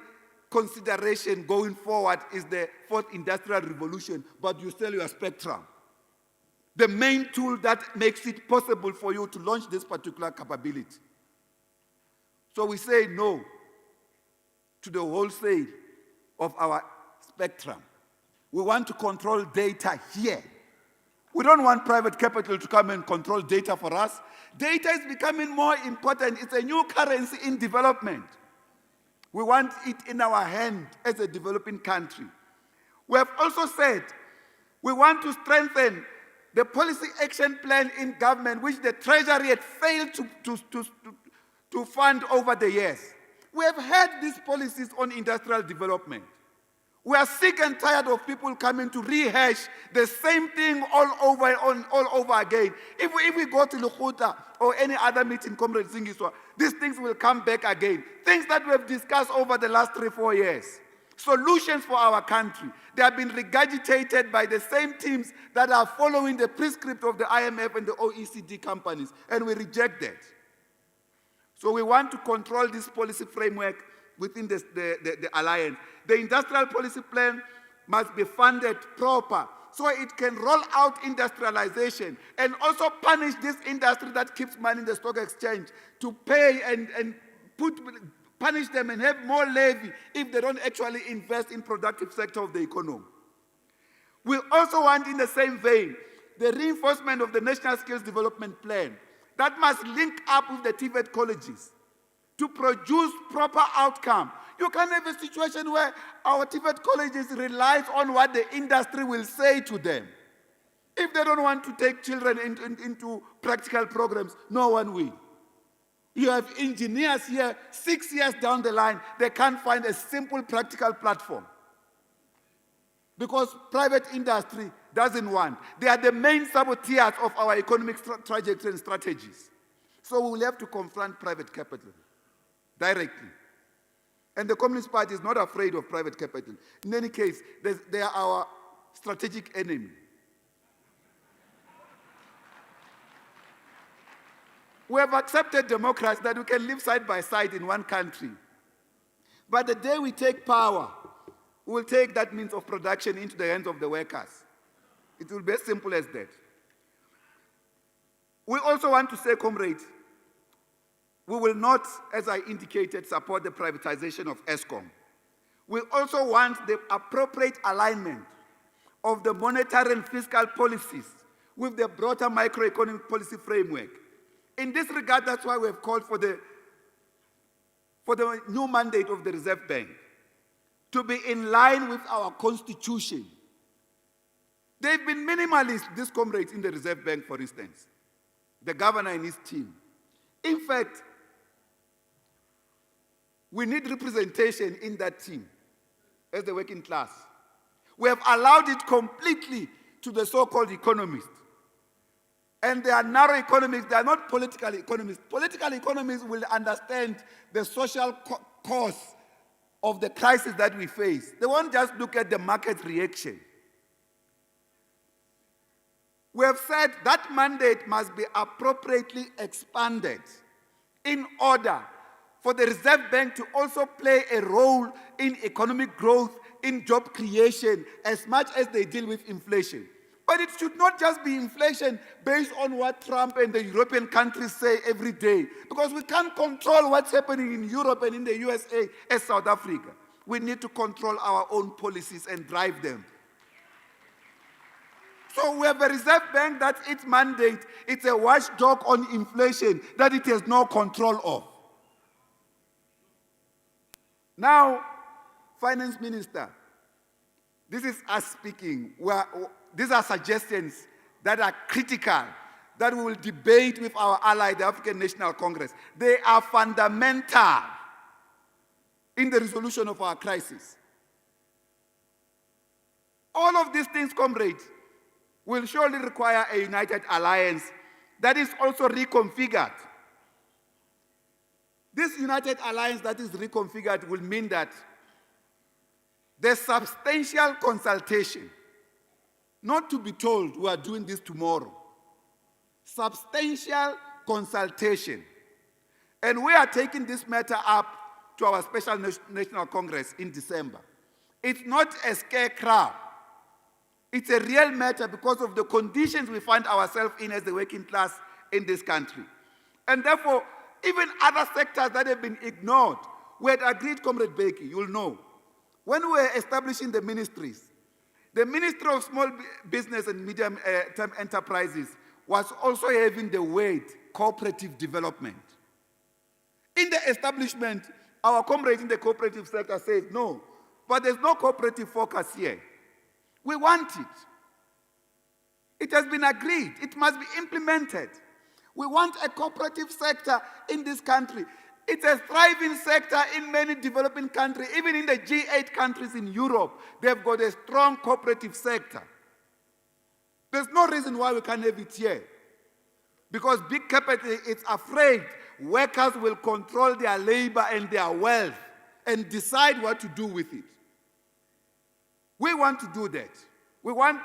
Speaker 3: consideration going forward is the fourth industrial revolution, but you sell your spectrum. The main tool that makes it possible for you to launch this particular capability. So we say no to the wholesale of our spectrum. We want to control data here. We don't want private capital to come and control data for us. Data is becoming more important. It's a new currency in development. We want it in our hand as a developing country. We have also said we want to strengthen the policy action plan in government, which the Treasury had failed to fund over the years. We have had these policies on industrial development. We are sick and tired of people coming to rehash the same thing all over again. If we go to Lukuta or any other meeting, Comrade Zingiswa, these things will come back again. Things that we have discussed over the last 3-4 years. Solutions for our country. They have been regurgitated by the same teams that are following the prescript of the IMF and the OECD companies, and we reject that. So we want to control this policy framework within the alliance. The industrial policy plan must be funded proper so it can roll out industrialization and also punish this industry that keeps money in the stock exchange to pay and punish them and have more levy if they don't actually invest in productive sector of the economy. We also want, in the same vein, the reinforcement of the National Skills Development Plan that must link up with the TVET colleges to produce proper outcome. You can't have a situation where our TVET colleges relies on what the industry will say to them. If they don't want to take children into practical programs, no one will. You have engineers here, 6 years down the line, they can't find a simple practical platform. Because private industry doesn't want. They are the main saboteurs of our economic trajectory and strategies. So we will have to confront private capital directly. And the Communist Party is not afraid of private capital. In any case, they are our strategic enemy. We have accepted democracy that we can live side by side in one country. But the day we take power, we will take that means of production into the hands of the workers. It will be as simple as that. We also want to say, comrades, we will not, as I indicated, support the privatization of Eskom. We also want the appropriate alignment of the monetary and fiscal policies with the broader microeconomic policy framework. In this regard, that's why we have called for the new mandate of the Reserve Bank to be in line with our constitution. They've been minimalist, these comrades in the Reserve Bank, for instance, the governor and his team. In fact, we need representation in that team as the working class. We have allowed it completely to the so-called economists. And they are narrow economists, they are not political economists. Political economists will understand the social cause of the crisis that we face. They won't just look at the market reaction. We have said that mandate must be appropriately expanded in order for the Reserve Bank to also play a role in economic growth, in job creation, as much as they deal with inflation. But it should not just be inflation based on what Trump and the European countries say every day, because we can't control what's happening in Europe and in the USA as South Africa. We need to control our own policies and drive them. So we have a Reserve Bank that's its mandate, it's a watchdog on inflation that it has no control of. Now, Finance Minister, this is us speaking. These are suggestions that are critical, that we will debate with our ally, the African National Congress. They are fundamental in the resolution of our crisis. All of these things, comrades, will surely require a united alliance that is also reconfigured. This united alliance that is reconfigured will mean that there's substantial consultation, not to be told we are doing this tomorrow. Substantial consultation. And we are taking this matter up to our Special National Congress in December. It's not a scarecrow. It's a real matter because of the conditions we find ourselves in as the working class in this country. And therefore, even other sectors that have been ignored, we had agreed, Comrade Becky, you'll know, when we were establishing the ministries, the Ministry of Small Business and Medium-Term Enterprises was also having the word cooperative development. In the establishment, our comrades in the cooperative sector said, no, but there's no cooperative focus here. We want it. It has been agreed. It must be implemented. We want a cooperative sector in this country. It's a thriving sector in many developing countries. Even in the G8 countries in Europe, they've got a strong cooperative sector. There's no reason why we can't have it here. Because big capital is afraid workers will control their labor and their wealth and decide what to do with it. We want to do that. We want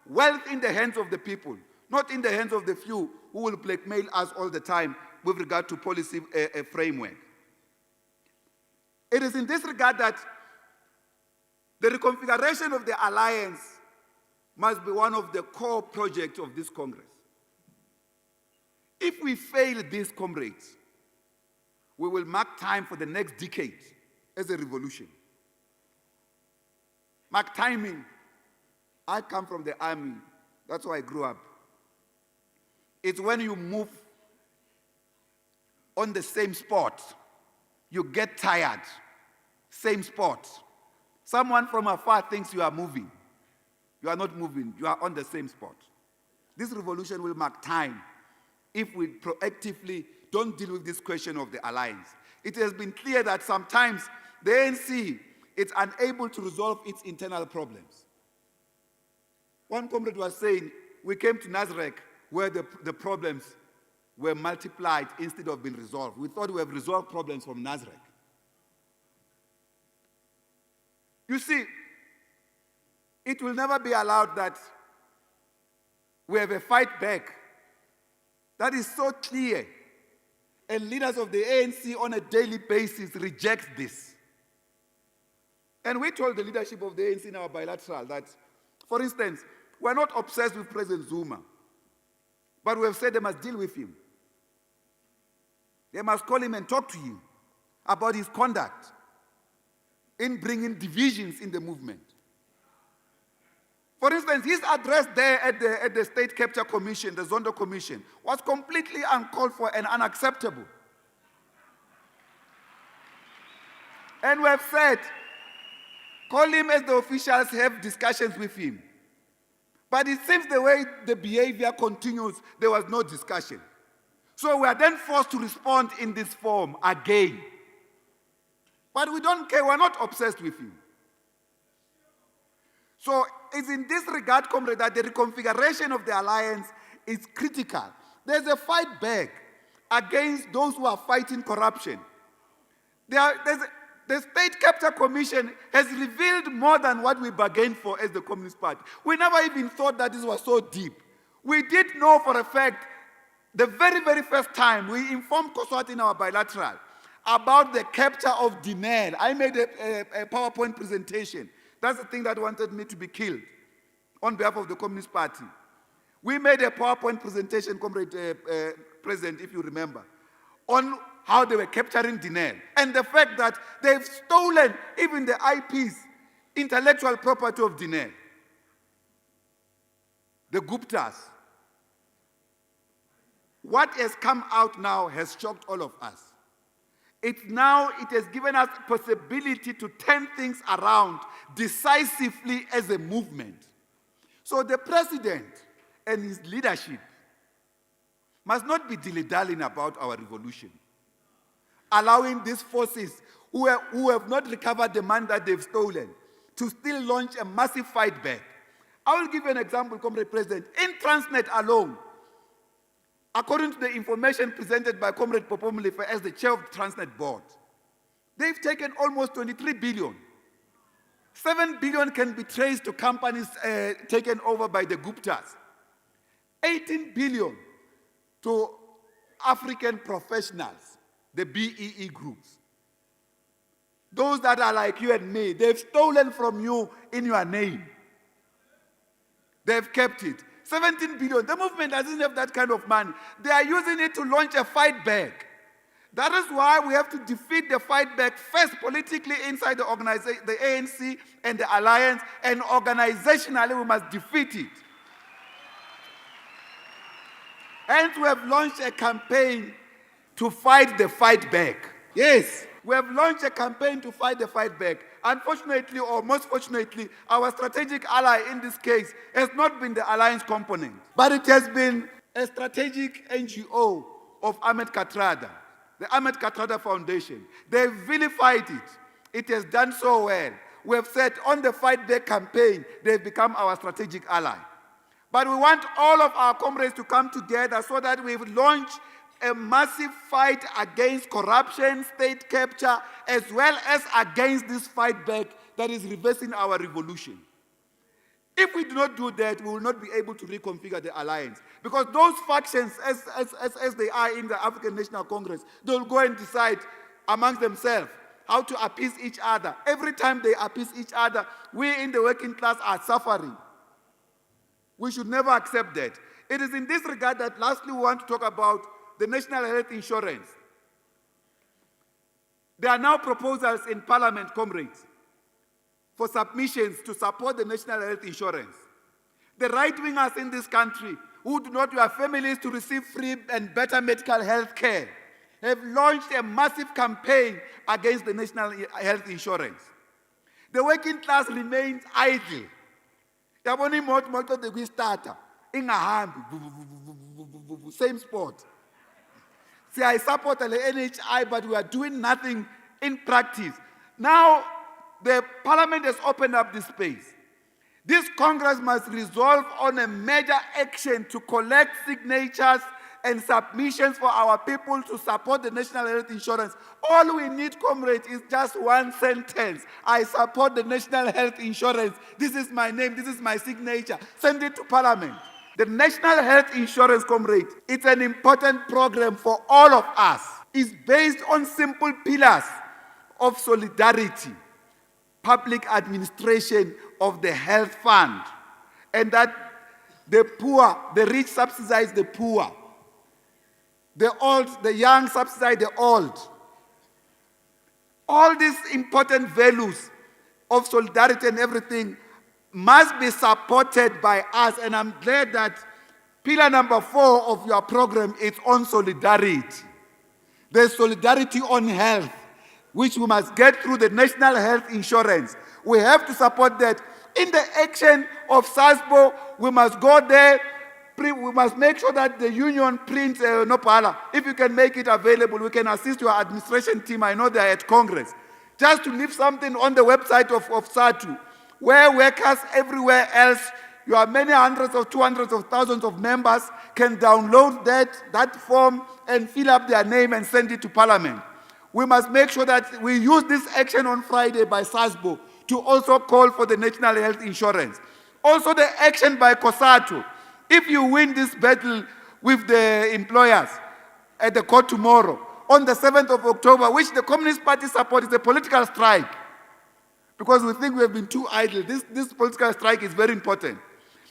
Speaker 3: wealth in the hands of the people, not in the hands of the few who will blackmail us all the time with regard to policy framework. It is in this regard that the reconfiguration of the alliance must be one of the core projects of this Congress. If we fail these, comrades, we will mark time for the next decade as a revolution. Mark timing. I come from the army. That's where I grew up. It's when you move on the same spot, you get tired. Same spot. Someone from afar thinks you are moving. You are not moving. You are on the same spot. This revolution will mark time if we proactively don't deal with this question of the alliance. It has been clear that sometimes the ANC is unable to resolve its internal problems. One comrade was saying, we came to Nasrec where the problems were multiplied instead of being resolved. We thought we have resolved problems from Nasrec. You see, it will never be allowed that we have a fight back that is so clear, and leaders of the ANC on a daily basis reject this. And we told the leadership of the ANC in our bilateral that, for instance, we're not obsessed with President Zuma, But we have said they must deal with him. They must call him and talk to him about his conduct in bringing divisions in the movement. For instance, his address there at the State Capture Commission, the Zondo Commission, was completely uncalled for and unacceptable. And we have said, call him as the officials have discussions with him. But it seems the way the behavior continues, there was no discussion. So we are then forced to respond in this form again. But we don't care, we're not obsessed with him. So it's in this regard, comrade, that the reconfiguration of the alliance is critical. There's a fight back against those who are fighting corruption. The State Capture Commission has revealed more than what we bargained for as the Communist Party. We never even thought that this was so deep. We did know for a fact, the very, very first time we informed COSWAT in our bilateral about the capture of Dinel. I made a PowerPoint presentation. That's the thing that wanted me to be killed on behalf of the Communist Party. We made a PowerPoint presentation, Comrade President, if you remember, on how they were capturing Dinel and the fact that they've stolen even the IPs, intellectual property of Dinel. The Guptas. What has come out now has shocked all of us. It has given us possibility to turn things around decisively as a movement. So the president and his leadership must not be dilly-dallying about our revolution, allowing these forces who have not recovered the money that they've stolen to still launch a massive fight back. I will give you an example, Comrade President. In Transnet alone, according to the information presented by Comrade Popomlefe as the chair of the Transnet board, they've taken almost 23 billion. 7 billion can be traced to companies taken over by the Guptas. 18 billion to African professionals, the BEE groups. Those that are like you and me, they've stolen from you in your name. They've kept it. 17 billion. The movement doesn't have that kind of money. They are using it to launch a fight back. That is why we have to defeat the fight back first politically inside the organization, the ANC and the alliance, and organizationally we must defeat it. And we have launched a campaign to fight the fight back. Yes, we have launched a campaign to fight the fight back. Unfortunately, or most fortunately, our strategic ally in this case has not been the alliance component, but it has been a strategic NGO of Ahmed Kathrada, the Ahmed Kathrada Foundation. They've vilified it. It has done so well. We have said on the fight back campaign, they've become our strategic ally. But we want all of our comrades to come together so that we launch a massive fight against corruption, state capture, as well as against this fight back that is reversing our revolution. If we do not do that, we will not be able to reconfigure the alliance. Because those factions, as they are in the African National Congress, they will go and decide amongst themselves how to appease each other. Every time they appease each other, we in the working class are suffering. We should never accept that. It is in this regard that lastly we want to talk about the national health insurance. There are now proposals in Parliament, comrades, for submissions to support the national health insurance. The right-wingers in this country who do not want families to receive free and better medical health care have launched a massive campaign against the national health insurance. The working class remains idle. Same spot. See, I support the NHI, but we are doing nothing in practice. Now, the Parliament has opened up this space. This Congress must resolve on a major action to collect signatures and submissions for our people to support the national health insurance. All we need, comrades, is just one sentence. I support the national health insurance. This is my name. This is my signature. Send it to Parliament. The national health insurance, comrade, it's an important program for all of us. It's based on simple pillars of solidarity, public administration of the health fund, and that The poor, the rich subsidize the poor. The old, the young subsidize the old. All these important values of solidarity and everything must be supported by us. And I'm glad that pillar number 4 of your program is on solidarity. There's solidarity on health, which we must get through the national health insurance. We have to support that. In the action of SASPO, we must go there. We must make sure that the union prints Nopala. If you can make it available, we can assist your administration team. I know they're at Congress. Just to leave something on the website of SADTU, where workers everywhere else, you have many hundreds of 200s of thousands of members, can download that form and fill up their name and send it to Parliament. We must make sure that we use this action on Friday by SASPO to also call for the national health insurance. Also the action by COSATU. If you win this battle with the employers at the court tomorrow, on the 7th of October, which the Communist Party supports, is a political strike. Because we think we have been too idle. This political strike is very important.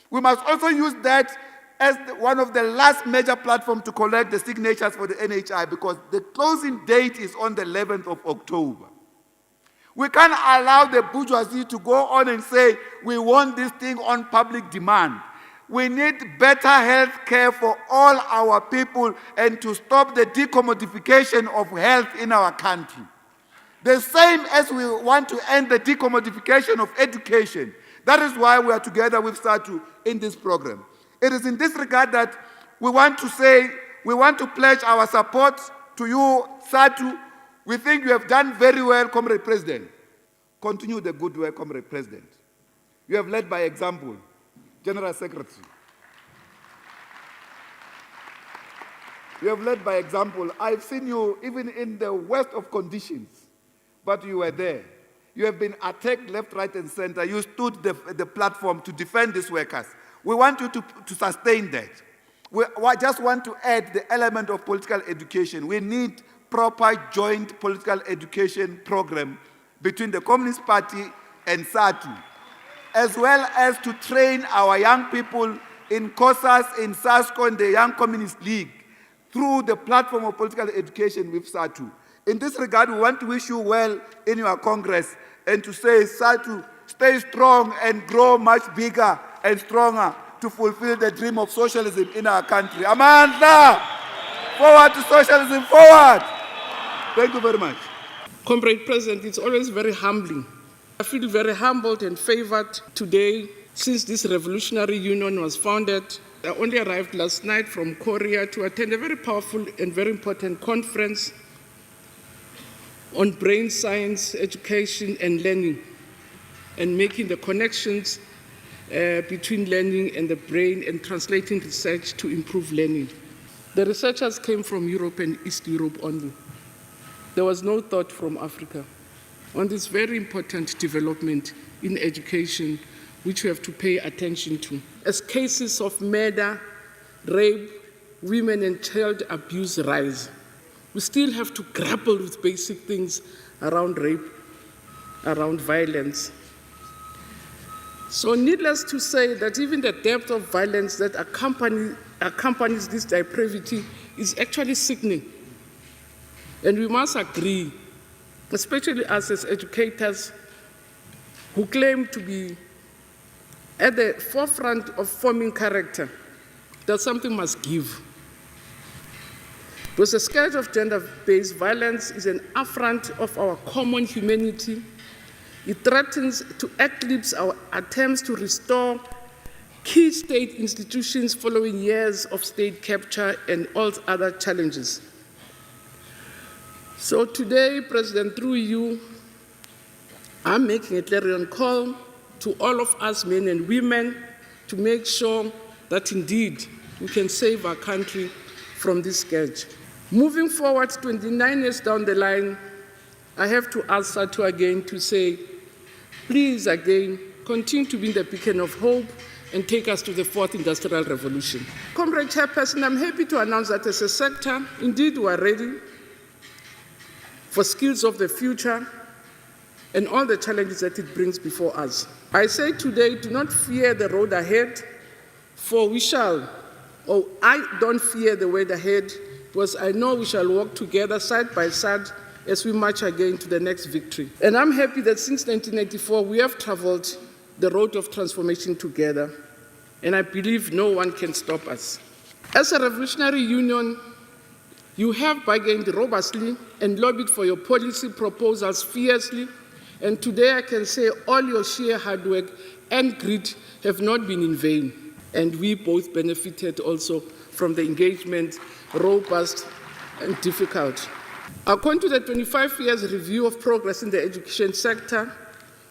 Speaker 3: We must also use that as one of the last major platforms to collect the signatures for the NHI, because the closing date is on the 11th of October. We can't allow the bourgeoisie to go on and say, we want this thing on public demand. We need better health care for all our people and to stop the decommodification of health in our country. The same as we want to end the decommodification of education. That is why we are together with SADTU in this program. It is in this regard that we want to pledge our support to you, SADTU. We think you have done very well, Comrade President. Continue the good work, Comrade President. You have led by example. General Secretary. You have led by example. I've seen you even in the worst of conditions, but you were there. You have been attacked left, right, and center. You stood the platform to defend these workers. We want you to sustain that. We just want to add the element of political education. We need proper joint political education program between the Communist Party and SADTU, as well as to train our young people in COSAS, in SASCO, and the Young Communist League through the platform of political education with SADTU. In this regard, we want to wish you well in your Congress and to say, SADTU, stay strong and grow much bigger and stronger to fulfill the dream of socialism in our country. Amandla! Forward to socialism, forward! Thank you very much.
Speaker 6: Comrade President, it's always very humbling. I feel very humbled and favored today since this revolutionary union was founded. I only arrived last night from Korea to attend a very powerful and very important conference on brain science, education, and learning, and making the connections between learning and the brain and translating research to improve learning. The researchers came from Europe and East Europe only. There was no thought from Africa on this very important development in education, which we have to pay attention to. As cases of murder, rape, women and child abuse rise, we still have to grapple with basic things around rape, around violence. So needless to say that even the depth of violence that accompanies this depravity is actually sickening. And we must agree, especially us as educators who claim to be at the forefront of forming character, that something must give. Because the scourge of gender-based violence is an affront of our common humanity. It threatens to eclipse our attempts to restore key state institutions following years of state capture and all other challenges. So today, President, through you, I'm making a clarion call to all of us, men and women, to make sure that indeed we can save our country from this scourge. Moving forward 29 years down the line, I have to ask SADTU again to say, please again, continue to be the beacon of hope and take us to the 4th Industrial Revolution. Comrade Chairperson, I'm happy to announce that as a sector, indeed we are ready for skills of the future and all the challenges that it brings before us. I say today, do not fear the road ahead. For we shall, or I don't fear the way ahead, because I know we shall walk together side by side as we march again to the next victory. And I'm happy that since 1984, we have traveled the road of transformation together, and I believe no one can stop us. As a revolutionary union, you have bargained robustly and lobbied for your policy proposals fiercely, and today I can say all your sheer hard work and grit have not been in vain, and we both benefited also from the engagement, robust and difficult. According to the 25 years review of progress in the education sector,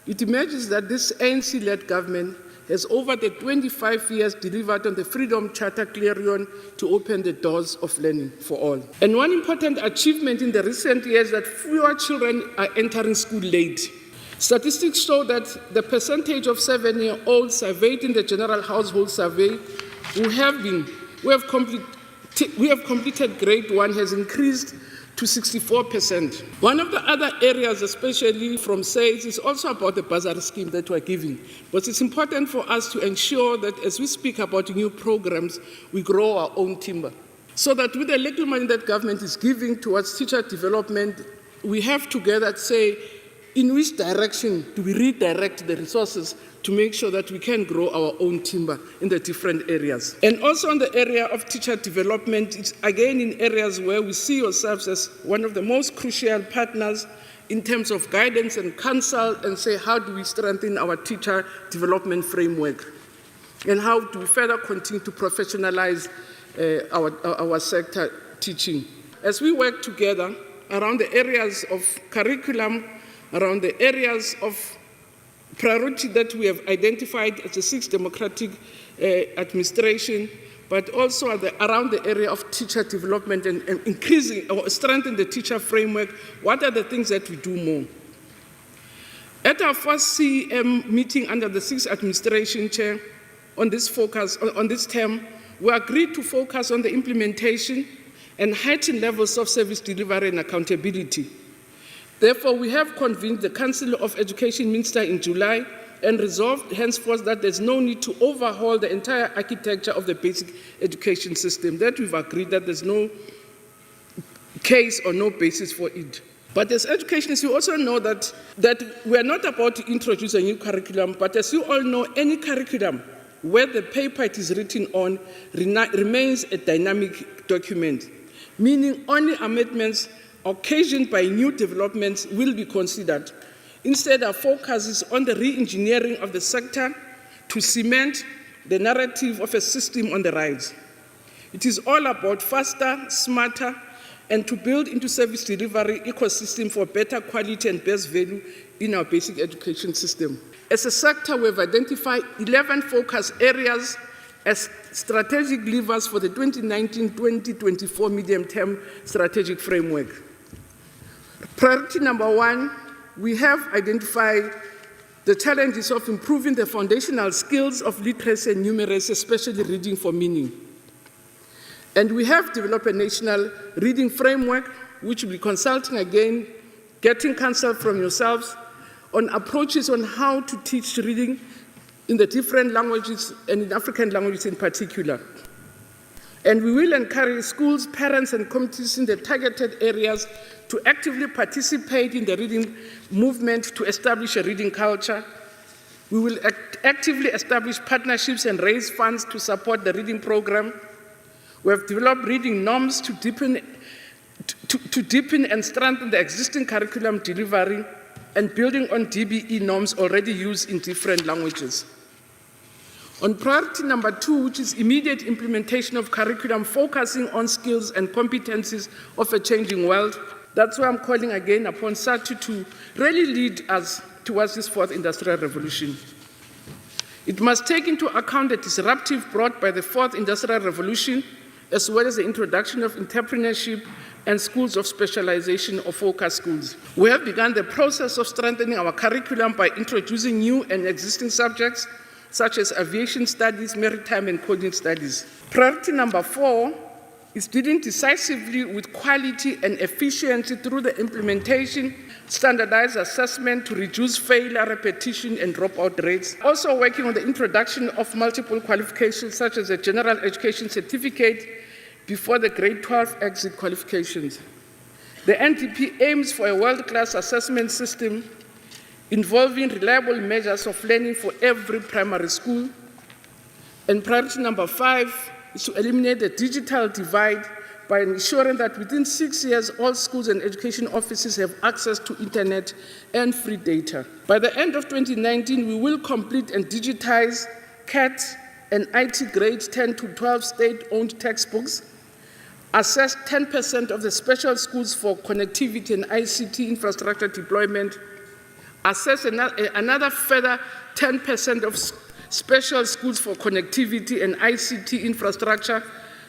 Speaker 6: it emerges that this ANC-led government has over the 25 years delivered on the Freedom Charter clarion to open the doors of learning for all. And one important achievement in the recent years is that fewer children are entering school late. Statistics show that the percentage of 7-year-olds surveyed in the General Household Survey who have completed grade 1 has increased to 64%. One of the other areas, especially from SADS, is also about the bursary scheme that we're giving. But it's important for us to ensure that as we speak about new programs, we grow our own timber. So that with the little money that government is giving towards teacher development, we have together to say, in which direction do we redirect the resources to make sure that we can grow our own timber in the different areas. And also in the area of teacher development, it's again in areas where we see ourselves as one of the most crucial partners in terms of guidance and counsel, and say, how do we strengthen our teacher development framework? And how do we further continue to professionalize our sector teaching? As we work together around the areas of curriculum, around the areas of priority that we have identified as the 6th democratic administration, but also around the area of teacher development and increasing or strengthening the teacher framework, what are the things that we do more? At our first CEM meeting under the 6th administration chair on this term, we agreed to focus on the implementation and heightened levels of service delivery and accountability. Therefore, we have convened the Council of Education Minister in July and resolved henceforth that there's no need to overhaul the entire architecture of the basic education system. That we've agreed that there's no case or no basis for it. But as educationists, you also know that we're not about to introduce a new curriculum, but as you all know, any curriculum where the paper it is written on remains a dynamic document, meaning only amendments occasioned by new developments will be considered. Instead, our focus is on the re-engineering of the sector to cement the narrative of a system on the rise. It is all about faster, smarter, and to build into service delivery ecosystem for better quality and best value in our basic education system. As a sector, we have identified 11 focus areas as strategic levers for the 2019-2024 medium-term strategic framework. Priority number 1, we have identified the challenges of improving the foundational skills of literacy and numeracy, especially reading for meaning. And we have developed a national reading framework, which will be consulting again, getting counsel from yourselves on approaches on how to teach reading in the different languages and in African languages in particular. And we will encourage schools, parents, and communities in the targeted areas to actively participate in the reading movement to establish a reading culture. We will actively establish partnerships and raise funds to support the reading program. We have developed reading norms to deepen and strengthen the existing curriculum delivery and building on DBE norms already used in different languages. On priority number 2, which is immediate implementation of curriculum focusing on skills and competencies of a changing world, that's why I'm calling again upon SADTU to really lead us towards this 4th industrial revolution. It must take into account the disruptive brought by the 4th industrial revolution, as well as the introduction of entrepreneurship and schools of specialization or focus schools. We have begun the process of strengthening our curriculum by introducing new and existing subjects, such as aviation studies, maritime and coding studies. Priority number 4 is dealing decisively with quality and efficiency through the implementation standardized assessment to reduce failure, repetition, and dropout rates. Also working on the introduction of multiple qualifications, such as a general education certificate before the grade 12 exit qualifications. The NDP aims for a world-class assessment system involving reliable measures of learning for every primary school. And priority number 5 is to eliminate the digital divide by ensuring that within 6 years, all schools and education offices have access to internet and free data. By the end of 2019, we will complete and digitize CAT and IT grade 10 to 12 state-owned textbooks, assess 10% of the special schools for connectivity and ICT infrastructure deployment, assess another further 10% of special schools for connectivity and ICT infrastructure,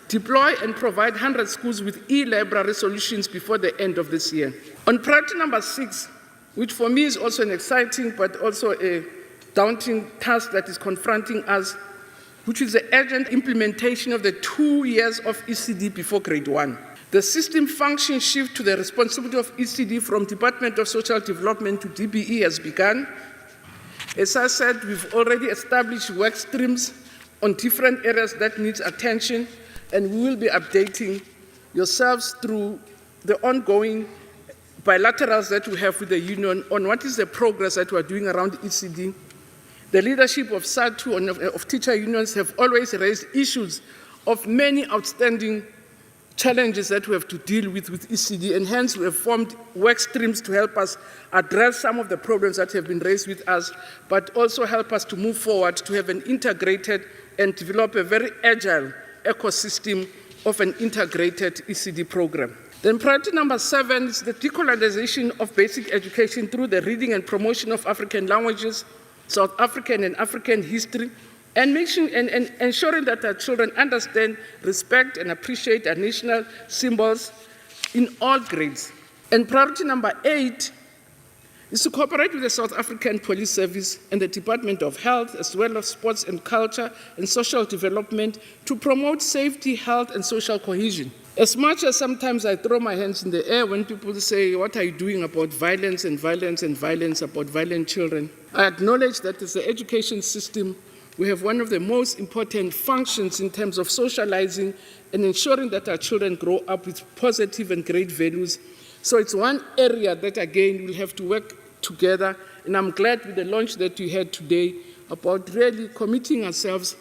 Speaker 6: deploy and provide 100 schools with e-library solutions before the end of this year. On priority number 6, which for me is also an exciting but also a daunting task that is confronting us, which is the urgent implementation of the 2 years of ECD before grade 1. The system function shift to the responsibility of ECD from Department of Social Development to DBE has begun. As I said, we've already established work streams on different areas that need attention, and we will be updating yourselves through the ongoing bilaterals that we have with the union on what is the progress that we're doing around ECD. The leadership of SADTU and of teacher unions have always raised issues of many outstanding challenges that we have to deal with ECD, and hence we have formed work streams to help us address some of the problems that have been raised with us, but also help us to move forward to have an integrated and develop a very agile ecosystem of an integrated ECD program. Then priority number 7 is the decolonization of basic education through the reading and promotion of African languages, South African and African history, and ensuring that our children understand, respect, and appreciate our national symbols in all grades. And priority number 8 is to cooperate with the South African Police Service and the Department of Health, as well as Sports and Culture and Social Development, to promote safety, health, and social cohesion. As much as sometimes I throw my hands in the air when people say, what are you doing about violence and violence and violence, about violent children? I acknowledge that as the education system, we have one of the most important functions in terms of socializing and ensuring that our children grow up with positive and great values. So it's one area that, again, we'll have to work together. And I'm glad with the launch that you had today about really committing ourselves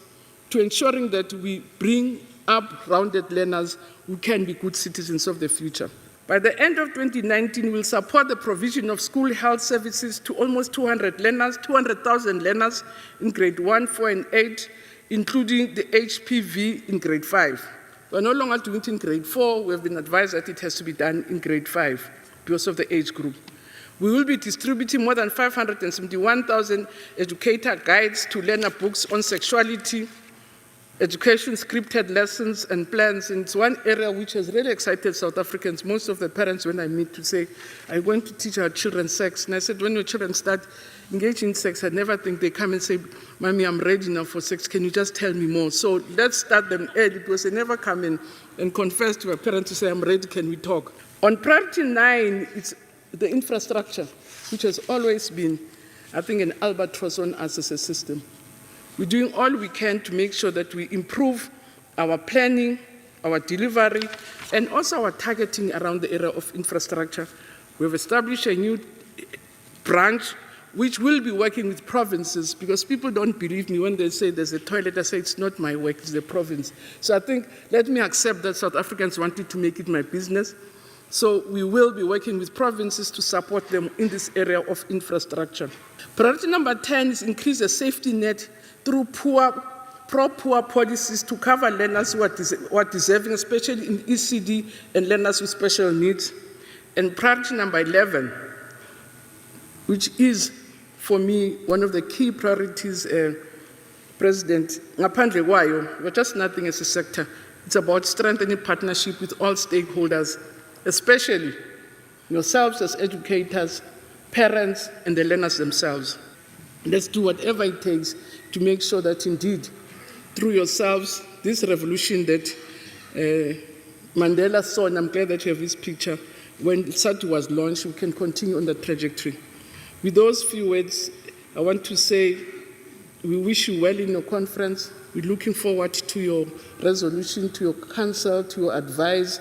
Speaker 6: to ensuring that we bring up rounded learners who can be good citizens of the future. By the end of 2019, we'll support the provision of school health services to almost 200,000 learners in grade 1, 4, and 8, including the HPV in grade 5. We're no longer doing it in grade 4. We have been advised that it has to be done in grade 5 because of the age group. We will be distributing more than 571,000 educator guides to learner books on sexuality, education, scripted lessons and plans. And it's one area which has really excited South Africans. Most of the parents, when I meet, to say, I'm going to teach our children sex. And I said, when your children start engaging in sex, I never think they come and say, Mommy, I'm ready now for sex. Can you just tell me more? So let's start them early, because they never come in and confess to a parent to say, I'm ready, can we talk? On priority 9, it's the infrastructure, which has always been, I think, an albatross on us as a system. We're doing all we can to make sure that we improve our planning, our delivery, and also our targeting around the area of infrastructure. We've established a new branch which will be working with provinces, because people don't believe me when they say there's a toilet. I say it's not my work, it's the province. So I think, let me accept that South Africans wanted to make it my business. So we will be working with provinces to support them in this area of infrastructure. Priority number 10 is increase the safety net through pro-poor policies to cover learners who are deserving, especially in ECD and learners with special needs. And priority number 11, which is, for me, one of the key priorities, President, ngaphandle kwayo, we're just nothing as a sector. It's about strengthening partnership with all stakeholders, especially yourselves as educators, parents, and the learners themselves. Let's do whatever it takes to make sure that indeed, through yourselves, this revolution that Mandela saw, and I'm glad that you have his picture, when SADTU was launched, we can continue on the trajectory. With those few words, I want to say we wish you well in your conference. We're looking forward to your resolution, to your counsel, to your advice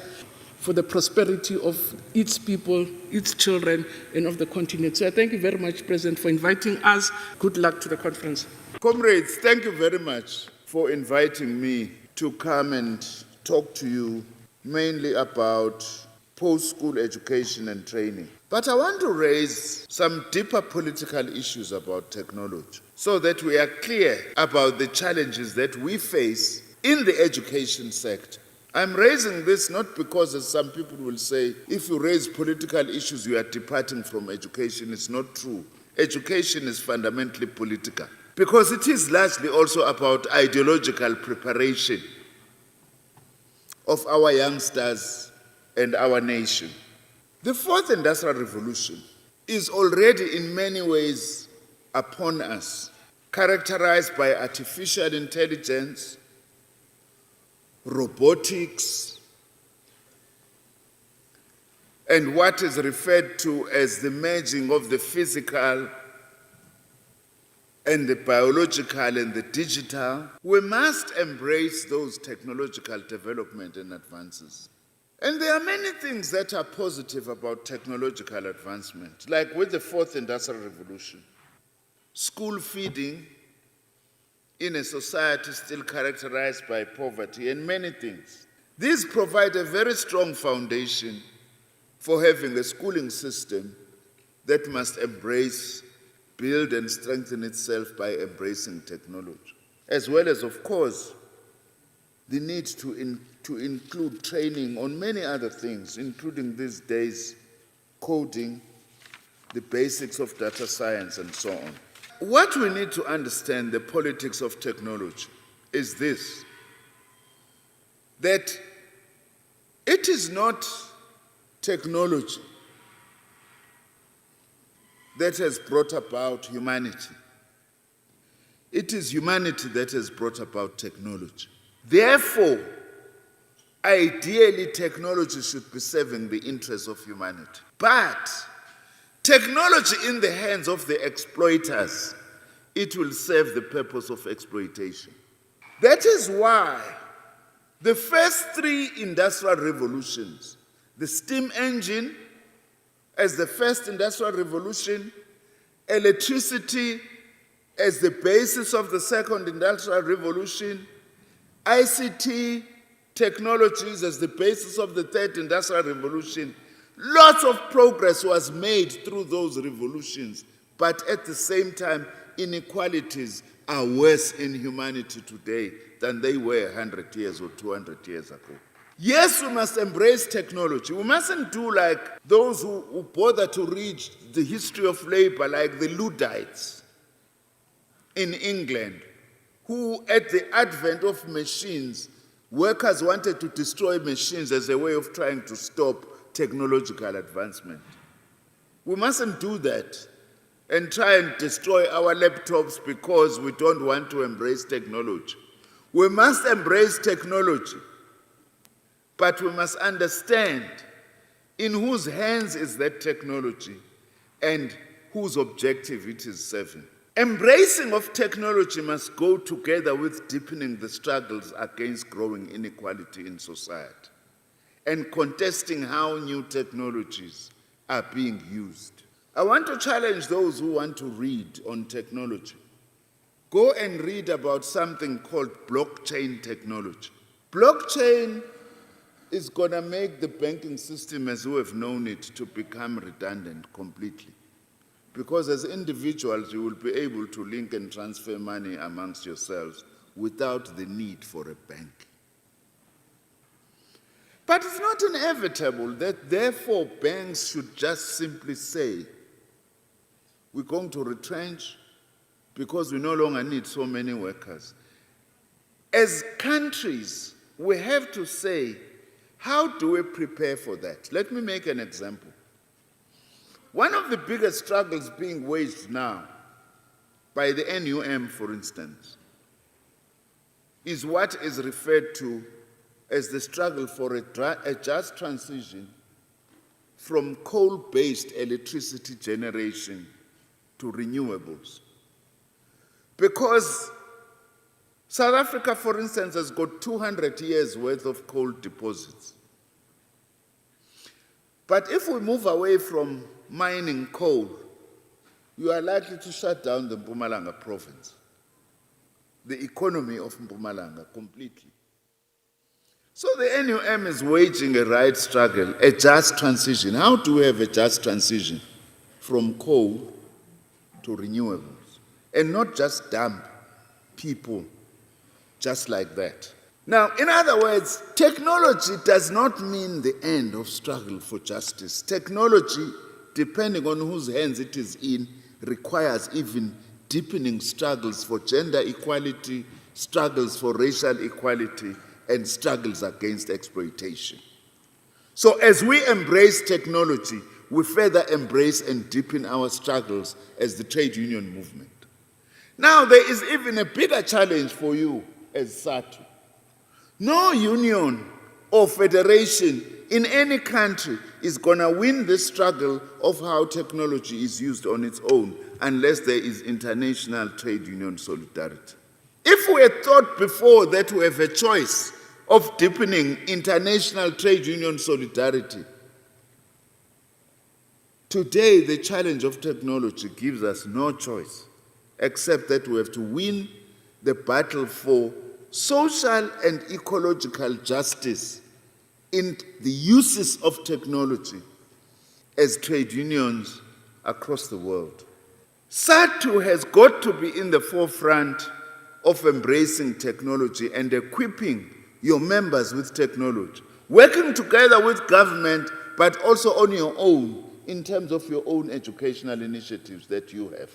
Speaker 6: for the prosperity of its people, its children, and of the continent. So I thank you very much, President, for inviting us. Good luck to the conference.
Speaker 4: Comrades, thank you very much for inviting me to come and talk to you mainly about post-school education and training. But I want to raise some deeper political issues about technology so that we are clear about the challenges that we face in the education sector. I'm raising this not because, as some people will say, if you raise political issues, you are departing from education. It's not true. Education is fundamentally political because it is largely also about ideological preparation of our youngsters and our nation. The fourth industrial revolution is already in many ways upon us, characterized by artificial intelligence, robotics, and what is referred to as the merging of the physical and the biological and the digital. We must embrace those technological development and advances. And there are many things that are positive about technological advancement, like with the fourth industrial revolution. School feeding in a society still characterized by poverty and many things. These provide a very strong foundation for having a schooling system that must embrace, build and strengthen itself by embracing technology, as well as, of course, the need to include training on many other things, including these days coding, the basics of data science, and so on. What we need to understand, the politics of technology, is this, that it is not technology that has brought about humanity. It is humanity that has brought about technology. Therefore, ideally, technology should be serving the interests of humanity. But technology in the hands of the exploiters, it will serve the purpose of exploitation. That is why the first three industrial revolutions, the steam engine as the first industrial revolution, electricity as the basis of the second industrial revolution, ICT technologies as the basis of the third industrial revolution. Lots of progress was made through those revolutions, but at the same time, inequalities are worse in humanity today than they were 100 years or 200 years ago. Yes, we must embrace technology. We mustn't do like those who bother to read the history of labor, like the Luddites in England, who at the advent of machines, workers wanted to destroy machines as a way of trying to stop technological advancement. We mustn't do that and try and destroy our laptops because we don't want to embrace technology. We must embrace technology, but we must understand in whose hands is that technology and whose objective it is serving. Embracing of technology must go together with deepening the struggles against growing inequality in society and contesting how new technologies are being used. I want to challenge those who want to read on technology. Go and read about something called blockchain technology. Blockchain is going to make the banking system as we have known it to become redundant completely. Because as individuals, you will be able to link and transfer money amongst yourselves without the need for a bank. But it's not inevitable that therefore banks should just simply say, we're going to retrench because we no longer need so many workers. As countries, we have to say, how do we prepare for that? Let me make an example. One of the biggest struggles being waged now by the NUM, for instance, is what is referred to as the struggle for a just transition from coal-based electricity generation to renewables. Because South Africa, for instance, has got 200 years worth of coal deposits. But if we move away from mining coal, you are likely to shut down the Mpumalanga province, the economy of Mpumalanga completely. So the NUM is waging a right struggle, a just transition. How do we have a just transition from coal to renewables? And not just dump people just like that. Now, in other words, technology does not mean the end of struggle for justice. Technology, depending on whose hands it is in, requires even deepening struggles for gender equality, struggles for racial equality, and struggles against exploitation. So as we embrace technology, we further embrace and deepen our struggles as the trade union movement. Now there is even a bigger challenge for you as SADTU. No union or federation in any country is going to win the struggle of how technology is used on its own unless there is international trade union solidarity. If we had thought before that we have a choice of deepening international trade union solidarity, today the challenge of technology gives us no choice except that we have to win the battle for social and ecological justice in the uses of technology as trade unions across the world. SADTU has got to be in the forefront of embracing technology and equipping your members with technology, working together with government, but also on your own in terms of your own educational initiatives that you have.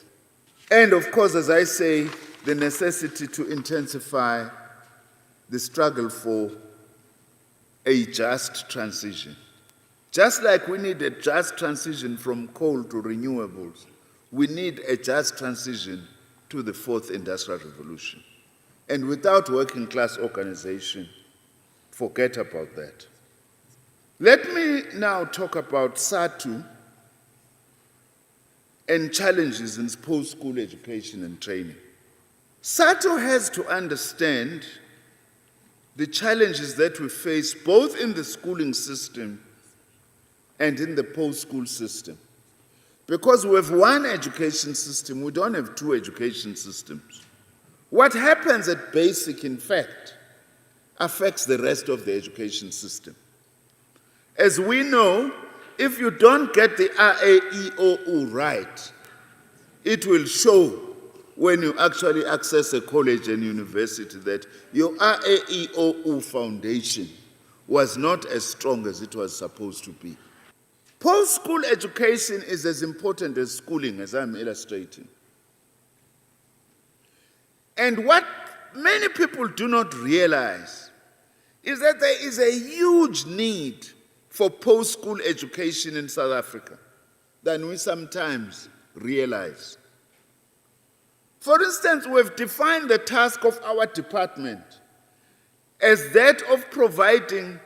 Speaker 4: And of course, as I say, the necessity to intensify the struggle for a just transition. Just like we need a just transition from coal to renewables, we need a just transition to the fourth industrial revolution. And without working class organization, forget about that. Let me now talk about SADTU and challenges in post-school education and training. SADTU has to understand the challenges that we face both in the schooling system and in the post-school system. Because we have one education system, we don't have two education systems. What happens at basic, in fact, affects the rest of the education system. As we know, if you don't get the RAEOU right, it will show when you actually access a college and university that your RAEOU foundation was not as strong as it was supposed to be. Post-school education is as important as schooling, as I'm illustrating. And what many people do not realize is that there is a huge need for post-school education in South Africa than we sometimes realize. For instance, we've defined the task of our department as that of providing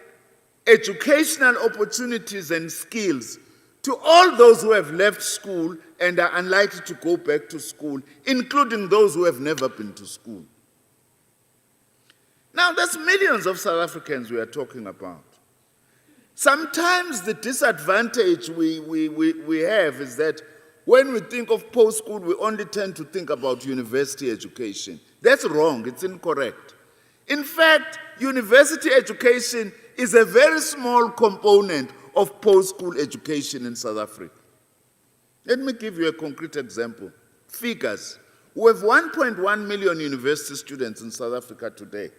Speaker 4: educational opportunities and skills to all those who have left school and are unlikely to go back to school, including those who have never been to school. Now, there's millions of South Africans we are talking about. Sometimes the disadvantage we have is that when we think of post-school, we only tend to think about university education. That's wrong, it's incorrect. In fact, university education is a very small component of post-school education in South Africa. Let me give you a concrete example. Figures. We have 1.1 million university students in South Africa today.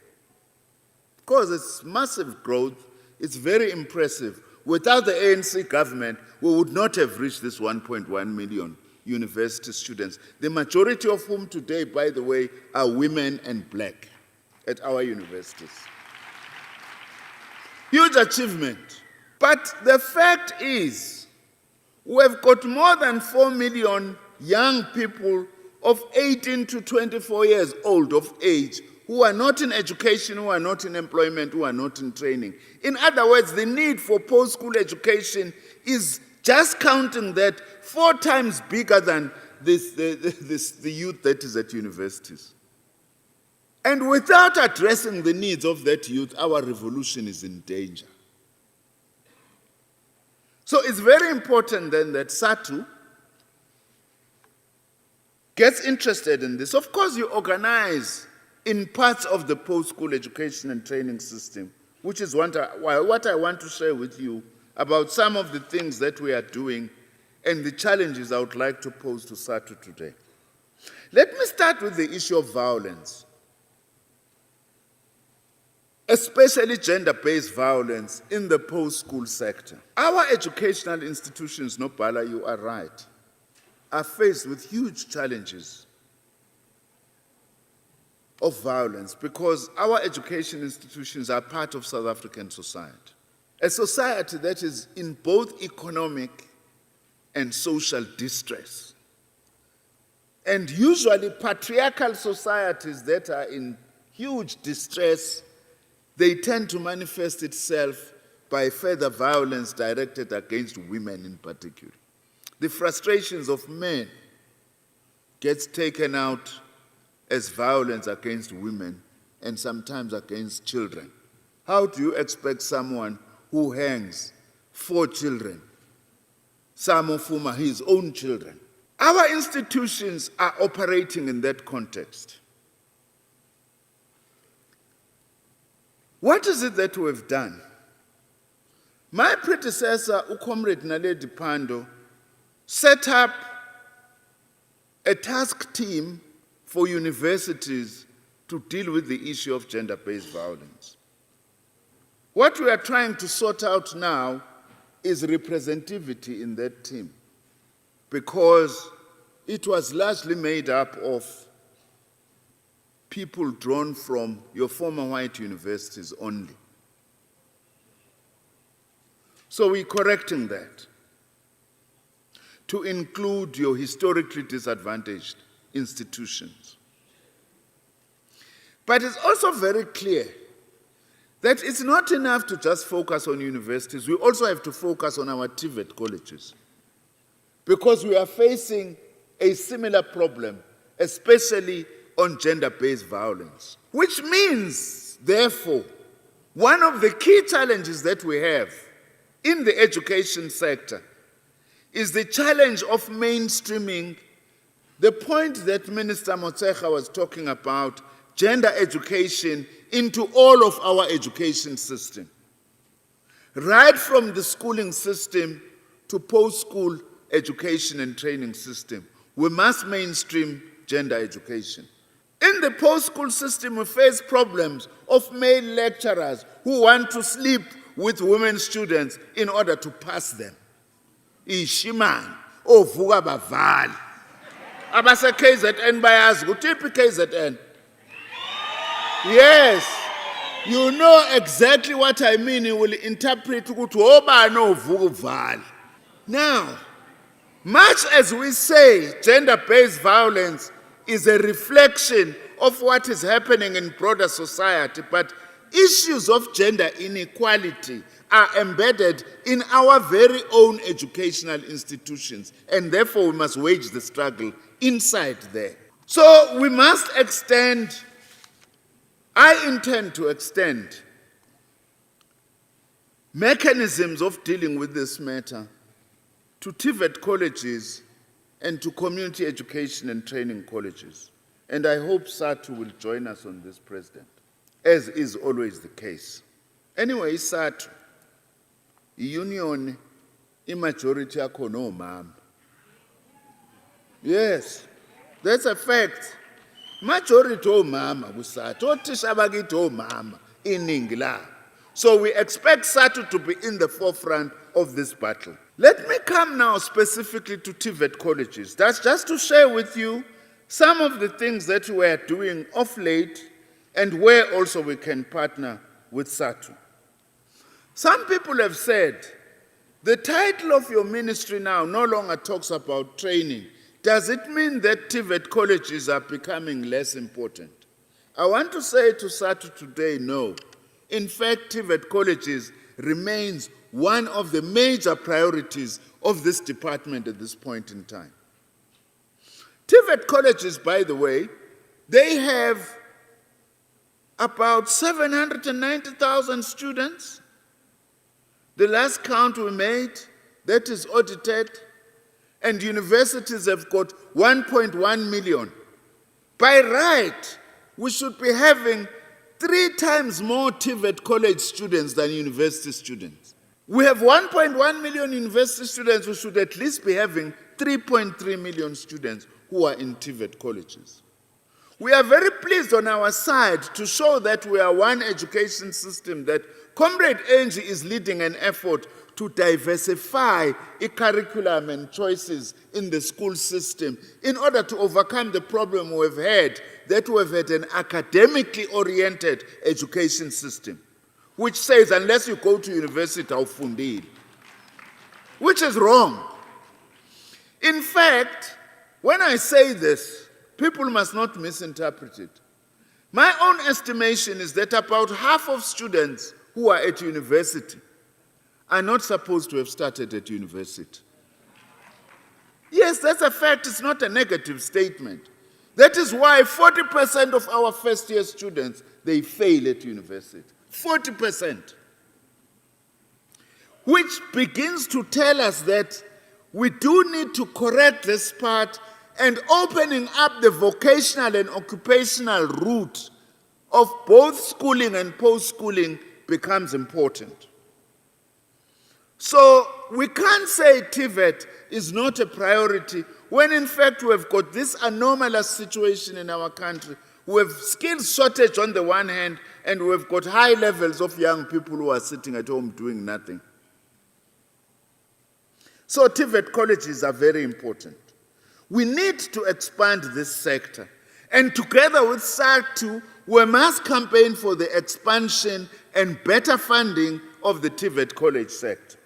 Speaker 4: Of course, it's massive growth. It's very impressive. Without the ANC government, we would not have reached this 1.1 million university students, the majority of whom today, by the way, are women and black at our universities. Huge achievement. But the fact is, we've got more than 4 million young people of 18 to 24 years old of age
Speaker 7: who are not in education, who are not in employment, who are not in training. In other words, the need for post-school education is, just counting that, 4 times bigger than the youth that is at universities. And without addressing the needs of that youth, our revolution is in danger. So it's very important then that SADTU gets interested in this. Of course, you organize in parts of the post-school education and training system, which is what I want to share with you about some of the things that we are doing and the challenges I would like to pose to SADTU today. Let me start with the issue of violence, especially gender-based violence in the post-school sector. Our educational institutions, Nobhala, you are right, are faced with huge challenges of violence because our education institutions are part of South African society. A society that is in both economic and social distress. And usually patriarchal societies that are in huge distress, they tend to manifest itself by further violence directed against women in particular. The frustrations of men gets taken out as violence against women and sometimes against children. How do you expect someone who hangs 4 children, some of whom are his own children? Our institutions are operating in that context. What is it that we have done? My predecessor, Comrade Naledi Pandor, set up a task team for universities to deal with the issue of gender-based violence. What we are trying to sort out now is representativity in that team, because it was largely made up of people drawn from your former white universities only. So we're correcting that to include your historically disadvantaged institutions. But it's also very clear that it's not enough to just focus on universities. We also have to focus on our TVET colleges, because we are facing a similar problem, especially on gender-based violence. Which means, therefore, one of the key challenges that we have in the education sector is the challenge of mainstreaming the point that Minister Motshekga was talking about, gender education, into all of our education system. Right from the schooling system to post-school education and training system, we must mainstream gender education. In the post-school system, we face problems of male lecturers who want to sleep with women students in order to pass them. Ishiman, ovuka bavali. Abase KZN bayazi, kutiphi KZN? Yes, you know exactly what I mean. You will interpret ukuthi obani ovuka uvali. Now, much as we say gender-based violence is a reflection of what is happening in broader society, but issues of gender inequality are embedded in our very own educational institutions, and therefore we must wage the struggle inside there. So we must extend, I intend to extend, mechanisms of dealing with this matter to TVET colleges and to community education and training colleges. And I hope SADTU will join us on this, President, as is always the case. Anyway, SADTU, union, majority yakhona omama. Yes, that's a fact. Majority omama kuSADTU, othisha bakithi omama, iningi labo. So we expect SADTU to be in the forefront of this battle. Let me come now specifically to TVET colleges. That's just to share with you some of the things that we are doing of late and where also we can partner with SADTU. Some people have said, the title of your ministry now no longer talks about training. Does it mean that TVET colleges are becoming less important? I want to say to SADTU today, no. In fact, TVET colleges remains one of the major priorities of this department at this point in time. TVET colleges, by the way, they have about 790,000 students. The last count we made, that is audited, and universities have got 1.1 million. By right, we should be having 3 times more TVET college students than university students. We have 1.1 million university students. We should at least be having 3.3 million students who are in TVET colleges. We are very pleased on our side to show that we are one education system, that Comrade Angie is leading an effort to diversify a curriculum and choices in the school system in order to overcome the problem we've had, that we've had an academically oriented education system, which says unless you go to university, awufundile, which is wrong. In fact, when I say this, people must not misinterpret it. My own estimation is that about half of students who are at university are not supposed to have started at university. Yes, that's a fact. It's not a negative statement. That is why 40% of our first-year students, they fail at university. 40%. Which begins to tell us that we do need to correct this part, and opening up the vocational and occupational route of both schooling and post-schooling becomes important. So we can't say TVET is not a priority when in fact we have got this anomalous situation in our country. We have skills shortage on the one hand, and we have got high levels of young people who are sitting at home doing nothing. So TVET colleges are very important. We need to expand this sector. And together with SADTU, we must campaign for the expansion and better funding of the TVET college sector.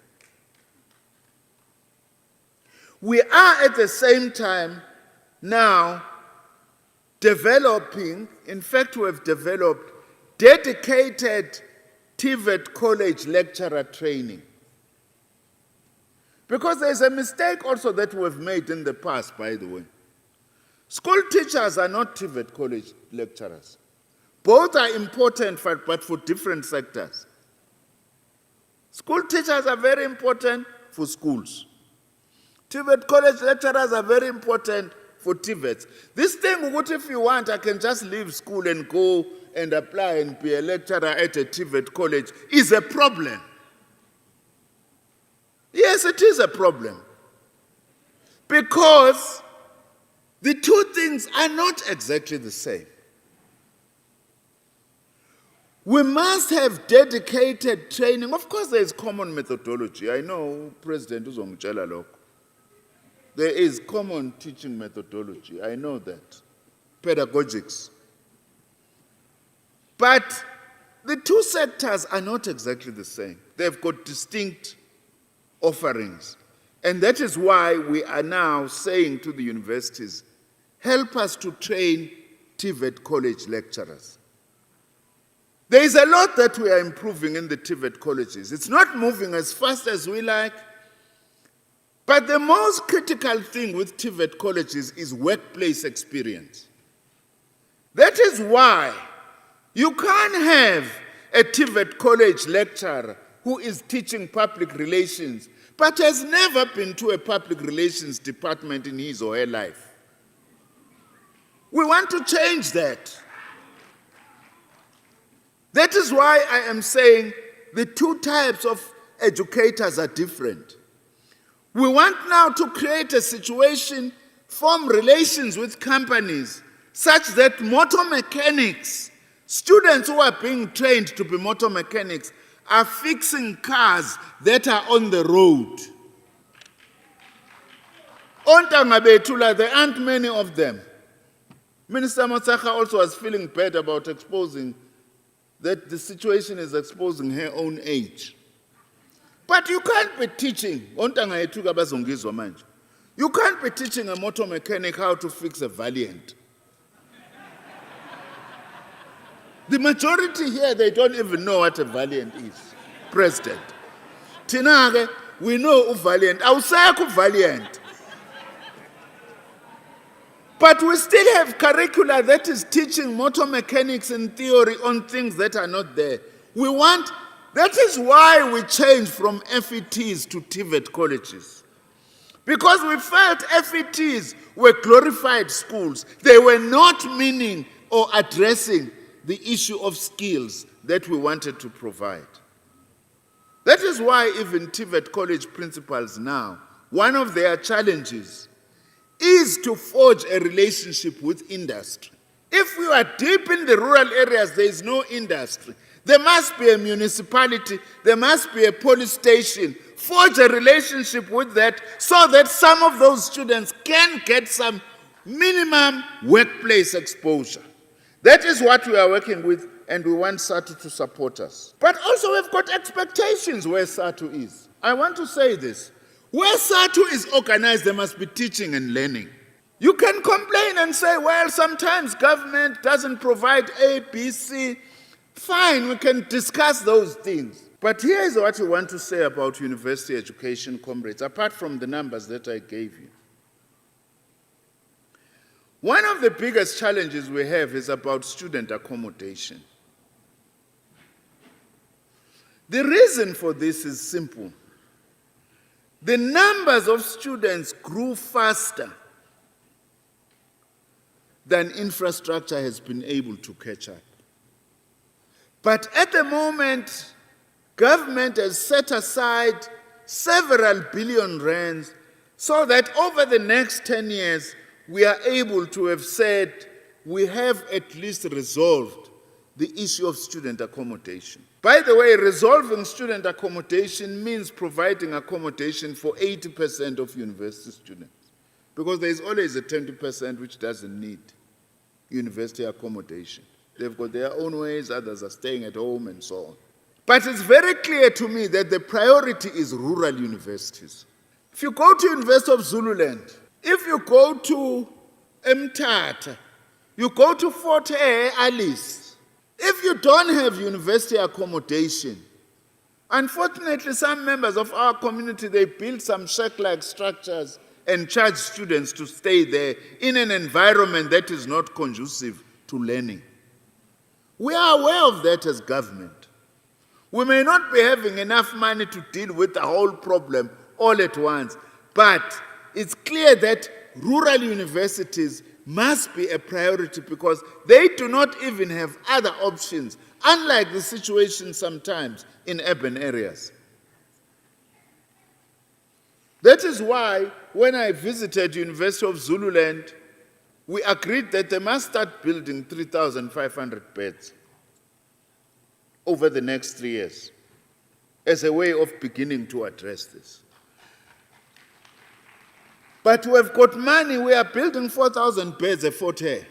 Speaker 7: We are at the same time now developing, in fact we have developed dedicated TVET college lecturer training. Because there's a mistake also that we've made in the past, by the way. School teachers are not TVET college lecturers. Both are important, but for different sectors. School teachers are very important for schools. TVET college lecturers are very important for TVETs. This thing, what if you want, I can just leave school and go and apply and be a lecturer at a TVET college, is a problem. Yes, it is a problem. Because the two things are not exactly the same. We must have dedicated training. Of course, there is common methodology. I know President uzongitshela lokho. There is common teaching methodology. I know that. Pedagogics. But the two sectors are not exactly the same. They've got distinct offerings. And that is why we are now saying to the universities, help us to train TVET college lecturers. There is a lot that we are improving in the TVET colleges. It's not moving as fast as we like, but the most critical thing with TVET colleges is workplace experience. That is why you can't have a TVET college lecturer who is teaching public relations, but has never been to a public relations department in his or her life. We want to change that. That is why I am saying the two types of educators are different. We want now to create a situation, form relations with companies, such that motor mechanics, students who are being trained to be motor mechanics, are fixing cars that are on the road. Ontangabetula, there aren't many of them. Minister Motshekga also was feeling bad about exposing that the situation is exposing her own age. But you can't be teaching, you can't be teaching a motor mechanic how to fix a Valiant. The majority here, they don't even know what a Valiant is, President. Tinage, we know Valiant. Awusekho Valiant. But we still have curricula that is teaching motor mechanics and theory on things that are not there. That is why we changed from FETs to TVET colleges. Because we felt FETs were glorified schools. They were not meaning or addressing the issue of skills that we wanted to provide. That is why even TVET college principals now, one of their challenges is to forge a relationship with industry. If we are deep in the rural areas, there is no industry. There must be a municipality, there must be a police station. Forge a relationship with that so that some of those students can get some minimum workplace exposure. That is what we are working with, and we want SADTU to support us. But also we've got expectations where SADTU is. I want to say this. Where SADTU is organized, there must be teaching and learning. You can complain and say, well, sometimes government doesn't provide A, B, C. Fine, we can discuss those things. But here is what we want to say about university education, comrades, apart from the numbers that I gave you. One of the biggest challenges we have is about student accommodation. The reason for this is simple. The numbers of students grew faster than infrastructure has been able to catch up. But at the moment, government has set aside several billion rands so that over the next 10 years, we are able to have said we have at least resolved the issue of student accommodation. By the way, resolving student accommodation means providing accommodation for 80% of university students, because there is always a 20% which doesn't need university accommodation. They've got their own ways, others are staying at home and so on. But it's very clear to me that the priority is rural universities. If you go to University of Zululand, if you go to Mthatha, you go to Fort Hare, Alice, if you don't have university accommodation, unfortunately some members of our community, they build some shack-like structures and charge students to stay there in an environment that is not conducive to learning. We are aware of that as government. We may not be having enough money to deal with the whole problem all at once, but it's clear that rural universities must be a priority because they do not even have other options, unlike the situation sometimes in urban areas. That is why when I visited University of Zululand, we agreed that they must start building 3,500 beds over the next 3 years as a way of beginning to address this. But we have got money, we are building 4,000 beds at Fort Hare.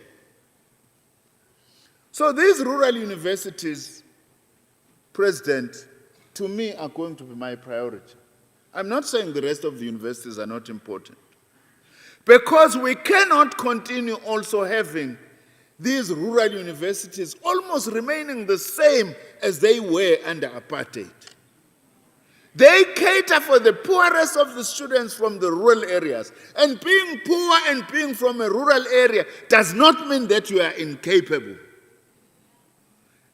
Speaker 7: So these rural universities, President, to me are going to be my priority. I'm not saying the rest of the universities are not important. Because we cannot continue also having these rural universities almost remaining the same as they were under apartheid. They cater for the poorest of the students from the rural areas. And being poor and being from a rural area does not mean that you are incapable.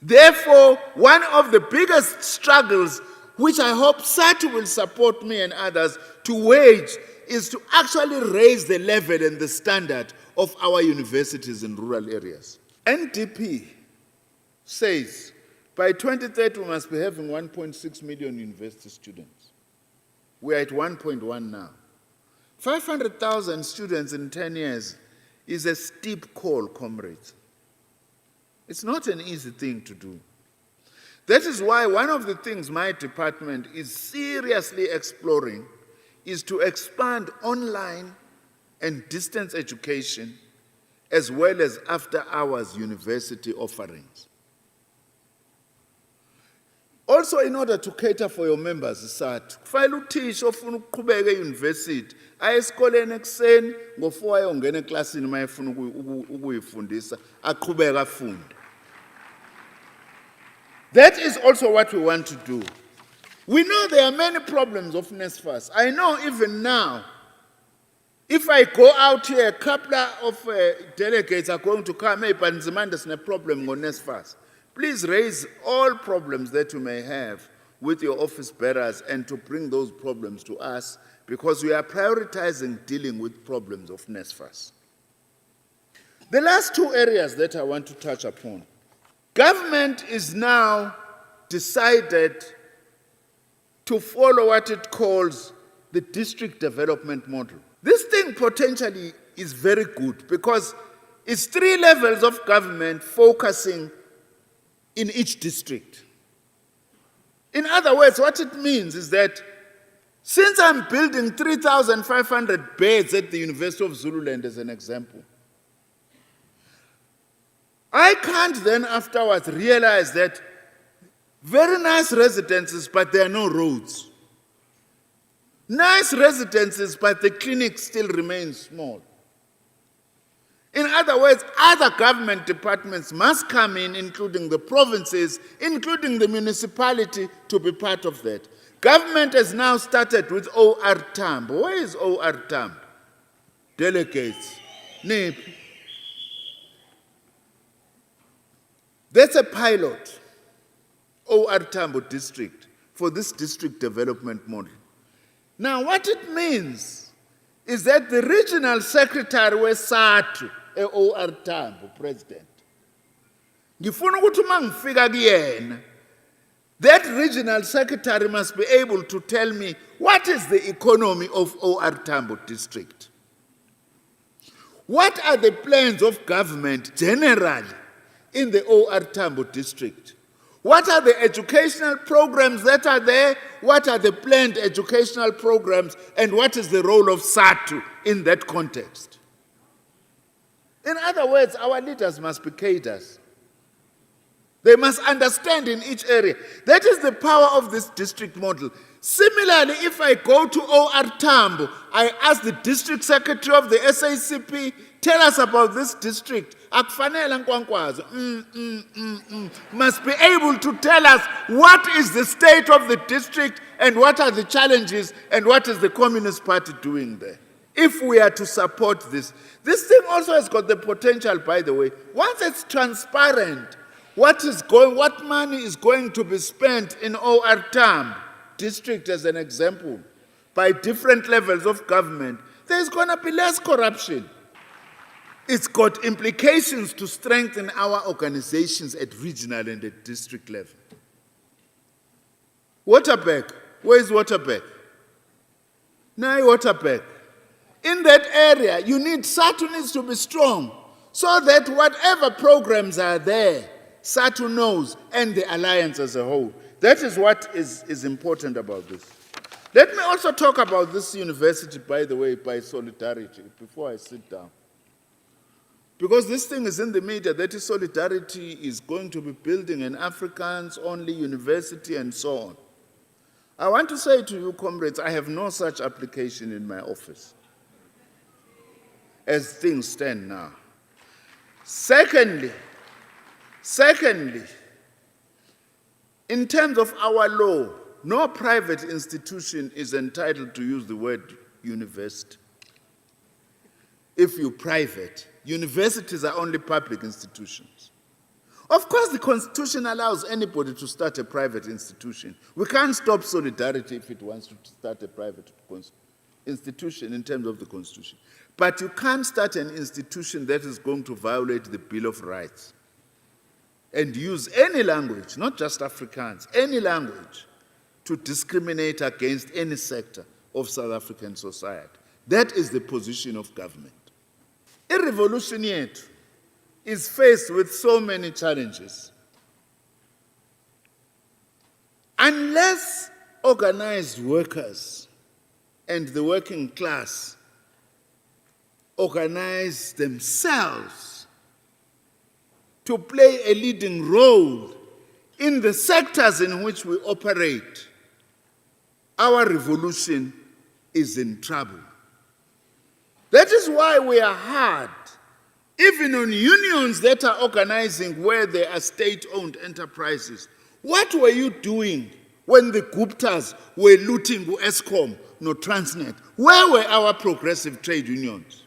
Speaker 7: Therefore, one of the biggest struggles, which I hope SADTU will support me and others to wage, is to actually raise the level and the standard of our universities in rural areas. NDP says by 2030 we must be having 1.6 million university students. We are at 1.1 now. 500,000 students in 10 years is a steep call, comrades. It's not an easy thing to do. That is why one of the things my department is seriously exploring is to expand online and distance education as well as after-hours university offerings. Also, in order to cater for your members, SADTU, kufanele uthisha ofuna ukuqhubeka e-university aye esikoleni ekuseni ngo-4 ayongena eklasini uma efuna ukuyifundisa aqhubeke afunde. That is also what we want to do. We know there are many problems of NSFAS. I know even now, if I go out here, a couple of delegates are going to come, hey, but there's no problem on NSFAS. Please raise all problems that you may have with your office bearers and to bring those problems to us, because we are prioritizing dealing with problems of NSFAS. The last two areas that I want to touch upon. Government is now decided to follow what it calls the district development model. This thing potentially is very good because it's 3 levels of government focusing in each district. In other words, what it means is that since I'm building 3,500 beds at the University of Zululand as an example, I can't then afterwards realize that very nice residences, but there are no roads. Nice residences, but the clinic still remains small. In other words, other government departments must come in, including the provinces, including the municipality, to be part of that. Government has now started with OR Tambo. Where is OR Tambo? Delegates. NIP. That's a pilot, OR Tambo district, for this district development model. Now, what it means is that the regional secretary was SADTU, OR Tambo president. Ngifuna ukuthi uma ngifika kuyena, that regional secretary must be able to tell me what is the economy of OR Tambo district. What are the plans of government generally in the OR Tambo district? What are the educational programs that are there? What are the planned educational programs? And what is the role of SADTU in that context? In other words, our leaders must be cadres. They must understand in each area. That is the power of this district model. Similarly, if I go to OR Tambo, I ask the district secretary of the SACP, tell us about this district. Akufanele Nkwankwazi must be able to tell us what is the state of the district and what are the challenges and what is the Communist Party doing there. If we are to support this thing also has got the potential, by the way, once it's transparent, what money is going to be spent in OR Tambo district as an example, by different levels of government, there's going to be less corruption. It's got implications to strengthen our organizations at regional and at district level. Waterberg, where is Waterberg? Now Waterberg. In that area, SADTU needs to be strong so that whatever programs are there, SADTU knows, and the alliance as a whole. That is what is important about this. Let me also talk about this university, by the way, by solidarity, before I sit down. Because this thing is in the media, that is Solidarity is going to be building an Afrikaans-only university and so on. I want to say to you, comrades, I have no such application in my office as things stand now. Secondly, in terms of our law, no private institution is entitled to use the word university. If you're private, universities are only public institutions. Of course, the Constitution allows anybody to start a private institution. We can't stop Solidarity if it wants to start a private institution in terms of the Constitution. But you can't start an institution that is going to violate the Bill of Rights and use any language, not just Afrikaans, any language, to discriminate against any sector of South African society. That is the position of government. A revolution yet is faced with so many challenges. Unless organized workers and the working class organize themselves to play a leading role in the sectors in which we operate, our revolution is in trouble. That is why we are hard, even on unions that are organizing where there are state-owned enterprises. What were you doing when the Guptas were looting Eskom, no Transnet? Where were our progressive trade unions?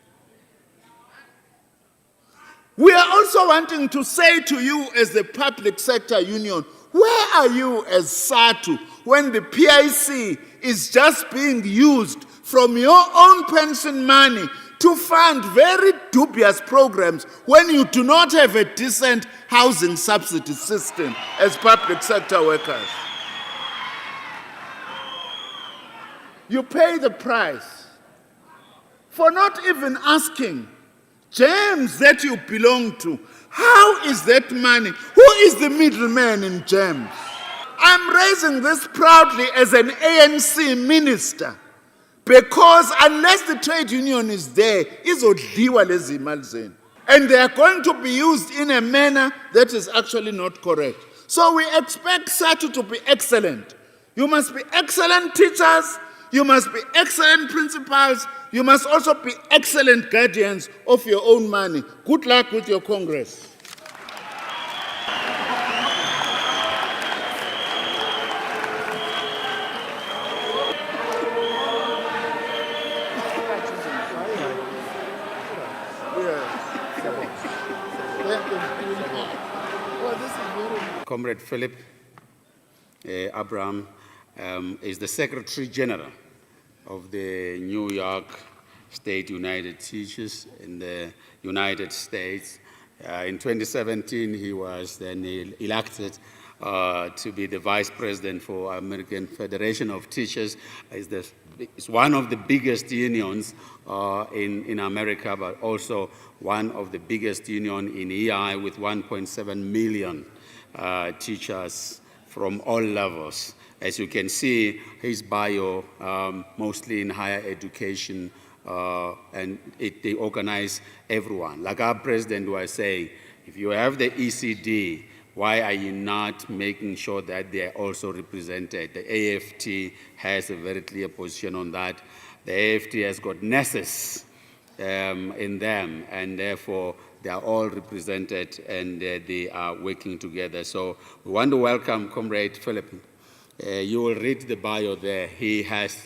Speaker 7: We are also wanting to say to you as the public sector union, where are you as SADTU when the PIC is just being used from your own pension money to fund very dubious programs when you do not have a decent housing subsidy system as public sector workers? You pay the price for not even asking GEMS that you belong to. How is that money? Who is the middleman in GEMS? I'm raising this proudly as an ANC minister, because unless the trade union is there, izodliwa lezi imali zenu. And they are going to be used in a manner that is actually not correct. So we expect SADTU to be excellent. You must be excellent teachers, you must be excellent principals, you must also be excellent guardians of your own money. Good luck with your Congress.
Speaker 8: Comrade Philip Abraham is the Secretary General of the New York State United Teachers in the United States. In 2017, he was then elected to be the Vice President for American Federation of Teachers. It's one of the biggest unions in America, but also one of the biggest unions in EI with 1.7 million teachers from all levels. As you can see, his bio, mostly in higher education, and they organize everyone. Like our president was saying, if you have the ECD, why are you not making sure that they are also represented? The AFT has a very clear position on that. The AFT has got nurses in them, and therefore they are all represented, and they are working together. So we want to welcome Comrade Philip. You will read the bio there. He has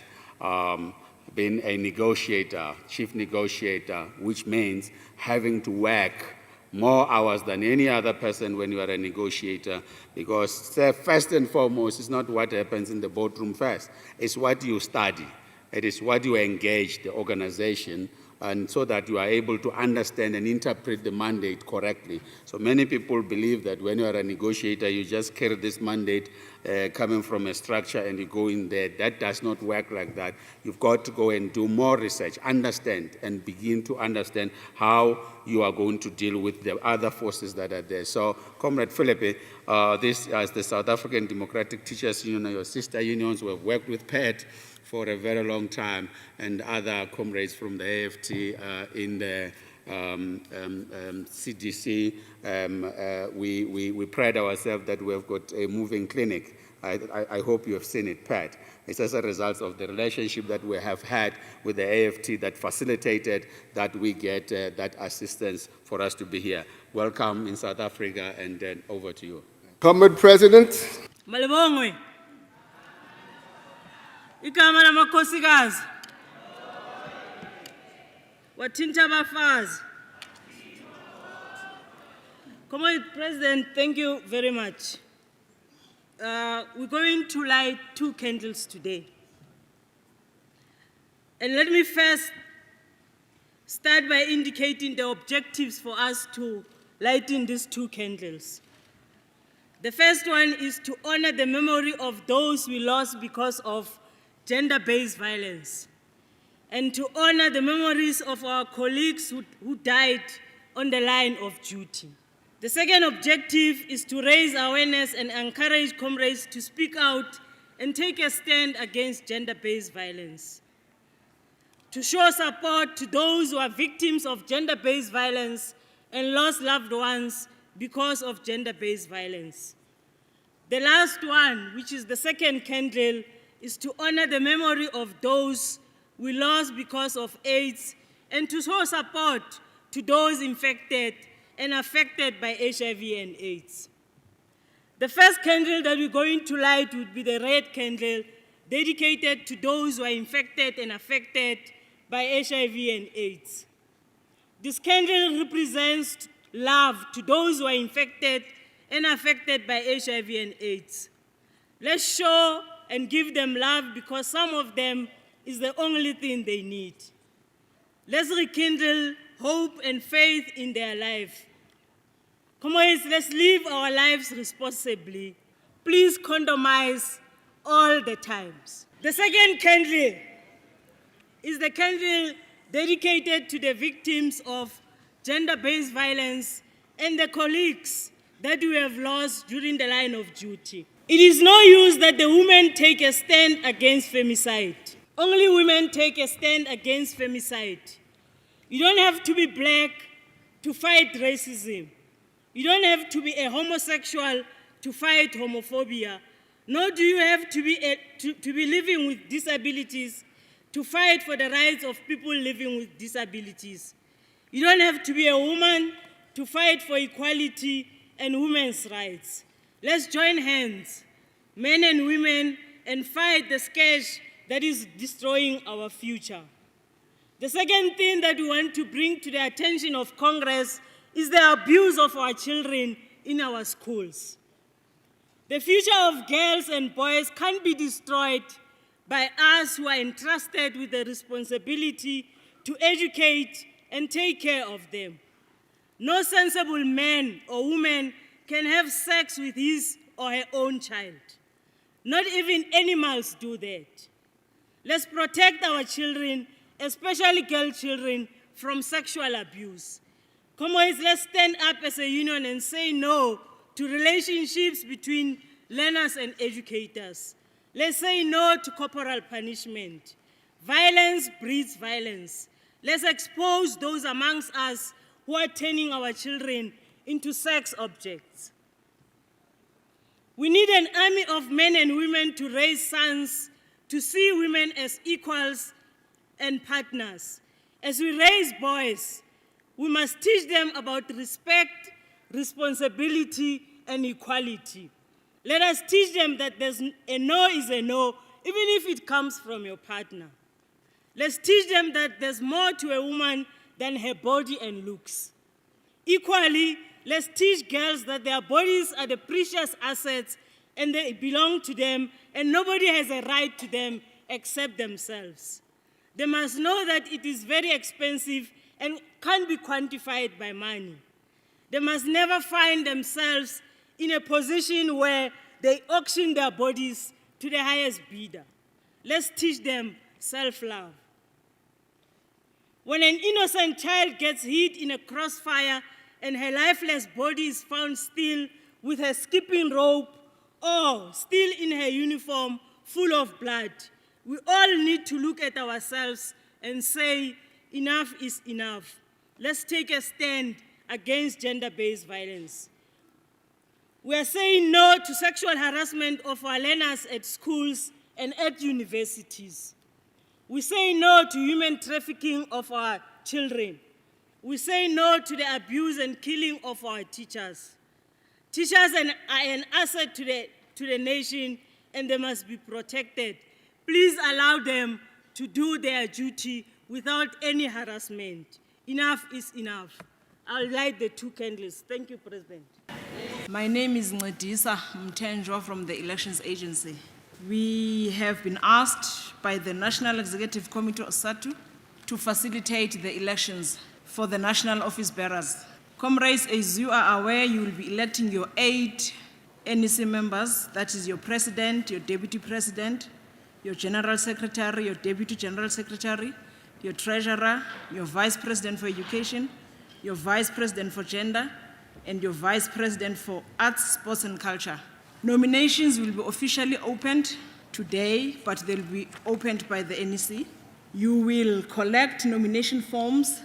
Speaker 8: been a negotiator, chief negotiator, which means having to work more hours than any other person when you are a negotiator, because first and foremost, it's not what happens in the boardroom first. It's what you study. It is what you engage the organization, and so that you are able to understand and interpret the mandate correctly. So many people believe that when you are a negotiator, you just carry this mandate coming from a structure and you go in there. That does not work like that. You've got to go and do more research, understand, and begin to understand how you are going to deal with the other forces that are there. So, Comrade Philippe, this as the South African Democratic Teachers Union, your sister unions, we have worked with PET for a very long time, and other comrades from the AFT in the CDC. We pride ourselves that we have got a moving clinic. I hope you have seen it, Pat. It's as a result of the relationship that we have had with the AFT that facilitated that we get that assistance for us to be here. Welcome in South Africa, and then over to you.
Speaker 2: Comrade President.
Speaker 9: Malibongwe. Igama lamakhosikazi. Wathinta abafazi. Comrade President, thank you very much. We're going to light 2 candles today. And let me first start by indicating the objectives for us to light in these 2 candles. The first one is to honor the memory of those we lost because of gender-based violence, and to honor the memories of our colleagues who died on the line of duty. The second objective is to raise awareness and encourage comrades to speak out and take a stand against gender-based violence, to show support to those who are victims of gender-based violence and lost loved ones because of gender-based violence. The last one, which is the second candle, is to honor the memory of those we lost because of AIDS, and to show support to those infected and affected by HIV and AIDS. The first candle that we're going to light would be the red candle, dedicated to those who are infected and affected by HIV and AIDS. This candle represents love to those who are infected and affected by HIV and AIDS. Let's show and give them love, because some of them is the only thing they need. Let's rekindle hope and faith in their life. Comrades, let's live our lives responsibly. Please condomize all the times. The second candle is the candle dedicated to the victims of gender-based violence and the colleagues that we have lost during the line of duty. It is no use that the women take a stand against femicide. Only women take a stand against femicide. You don't have to be black to fight racism. You don't have to be a homosexual to fight homophobia. Nor do you have to be living with disabilities to fight for the rights of people living with disabilities. You don't have to be a woman to fight for equality and women's rights. Let's join hands, men and women, and fight the scourge that is destroying our future. The second thing that we want to bring to the attention of Congress is the abuse of our children in our schools. The future of girls and boys can't be destroyed by us who are entrusted with the responsibility to educate and take care of them. No sensible man or woman can have sex with his or her own child. Not even animals do that. Let's protect our children, especially girl children, from sexual abuse. Comrades, let's stand up as a union and say no to relationships between learners and educators. Let's say no to corporal punishment. Violence breeds violence. Let's expose those amongst us who are turning our children into sex objects. We need an army of men and women to raise sons, to see women as equals and partners. As we raise boys, we must teach them about respect, responsibility, and equality. Let us teach them that a no is a no, even if it comes from your partner. Let's teach them that there's more to a woman than her body and looks. Equally, let's teach girls that their bodies are the precious assets and they belong to them, and nobody has a right to them except themselves. They must know that it is very expensive and can't be quantified by money. They must never find themselves in a position where they auction their bodies to the highest bidder. Let's teach them self-love. When an innocent child gets hit in a crossfire and her lifeless body is found still with her skipping rope or still in her uniform full of blood, we all need to look at ourselves and say, enough is enough. Let's take a stand against gender-based violence. We are saying no to sexual harassment of our learners at schools and at universities. We say no to human trafficking of our children. We say no to the abuse and killing of our teachers. Teachers are an asset to the nation, and they must be protected. Please allow them to do their duty without any harassment. Enough is enough. I'll light the two candles. Thank you, President.
Speaker 10: My name is Ncedisa Mtenjwa from the Elections Agency. We have been asked by the National Executive Committee of SADTU to facilitate the elections for the national office bearers. Comrades, as you are aware, you will be electing your 8 NEC members, that is your president, your deputy president, your general secretary, your deputy general secretary, your treasurer, your vice president for education, your vice president for gender, and your vice president for arts, sports, and culture. Nominations will be officially opened today, but they'll be opened by the NEC. You will collect nomination forms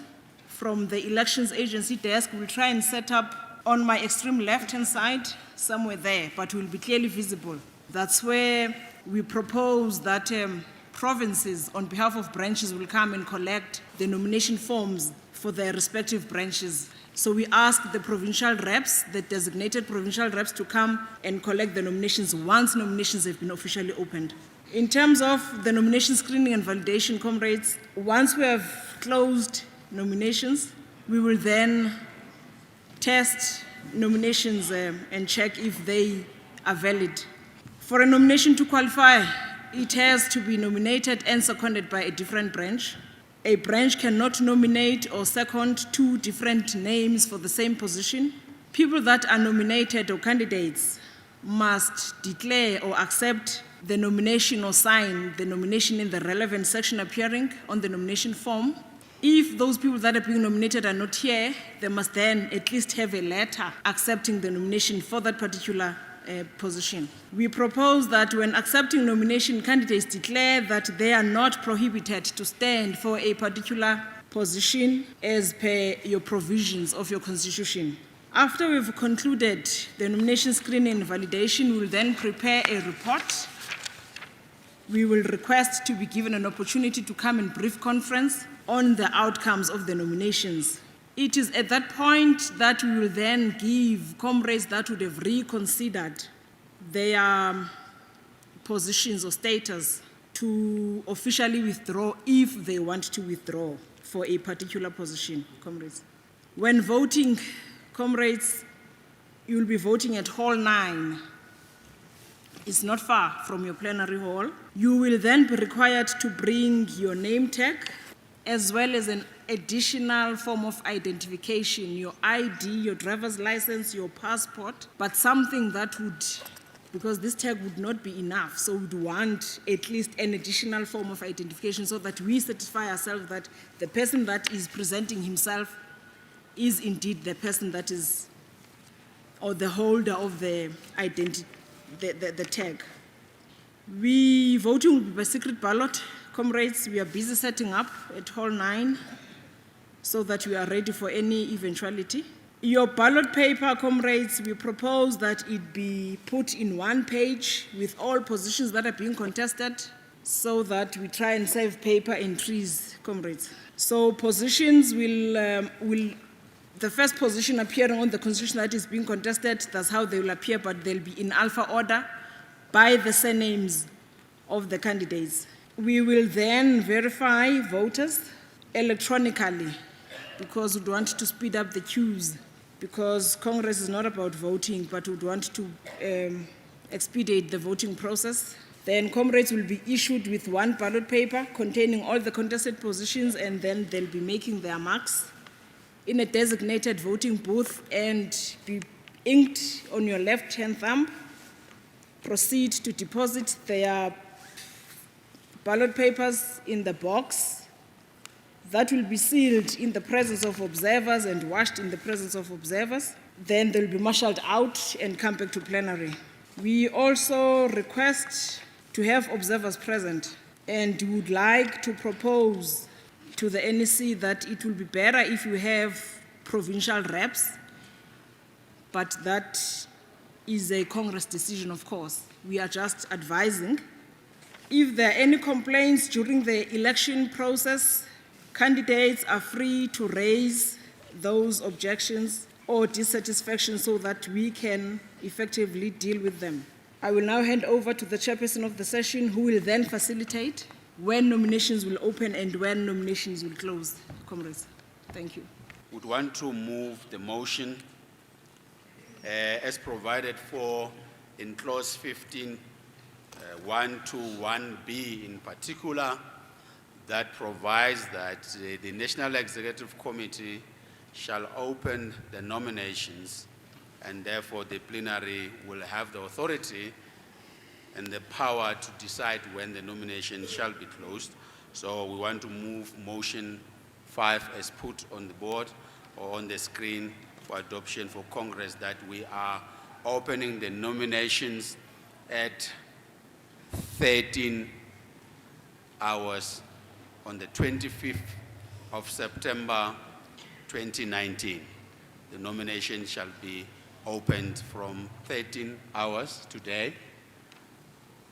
Speaker 10: from the Elections Agency desk. We'll try and set up on my extreme left-hand side, somewhere there, but will be clearly visible. That's where we propose that provinces, on behalf of branches, will come and collect the nomination forms for their respective branches. So we ask the provincial reps, the designated provincial reps, to come and collect the nominations once nominations have been officially opened. In terms of the nomination screening and validation, comrades, once we have closed nominations, we will then test nominations and check if they are valid. For a nomination to qualify, it has to be nominated and seconded by a different branch. A branch cannot nominate or second two different names for the same position. People that are nominated or candidates must declare or accept the nomination or sign the nomination in the relevant section appearing on the nomination form. If those people that are being nominated are not here, they must then at least have a letter accepting the nomination for that particular position. We propose that when accepting nomination, candidates declare that they are not prohibited to stand for a particular position as per your provisions of your constitution. After we've concluded the nomination screening and validation, we will then prepare a report. We will request to be given an opportunity to come and brief conference on the outcomes of the nominations. It is at that point that we will then give comrades that would have reconsidered their positions or status to officially withdraw if they want to withdraw for a particular position, comrades. When voting, comrades, you will be voting at Hall 9. It's not far from your plenary hall. You will then be required to bring your name tag as well as an additional form of identification, your ID, your driver's license, your passport, but something that would, because this tag would not be enough, so we'd want at least an additional form of identification so that we satisfy ourselves that the person that is presenting himself is indeed the person that is, or the holder of the identity, the tag. Voting will be by secret ballot. Comrades, we are busy setting up at Hall 9 so that we are ready for any eventuality. Your ballot paper, comrades, we propose that it be put in one page with all positions that are being contested so that we try and save paper and trees, comrades. So positions will the first position appearing on the constitution that is being contested, that's how they will appear, but they'll be in alpha order by the surnames of the candidates. We will then verify voters electronically because we want to speed up the queues, because Congress is not about voting, but we want to expedite the voting process. Then comrades will be issued with one ballot paper containing all the contested positions, and then they'll be making their marks in a designated voting booth and be inked on your left-hand thumb. Proceed to deposit their ballot papers in the box that will be sealed in the presence of observers and washed in the presence of observers. Then they'll be marshaled out and come back to plenary. We also request to have observers present and would like to propose to the NEC that it will be better if you have provincial reps, but that is a Congress decision, of course. We are just advising. If there are any complaints during the election process, candidates are free to raise those objections or dissatisfaction so that we can effectively deal with them. I will now hand over to the chairperson of the session, who will then facilitate when nominations will open and when nominations will close. Comrades, thank you.
Speaker 8: Would want to move the motion as provided for in clause 15, 1 to 1B in particular, that provides that the National Executive Committee shall open the nominations, and therefore the plenary will have the authority and the power to decide when the nomination shall be closed. So we want to move motion 5 as put on the board or on the screen for adoption for Congress, that we are opening the nominations at 13 hours on the 25th of September 2019. The nomination shall be opened from 13 hours today,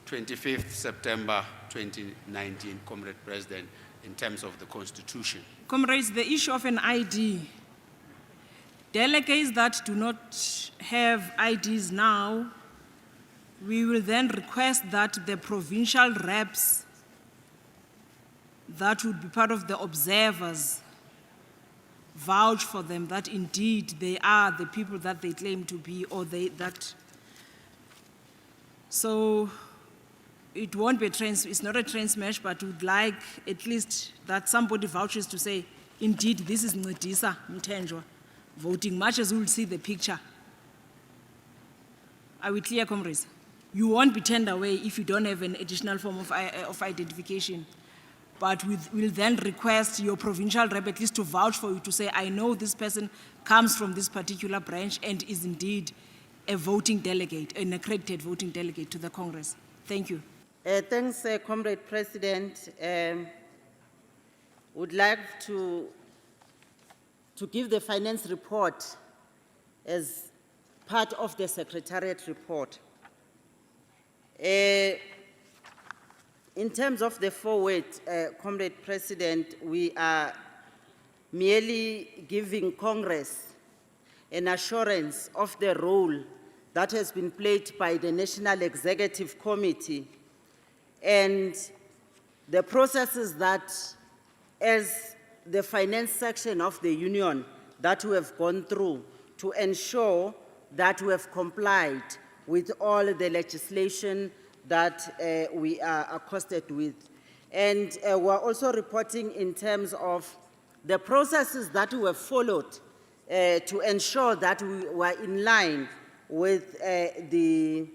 Speaker 8: 25th September 2019, Comrade President, in terms of the Constitution.
Speaker 10: Comrades, the issue of an ID. Delegates that do not have IDs now, we will then request that the provincial reps that would be part of the observers vouch for them that indeed they are the people that they claim to be, or so it won't be it's not a train smash, but we'd like at least that somebody vouches to say, indeed, this is Ncedisa Mtenjwa voting, much as we'll see the picture. Are we clear, comrades? You won't be turned away if you don't have an additional form of identification. But we'll then request your provincial rep at least to vouch for you, to say, I know this person comes from this particular branch and is indeed a voting delegate, an accredited voting delegate to the Congress. Thank you.
Speaker 11: Thanks, Comrade President. Would like to give the finance report as part of the Secretariat report. In terms of the forward, Comrade President, we are merely giving Congress an assurance of the role that has been played by the National Executive Committee and the processes that, as the finance section of the Union, that we have gone through to ensure that we have complied with all the legislation that we are accosted with. And we're also reporting in terms of the processes that we have followed to ensure that we were in line with the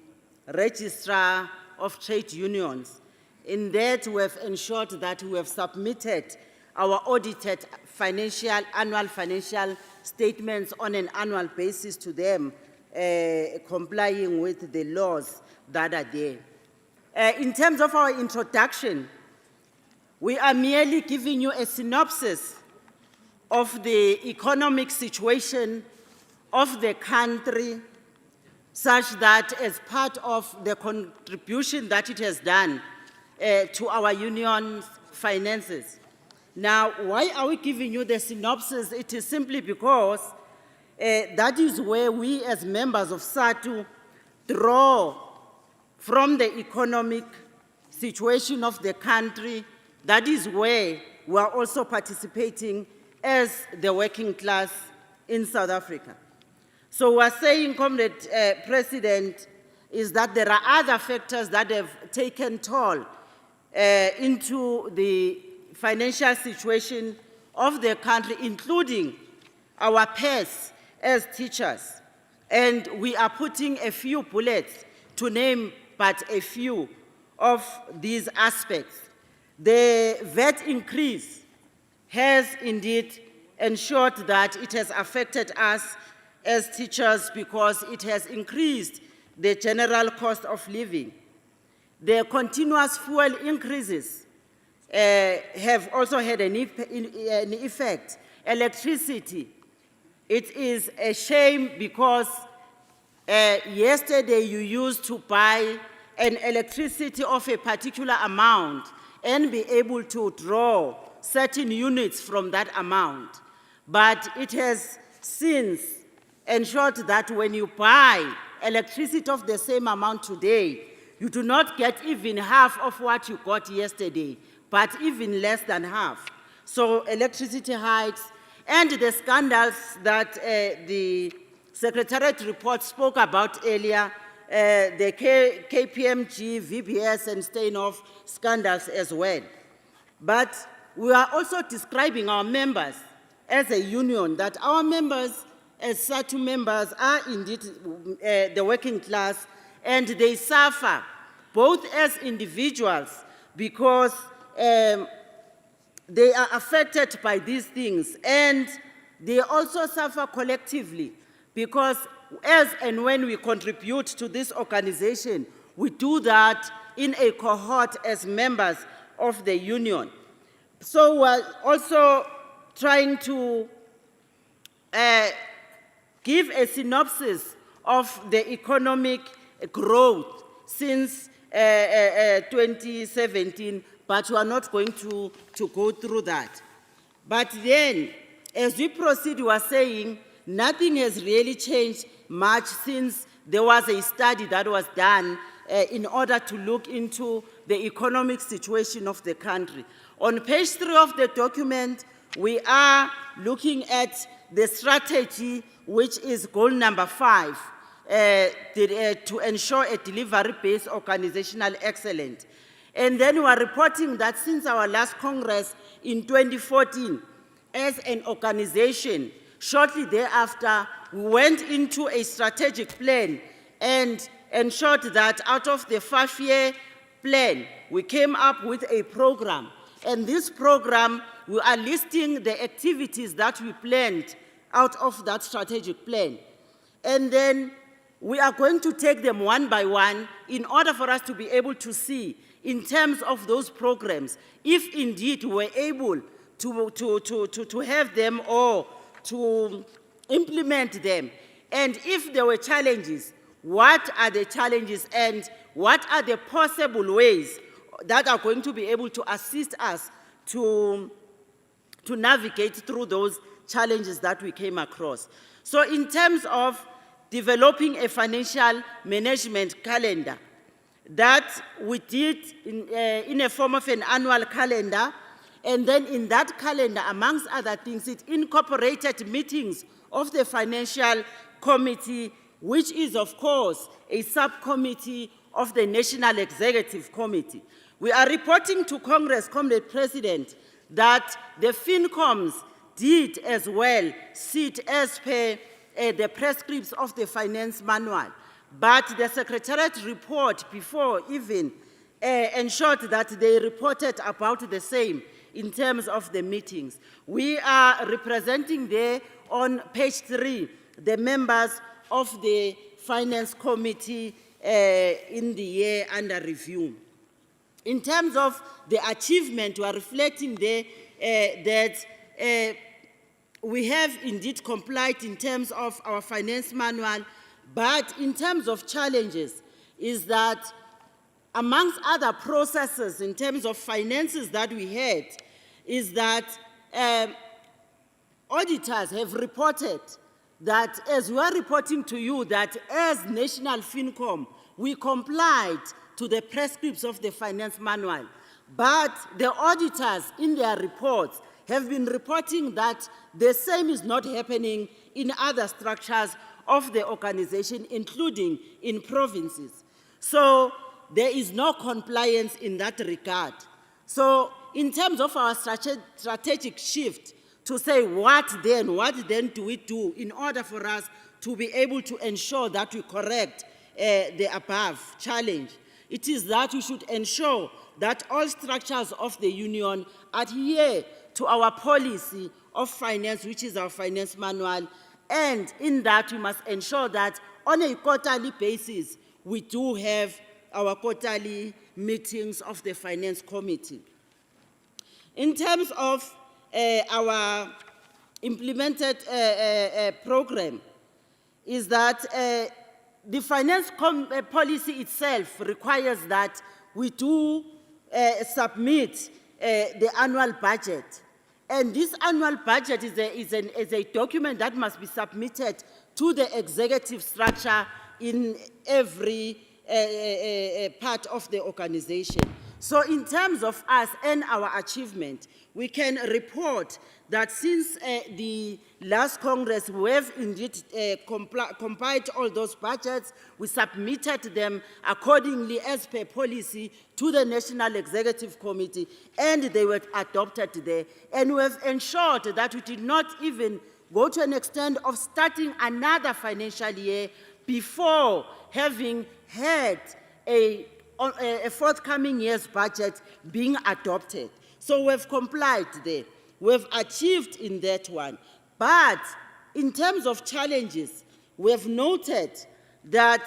Speaker 11: Registrar of Trade Unions. In that, we have ensured that we have submitted our audited annual financial statements on an annual basis to them, complying with the laws that are there. In terms of our introduction, we are merely giving you a synopsis of the economic situation of the country, such that as part of the contribution that it has done to our union's finances. Now, why are we giving you the synopsis? It is simply because that is where we as members of SADTU draw from the economic situation of the country. That is where we are also participating as the working class in South Africa. So we're saying, Comrade President, is that there are other factors that have taken toll into the financial situation of the country, including our pairs as teachers. And we are putting a few bullets to name but a few of these aspects. The VAT increase has indeed ensured that it has affected us as teachers because it has increased the general cost of living. The continuous fuel increases have also had an effect. Electricity, it is a shame because yesterday you used to buy an electricity of a particular amount and be able to draw certain units from that amount. But it has since ensured that when you buy electricity of the same amount today, you do not get even half of what you got yesterday, but even less than half. So electricity hikes and the scandals that the Secretariat report spoke about earlier, the KPMG, VBS, and Steinhoff scandals as well. But we are also describing our members as a union, that our members as SADTU members are indeed the working class, and they suffer both as individuals because they are affected by these things, and they also suffer collectively because as and when we contribute to this organization, we do that in a cohort as members of the union. So we're also trying to give a synopsis of the economic growth since 2017 but we are not going to go through that. But then, as we proceed, we are saying nothing has really changed much since there was a study that was done in order to look into the economic situation of the country. On page 3 of the document, we are looking at the strategy, which is goal number 5, to ensure a delivery-based organizational excellence. And then we are reporting that since our last Congress in 2014, as an organization, shortly thereafter, we went into a strategic plan and ensured that out of the 5-year plan, we came up with a program. And this program, we are listing the activities that we planned out of that strategic plan. And then we are going to take them one by one in order for us to be able to see, in terms of those programs, if indeed we're able to have them or to implement them. And if there were challenges, what are the challenges and what are the possible ways that are going to be able to assist us to navigate through those challenges that we came across. So in terms of developing a financial management calendar, that we did in a form of an annual calendar, and then in that calendar, amongst other things, it incorporated meetings of the Financial Committee, which is, of course, a subcommittee of the National Executive Committee. We are reporting to Congress, Comrade President, that the FinComs did as well sit as per the prescripts of the finance manual. But the Secretariat report before even ensured that they reported about the same in terms of the meetings. We are representing there on page 3 the members of the Finance Committee in the year under review. In terms of the achievement, we are reflecting there that we have indeed complied in terms of our finance manual, but in terms of challenges is that amongst other processes in terms of finances that we had, is that auditors have reported that, as we are reporting to you, that as National FinCom, we complied to the prescripts of the finance manual. But the auditors in their reports have been reporting that the same is not happening in other structures of the organization, including in provinces. So there is no compliance in that regard. So in terms of our strategic shift to say what then do we do in order for us to be able to ensure that we correct the above challenge, it is that we should ensure that all structures of the union adhere to our policy of finance, which is our finance manual, and in that we must ensure that on a quarterly basis, we do have our quarterly meetings of the Finance Committee. In terms of our implemented program, is that the finance policy itself requires that we do submit the annual budget. And this annual budget is a document that must be submitted to the executive structure in every part of the organization. So in terms of us and our achievement, we can report that since the last Congress, we have indeed compiled all those budgets. We submitted them accordingly as per policy to the National Executive Committee, and they were adopted there. And we have ensured that we did not even go to an extent of starting another financial year before having had a forthcoming year's budget being adopted. So we've complied there. We've achieved in that one. But in terms of challenges, we've noted that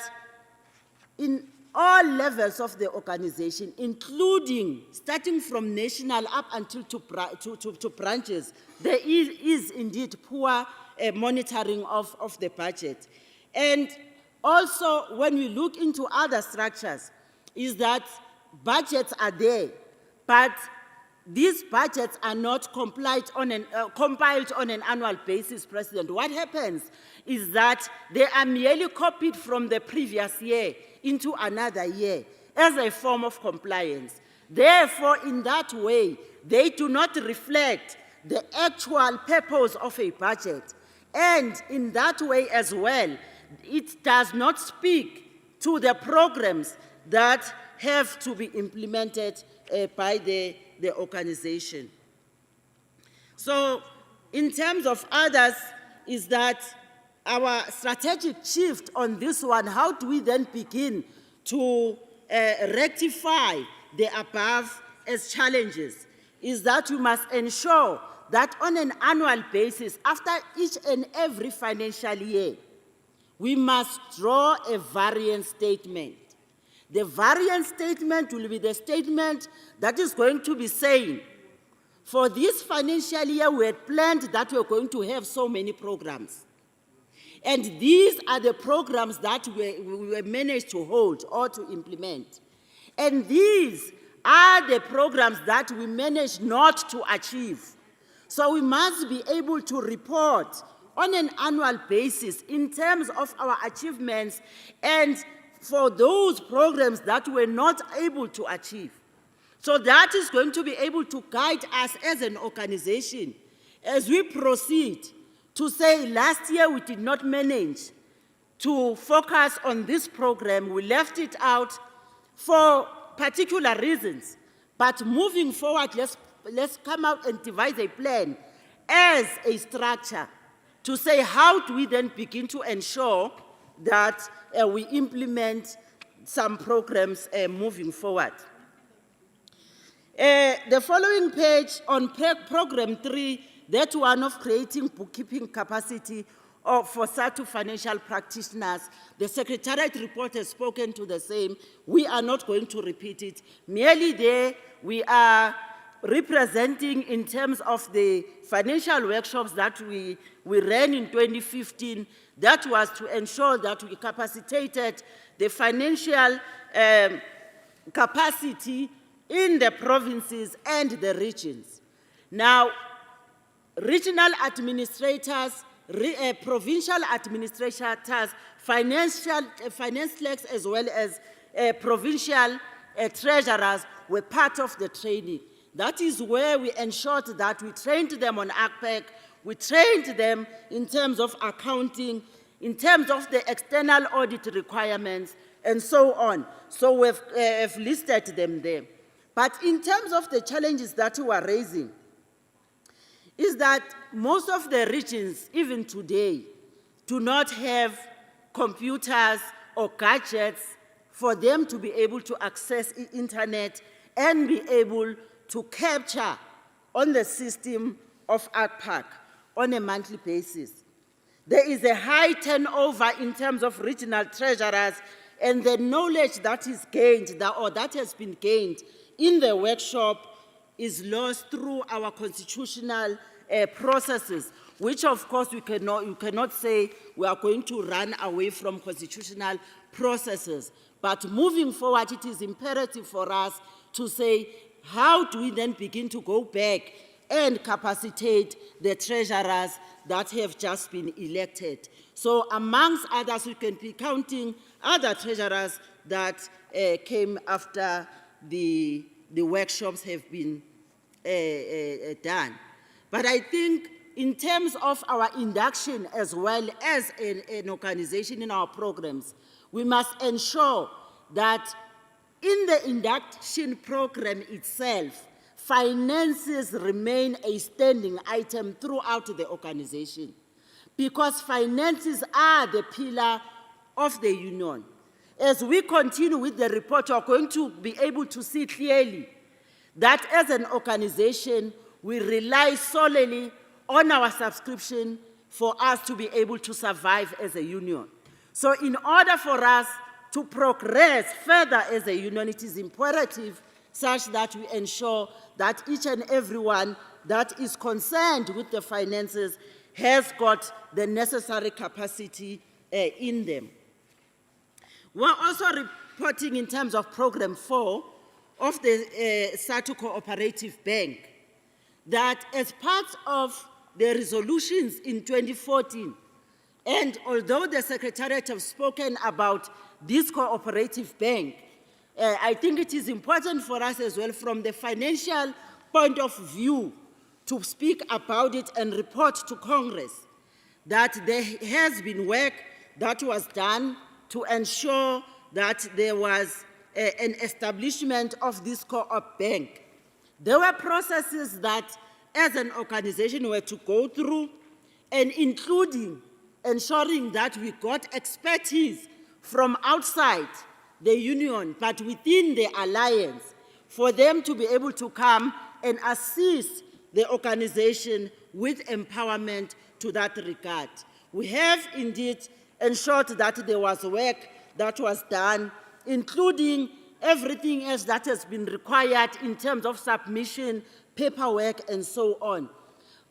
Speaker 11: in all levels of the organization, including starting from national up until to branches, there is indeed poor monitoring of the budget. And also, when we look into other structures, is that budgets are there, but these budgets are not compiled on an annual basis, President. What happens is that they are merely copied from the previous year into another year as a form of compliance. Therefore, in that way, they do not reflect the actual purpose of a budget. And in that way as well, it does not speak to the programs that have to be implemented by the organization. So, in terms of others, is that our strategic shift on this one, how do we then begin to rectify the above as challenges, is that we must ensure that on an annual basis, after each and every financial year, we must draw a variance statement. The variance statement will be the statement that is going to be saying, for this financial year, we had planned that we are going to have so many programs. And these are the programs that we managed to hold or to implement. And these are the programs that we managed not to achieve. So we must be able to report on an annual basis in terms of our achievements and for those programs that we're not able to achieve. So that is going to be able to guide us as an organization as we proceed to say last year we did not manage to focus on this program, we left it out for particular reasons. But moving forward, let's come out and devise a plan as a structure to say how do we then begin to ensure that we implement some programs moving forward. The following page on program 3, that one of creating bookkeeping capacity for SADTU financial practitioners. The Secretariat report has spoken to the same. We are not going to repeat it. Merely there, we are representing in terms of the financial workshops that we ran in 2015, that was to ensure that we capacitated the financial capacity in the provinces and the regions. Now, regional administrators, provincial administrators, finance clerks, as well as provincial treasurers were part of the training. That is where we ensured that we trained them on ACPEC, we trained them in terms of accounting, in terms of the external audit requirements, and so on. So we've listed them there. But in terms of the challenges that we are raising, is that most of the regions, even today, do not have computers or gadgets for them to be able to access the internet and be able to capture on the system of ACPAC on a monthly basis. There is a high turnover in terms of regional treasurers, and the knowledge that is gained, that has been gained in the workshop is lost through our constitutional processes, which of course you cannot say we are going to run away from constitutional processes. But moving forward, it is imperative for us to say, how do we then begin to go back and capacitate the treasurers that have just been elected? So amongst others, we can be counting other treasurers that came after the workshops have been done. But I think in terms of our induction as well as an organization in our programs, we must ensure that in the induction program itself, finances remain a standing item throughout the organization, because finances are the pillar of the union. As we continue with the report, you are going to be able to see clearly that as an organization, we rely solely on our subscription for us to be able to survive as a union. So in order for us to progress further as a union, it is imperative such that we ensure that each and everyone that is concerned with the finances has got the necessary capacity in them. We're also reporting in terms of Program 4 of the SADTU Cooperative Bank that as part of the resolutions in 2014, and although the Secretariat have spoken about this cooperative bank, I think it is important for us as well from the financial point of view to speak about it and report to Congress that there has been work that was done to ensure that there was an establishment of this co-op bank. There were processes that as an organization were to go through, and including ensuring that we got expertise from outside the union, but within the alliance, for them to be able to come and assist the organization with empowerment to that regard. We have indeed ensured that there was work that was done, including everything else that has been required in terms of submission, paperwork, and so on.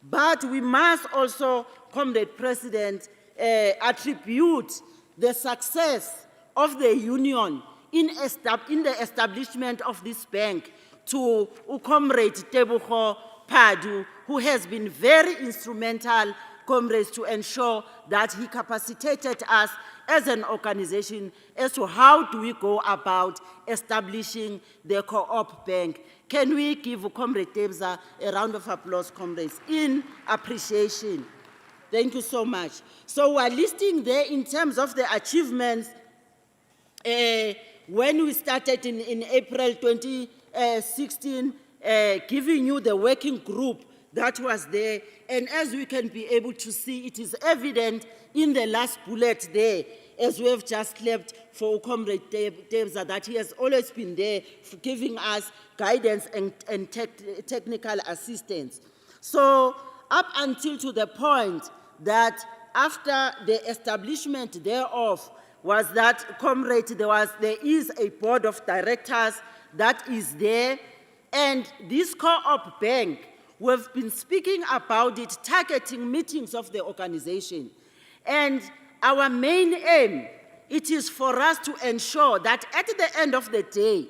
Speaker 11: But we must also, Comrade President, attribute the success of the union in the establishment of this bank to Comrade Tebogo Padu, who has been very instrumental, comrades, to ensure that he capacitated us as an organization as to how do we go about establishing the co-op bank. Can we give Comrade Tebza a round of applause, comrades, in appreciation? Thank you so much. So we're listing there in terms of the achievements when we started in April 2016, giving you the working group that was there. And as we can be able to see, it is evident in the last bullet there, as we have just clapped for Comrade Tebza, that he has always been there for giving us guidance and technical assistance. So up until to the point that after the establishment thereof was that, comrade, there is a board of directors that is there, and this co-op bank, we've been speaking about it, targeting meetings of the organization. And our main aim, it is for us to ensure that at the end of the day,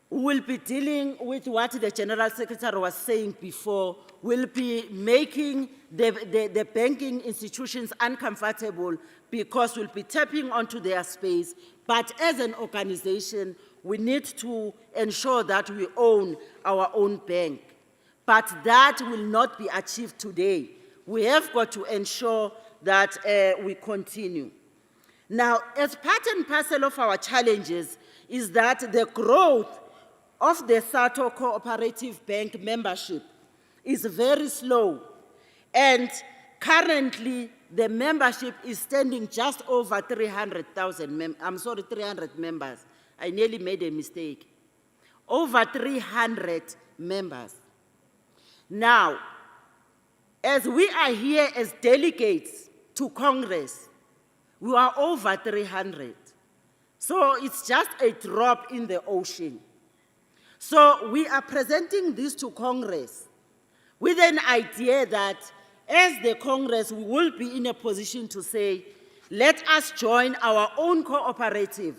Speaker 11: we will be dealing with what the General Secretary was saying before. We'll be making the banking institutions uncomfortable because we'll be tapping onto their space. But as an organization, we need to ensure that we own our own bank. But that will not be achieved today. We have got to ensure that we continue. Now, as part and parcel of our challenges is that the growth of the SADTU Cooperative Bank membership is very slow. And currently, the membership is standing just over 300,000, 300 members. I nearly made a mistake. Over 300 members. Now, as we are here as delegates to Congress, we are over 300. So it's just a drop in the ocean. So we are presenting this to Congress with an idea that as the Congress, we will be in a position to say, let us join our own cooperative,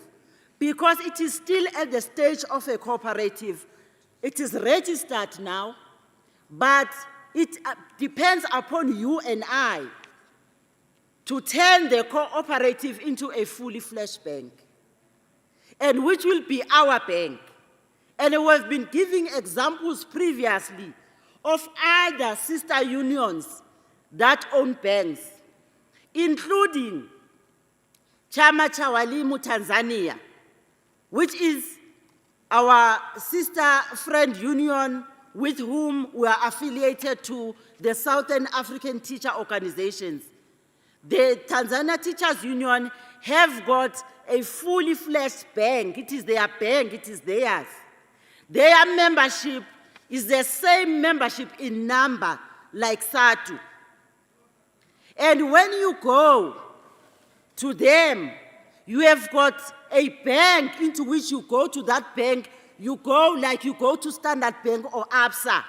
Speaker 11: because it is still at the stage of a cooperative. It is registered now, but it depends upon you and I to turn the cooperative into a fully fledged bank, and which will be our bank. And we have been giving examples previously of other sister unions that own banks, including Chama cha Walimu Tanzania, which is our sister friend union with whom we are affiliated to the Southern African teacher organizations. The Tanzania Teachers Union have got a fully fledged bank. It is their bank, it is theirs. Their membership is the same membership in number like SADTU. And when you go to them, you have got a bank into which you go to that bank. You go like you go to Standard Bank or ABSA.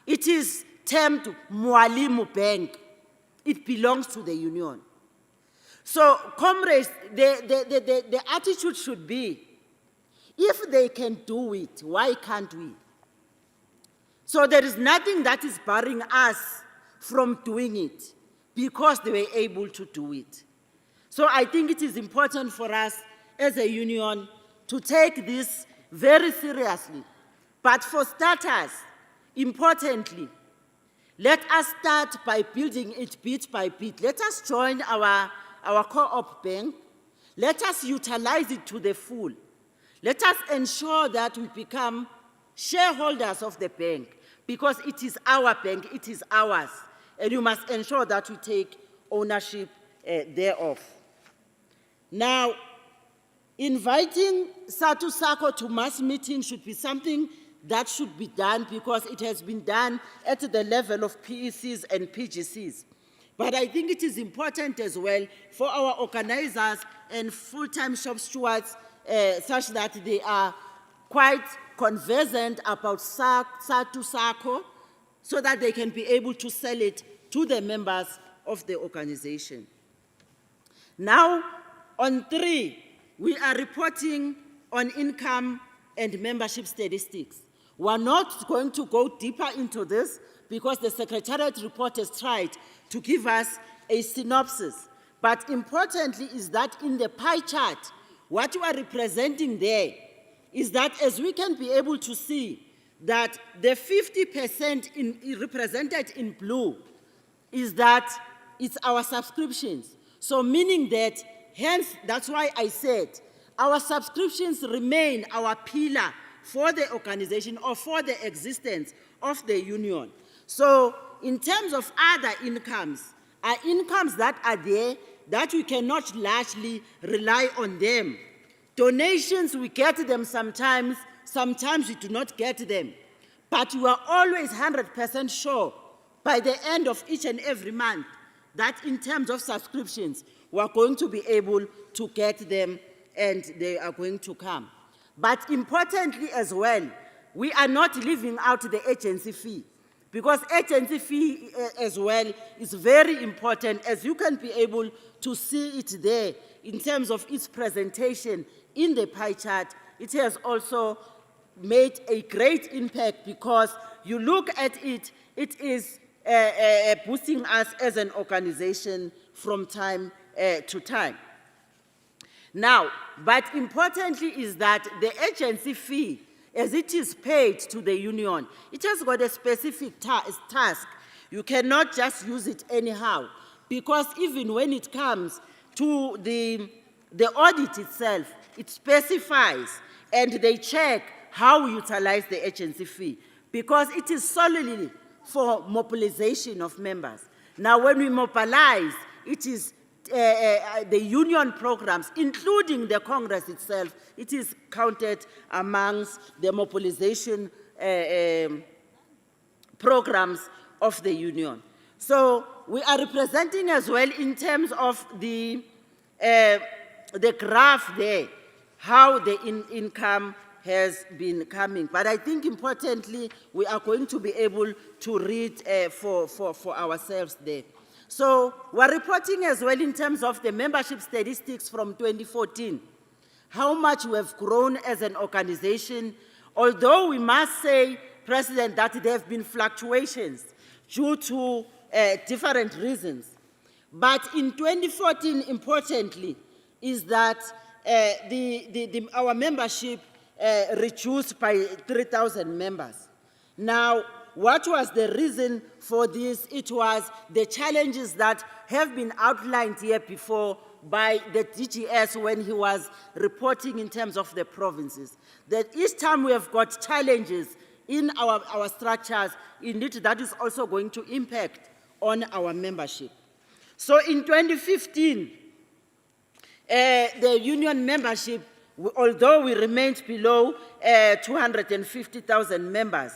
Speaker 11: It is termed Mwalimu Bank. It belongs to the union. So, comrades, the attitude should be, If they can do it, why can't we? So there is nothing that is barring us from doing it because they were able to do it. So I think it is important for us as a union to take this very seriously. But for starters, importantly, let us start by building it bit by bit. Let us join our co-op bank. Let us utilize it to the full. Let us ensure that we become shareholders of the bank, because it is our bank, it is ours, and you must ensure that we take ownership thereof. Now, inviting SADTU SACCO to mass meetings should be something that should be done, because it has been done at the level of PECs and PGCs. But I think it is important as well for our organizers and full-time shop stewards such that they are quite conversant about SADTU SACCO, so that they can be able to sell it to the members of the organization. Now, on 3, we are reporting on income and membership statistics. We're not going to go deeper into this because the Secretariat report has tried to give us a synopsis. But importantly is that in the pie chart, what you are representing there is that, as we can be able to see, that the 50% represented in blue is that it's our subscriptions. So meaning that, hence, that's why I said, our subscriptions remain our pillar for the organization or for the existence of the union. So in terms of other incomes, are incomes that are there that we cannot largely rely on them. Donations, we get them sometimes we do not get them. But we are always 100% sure by the end of each and every month that in terms of subscriptions, we are going to be able to get them and they are going to come. But importantly as well, we are not leaving out the agency fee, because agency fee as well is very important, as you can be able to see it there in terms of its presentation in the pie chart. It has also made a great impact, because you look at it, it is boosting us as an organization from time to time. Now, but importantly is that the agency fee, as it is paid to the union, it has got a specific task. You cannot just use it anyhow, because even when it comes to the audit itself, it specifies and they check how we utilize the agency fee, because it is solely for mobilization of members. Now, when we mobilize, it is the union programs, including the Congress itself, it is counted amongst the mobilization programs of the union. So we are representing as well in terms of the graph there, how the income has been coming. But I think importantly, we are going to be able to read for ourselves there. So we're reporting as well in terms of the membership statistics from 2014, how much we have grown as an organization, although we must say, President, that there have been fluctuations due to different reasons. But in 2014, importantly, is that our membership reduced by 3,000 members. Now, what was the reason for this? It was the challenges that have been outlined here before by the DGS when he was reporting in terms of the provinces. That each time we have got challenges in our structures, indeed that is also going to impact on our membership. So in 2015, the union membership, although we remained below 250,000 members,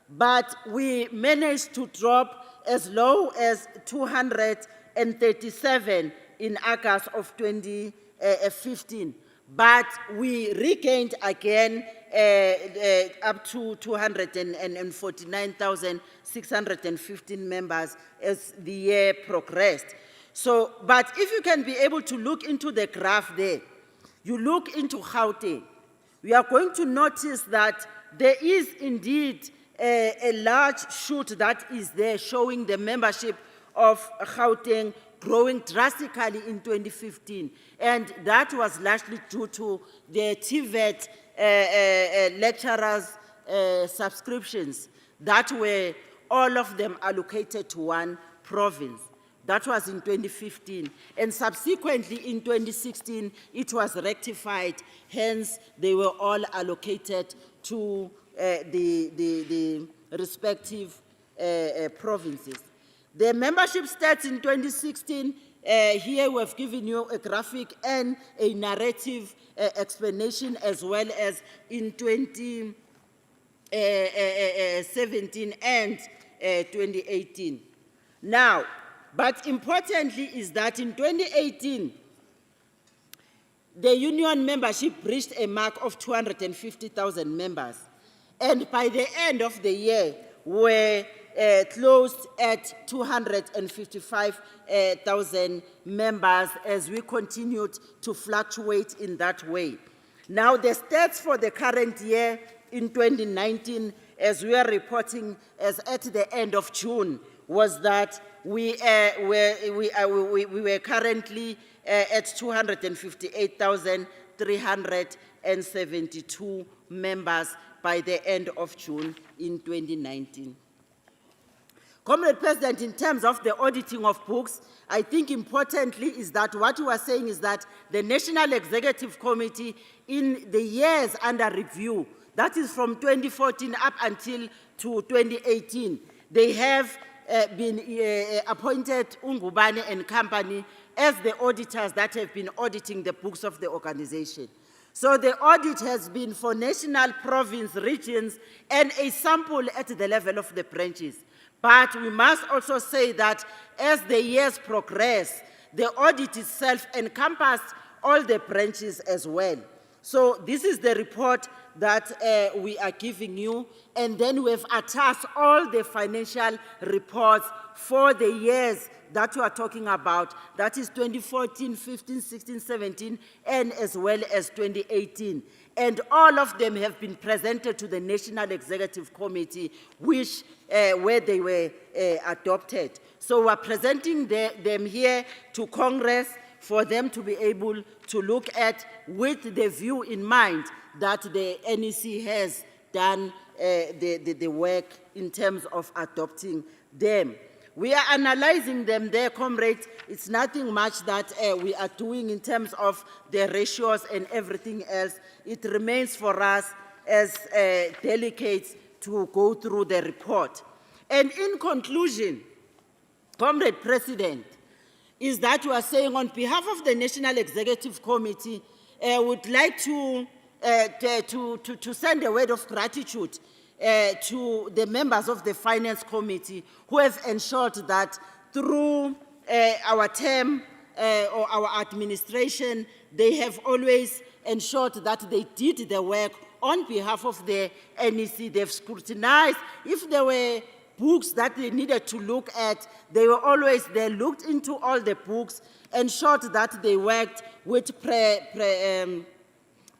Speaker 11: but we managed to drop as low as 237 in August of 2015. But we regained again up to 249,615 members as the year progressed. So, but if you can be able to look into the graph there, you look into Gauteng, we are going to notice that there is indeed a large shoot that is there showing the membership of Gauteng growing drastically in 2015. And that was largely due to the TVET lecturers' subscriptions that were all of them allocated to one province. That was in 2015. And subsequently in 2016, it was rectified. Hence, they were all allocated to the respective provinces. The membership stats in 2016, here we've given you a graphic and a narrative explanation, as well as in 2017 and 2018. Now, but importantly is that in 2018, the union membership reached a mark of 250,000 members. And by the end of the year, we're closed at 255,000 members as we continued to fluctuate in that way. Now, the stats for the current year in 2019, as we are reporting as at the end of June, was that we were currently at 258,372 members by the end of June in 2019. Comrade President, in terms of the auditing of books, I think importantly is that what you are saying is that the National Executive Committee in the years under review, that is from 2014 up until to 2018, they have been appointed Ungubane and Company as the auditors that have been auditing the books of the organization. So the audit has been for national, province, regions, and a sample at the level of the branches. But we must also say that as the years progress, the audit itself encompassed all the branches as well. So this is the report that we are giving you, and then we've attached all the financial reports for the years that you are talking about, that is 2014, 15, 16, 17, and as well as 2018. And all of them have been presented to the National Executive Committee, which, where they were adopted. So we're presenting them here to Congress for them to be able to look at with the view in mind that the NEC has done the work in terms of adopting them. We are analyzing them there, comrades. It's nothing much that we are doing in terms of the ratios and everything else. It remains for us as delegates to go through the report. And in conclusion, Comrade President, is that you are saying on behalf of the National Executive Committee, would like to send a word of gratitude to the members of the Finance Committee who have ensured that through our term or our administration, they have always ensured that they did the work on behalf of the NEC. They've scrutinized. If there were books that they needed to look at, they were always there, looked into all the books, ensured that they worked with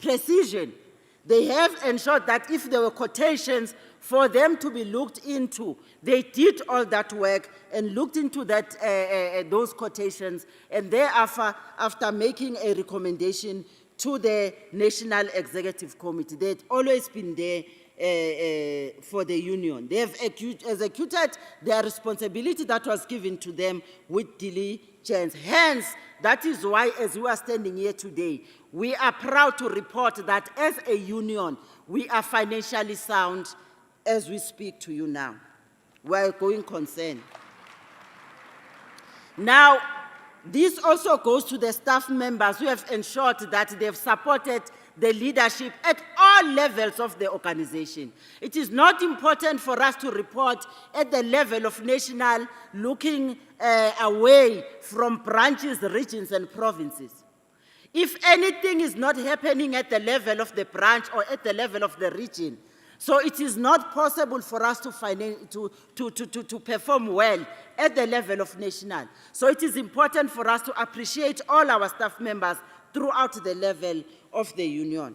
Speaker 11: precision. They have ensured that if there were quotations for them to be looked into, they did all that work and looked into that, those quotations, and thereafter, after making a recommendation to the National Executive Committee, they had always been there for the union. They have executed their responsibility that was given to them with diligence. Hence, that is why, as we are standing here today, we are proud to report that as a union, we are financially sound as we speak to you now. We are going concern. Now, this also goes to the staff members who have ensured that they have supported the leadership at all levels of the organization. It is not important for us to report at the level of national, looking away from branches, regions, and provinces. If anything is not happening at the level of the branch or at the level of the region, so it is not possible for us to perform well at the level of national. So it is important for us to appreciate all our staff members throughout the level of the union.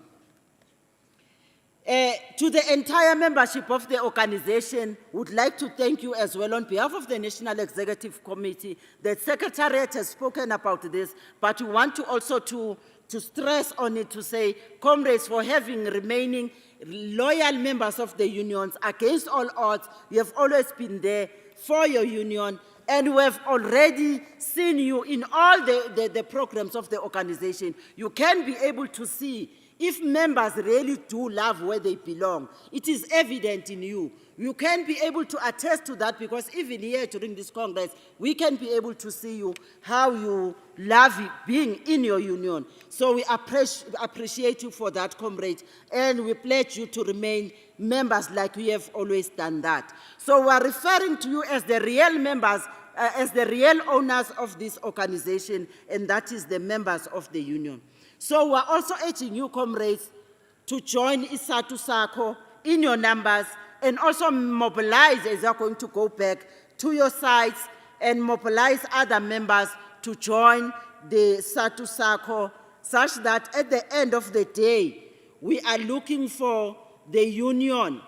Speaker 11: To the entire membership of the organization, would like to thank you as well on behalf of the National Executive Committee. The Secretariat has spoken about this, but we want to also to stress on it to say, comrades, for having remaining loyal members of the unions against all odds. You have always been there for your union, and we have already seen you in all the programs of the organization. You can be able to see if members really do love where they belong. It is evident in you. You can be able to attest to that, because even here during this Congress, we can be able to see you, how you love being in your union. So we appreciate you for that, comrade, and we pledge you to remain members like we have always done that. So we are referring to you as the real members, as the real owners of this organization, and that is the members of the union. So we are also urging you, comrades, to join SADTU SACCO in your numbers, and also mobilize as you are going to go back to your sites, and mobilize other members to join the SADTU SACCO, such that at the end of the day, we are looking for the union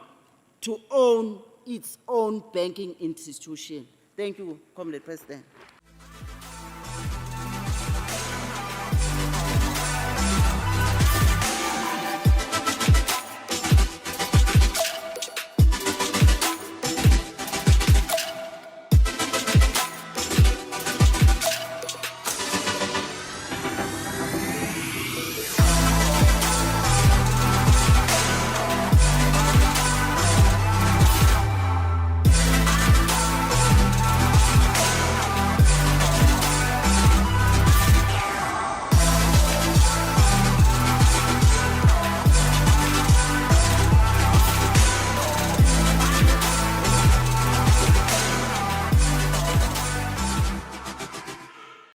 Speaker 11: to own its own banking institution. Thank you, Comrade President.